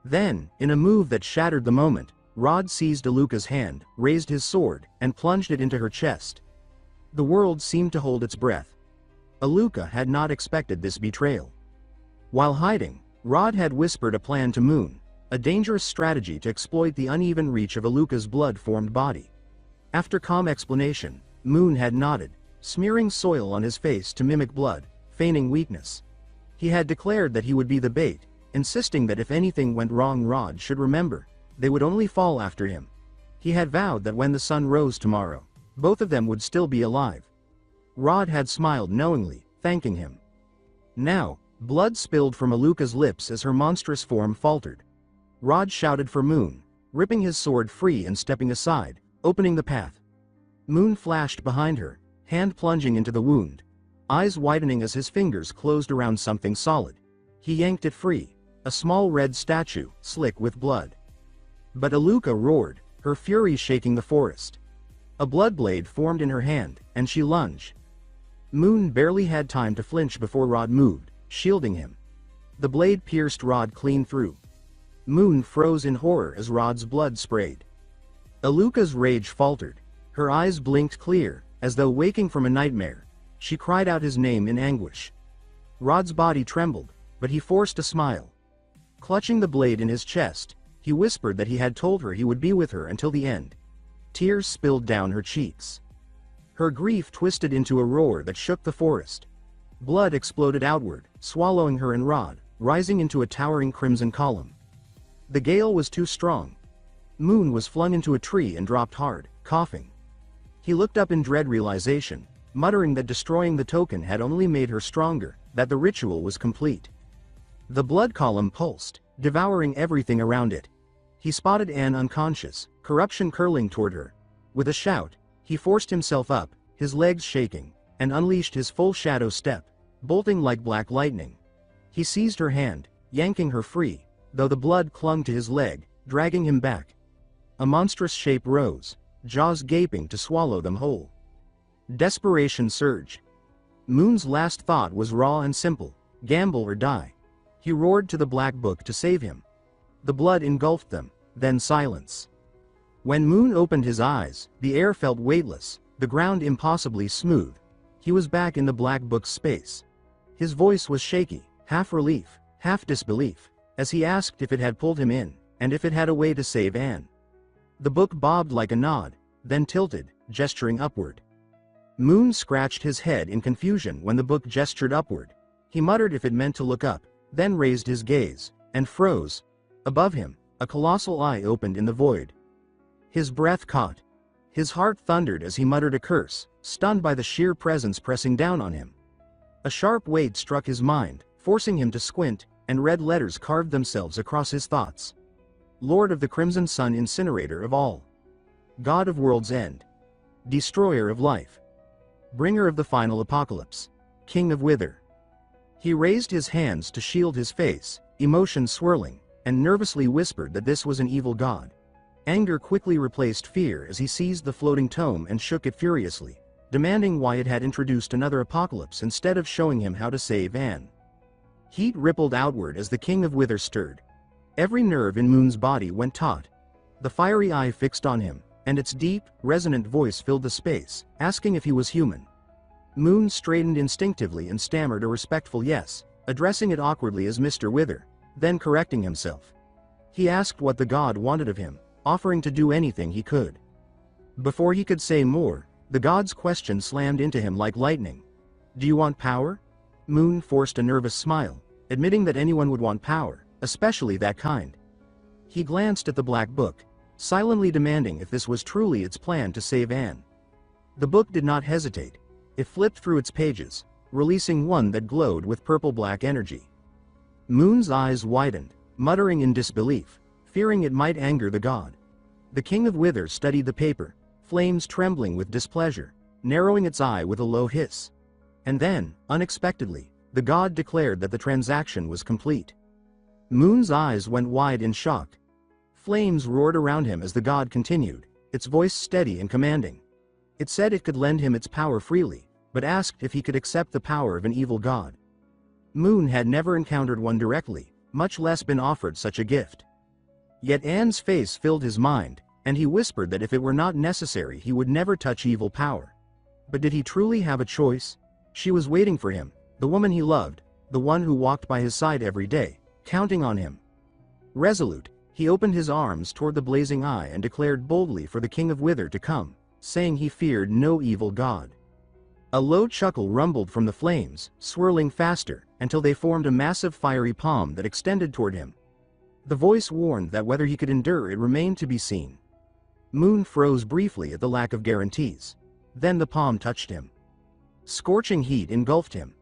Then, in a move that shattered the moment, Rod seized Aluka's hand, raised his sword, and plunged it into her chest. The world seemed to hold its breath. Aluka had not expected this betrayal. While hiding, Rod had whispered a plan to Moon, a dangerous strategy to exploit the uneven reach of Aluka's blood-formed body. After calm explanation, Moon had nodded, smearing soil on his face to mimic blood, feigning weakness. He had declared that he would be the bait, insisting that if anything went wrong Rod should remember, they would only fall after him. He had vowed that when the sun rose tomorrow, both of them would still be alive. Rod had smiled knowingly, thanking him. Now, blood spilled from Aluka's lips as her monstrous form faltered. Rod shouted for Moon, ripping his sword free and stepping aside, opening the path. Moon flashed behind her, hand plunging into the wound, eyes widening as his fingers closed around something solid. He yanked it free, a small red statue, slick with blood. But Aluka roared, her fury shaking the forest. A blood blade formed in her hand, and she lunged. Moon barely had time to flinch before Rod moved, shielding him. The blade pierced Rod clean through. Moon froze in horror as Rod's blood sprayed. Aluka's rage faltered. Her eyes blinked clear, as though waking from a nightmare. She cried out his name in anguish. Rod's body trembled, but he forced a smile. Clutching the blade in his chest, he whispered that he had told her he would be with her until the end. Tears spilled down her cheeks. Her grief twisted into a roar that shook the forest. Blood exploded outward, swallowing her and Rod, rising into a towering crimson column. The gale was too strong. Moon was flung into a tree and dropped hard, coughing. He looked up in dread realization, muttering that destroying the token had only made her stronger, that the ritual was complete. The blood column pulsed, devouring everything around it. He spotted Anne unconscious, corruption curling toward her. With a shout, he forced himself up, his legs shaking, and unleashed his full shadow step, bolting like black lightning. He seized her hand, yanking her free, though the blood clung to his leg, dragging him back. A monstrous shape rose, jaws gaping to swallow them whole. Desperation surged. Moon's last thought was raw and simple: gamble or die. He roared to the black book to save him. The blood engulfed them, then silence. When Moon opened his eyes, the air felt weightless, the ground impossibly smooth. He was back in the black book's space. His voice was shaky, half relief, half disbelief, as he asked if it had pulled him in, and if it had a way to save Anne. The book bobbed like a nod, then tilted, gesturing upward. Moon scratched his head in confusion when the book gestured upward. He muttered if it meant to look up, then raised his gaze, and froze. Above him, a colossal eye opened in the void. His breath caught. His heart thundered as he muttered a curse, stunned by the sheer presence pressing down on him. A sharp weight struck his mind, forcing him to squint, and red letters carved themselves across his thoughts. Lord of the Crimson Sun, incinerator of all. God of world's end. Destroyer of life. Bringer of the final apocalypse. King of Wither. He raised his hands to shield his face, emotion swirling, and nervously whispered that this was an evil god. Anger quickly replaced fear as he seized the floating tome and shook it furiously, demanding why it had introduced another apocalypse instead of showing him how to save Anne. Heat rippled outward as the King of Wither stirred. Every nerve in Moon's body went taut. The fiery eye fixed on him, and its deep, resonant voice filled the space, asking if he was human. Moon straightened instinctively and stammered a respectful yes, addressing it awkwardly as Mr. Wither, then correcting himself. He asked what the god wanted of him, offering to do anything he could. Before he could say more, the god's question slammed into him like lightning. Do you want power? Moon forced a nervous smile, admitting that anyone would want power, especially that kind. He glanced at the black book, silently demanding if this was truly its plan to save Anne. The book did not hesitate. It flipped through its pages, releasing one that glowed with purple-black energy. Moon's eyes widened, muttering in disbelief, fearing it might anger the god. The King of Wither studied the paper, flames trembling with displeasure, narrowing its eye with a low hiss. And then, unexpectedly, the god declared that the transaction was complete. Moon's eyes went wide in shock. Flames roared around him as the god continued, its voice steady and commanding. It said it could lend him its power freely, but asked if he could accept the power of an evil god. Moon had never encountered one directly, much less been offered such a gift. Yet Anne's face filled his mind, and he whispered that if it were not necessary he would never touch evil power. But did he truly have a choice? She was waiting for him, the woman he loved, the one who walked by his side every day, counting on him. Resolute, he opened his arms toward the blazing eye and declared boldly for the king of Wither to come, saying he feared no evil god. A low chuckle rumbled from the flames, swirling faster, until they formed a massive fiery palm that extended toward him. The voice warned that whether he could endure it remained to be seen. Moon froze briefly at the lack of guarantees. Then the palm touched him. Scorching heat engulfed him.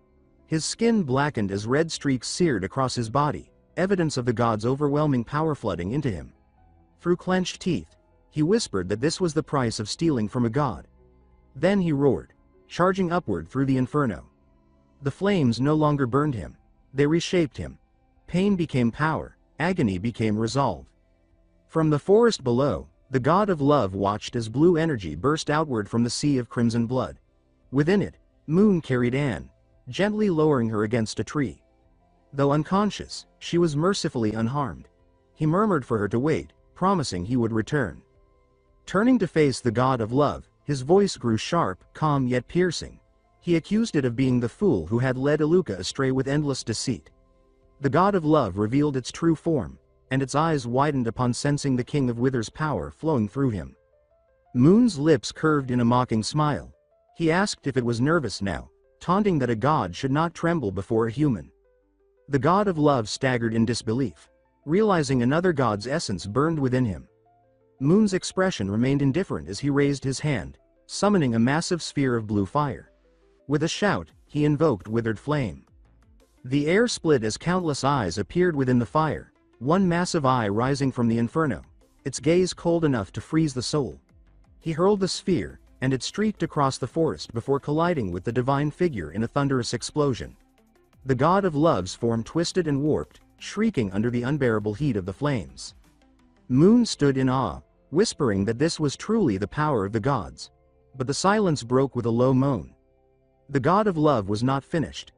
His skin blackened as red streaks seared across his body, evidence of the god's overwhelming power flooding into him. Through clenched teeth, he whispered that this was the price of stealing from a god. Then he roared, charging upward through the inferno. The flames no longer burned him. They reshaped him. Pain became power, agony became resolve. From the forest below, the god of love watched as blue energy burst outward from the sea of crimson blood. Within it, Moon carried Anne, gently lowering her against a tree. Though unconscious, she was mercifully unharmed. He murmured for her to wait, promising he would return. Turning to face the god of love, his voice grew sharp, calm yet piercing. He accused it of being the fool who had led Aluka astray with endless deceit. The god of love revealed its true form, and its eyes widened upon sensing the king of Wither's power flowing through him. Moon's lips curved in a mocking smile. He asked if it was nervous now, taunting that a god should not tremble before a human. The god of love staggered in disbelief, realizing another god's essence burned within him. Moon's expression remained indifferent as he raised his hand, summoning a massive sphere of blue fire. With a shout, he invoked Withered Flame. The air split as countless eyes appeared within the fire, one massive eye rising from the inferno, its gaze cold enough to freeze the soul. He hurled the sphere, and it streaked across the forest before colliding with the divine figure in a thunderous explosion. The god of love's form twisted and warped, shrieking under the unbearable heat of the flames. Moon stood in awe, whispering that this was truly the power of the gods. But the silence broke with a low moan. The god of love was not finished.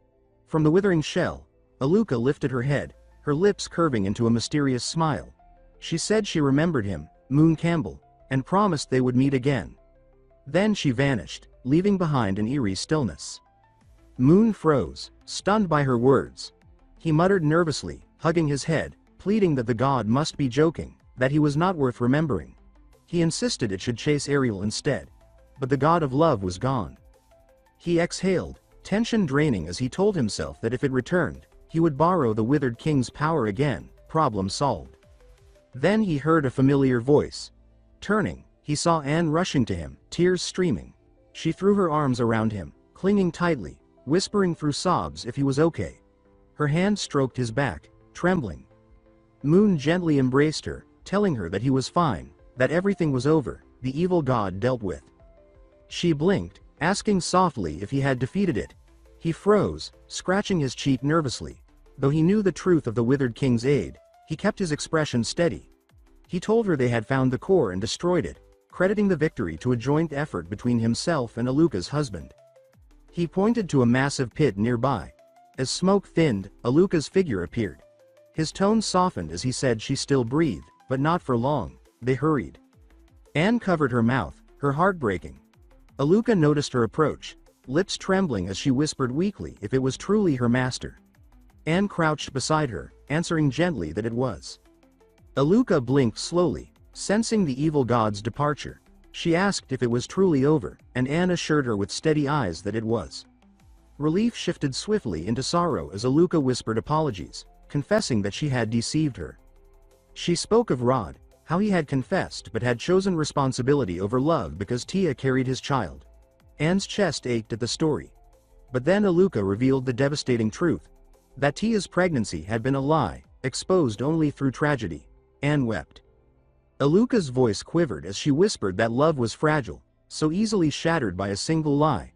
From the withering shell, Aluka lifted her head, her lips curving into a mysterious smile. She said she remembered him, Moon Campbell, and promised they would meet again. Then she vanished, leaving behind an eerie stillness. Moon froze, stunned by her words. He muttered nervously, hugging his head, pleading that the god must be joking, that he was not worth remembering. He insisted it should chase Ariel instead. But the god of love was gone. He exhaled, tension draining as he told himself that if it returned, he would borrow the withered king's power again, problem solved. Then he heard a familiar voice. Turning, he saw Anne rushing to him, tears streaming. She threw her arms around him, clinging tightly, whispering through sobs if he was okay. Her hand stroked his back, trembling. Moon gently embraced her, telling her that he was fine, that everything was over, the evil god dealt with. She blinked, asking softly if he had defeated it. He froze, scratching his cheek nervously. Though he knew the truth of the withered king's aid, he kept his expression steady. He told her they had found the core and destroyed it, crediting the victory to a joint effort between himself and Aluka's husband. He pointed to a massive pit nearby. As smoke thinned, Aluka's figure appeared. His tone softened as he said she still breathed, but not for long. They hurried. Anne covered her mouth, her heart breaking. Aluka noticed her approach, lips trembling as she whispered weakly if it was truly her master. Anne crouched beside her, answering gently that it was. Aluka blinked slowly, sensing the evil god's departure. She asked if it was truly over, and Anne assured her with steady eyes that it was. Relief shifted swiftly into sorrow as Aluka whispered apologies, confessing that she had deceived her. She spoke of Rod, how he had confessed but had chosen responsibility over love because Tia carried his child. Anne's chest ached at the story. But then Aluka revealed the devastating truth. That Tia's pregnancy had been a lie, exposed only through tragedy. Anne wept. Aluka's voice quivered as she whispered that love was fragile, so easily shattered by a single lie.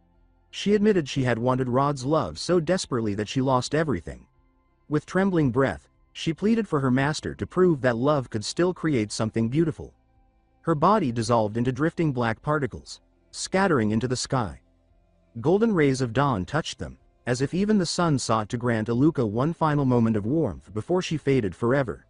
She admitted she had wanted Rod's love so desperately that she lost everything. With trembling breath, she pleaded for her master to prove that love could still create something beautiful. Her body dissolved into drifting black particles, scattering into the sky. Golden rays of dawn touched them, as if even the sun sought to grant Aluka one final moment of warmth before she faded forever.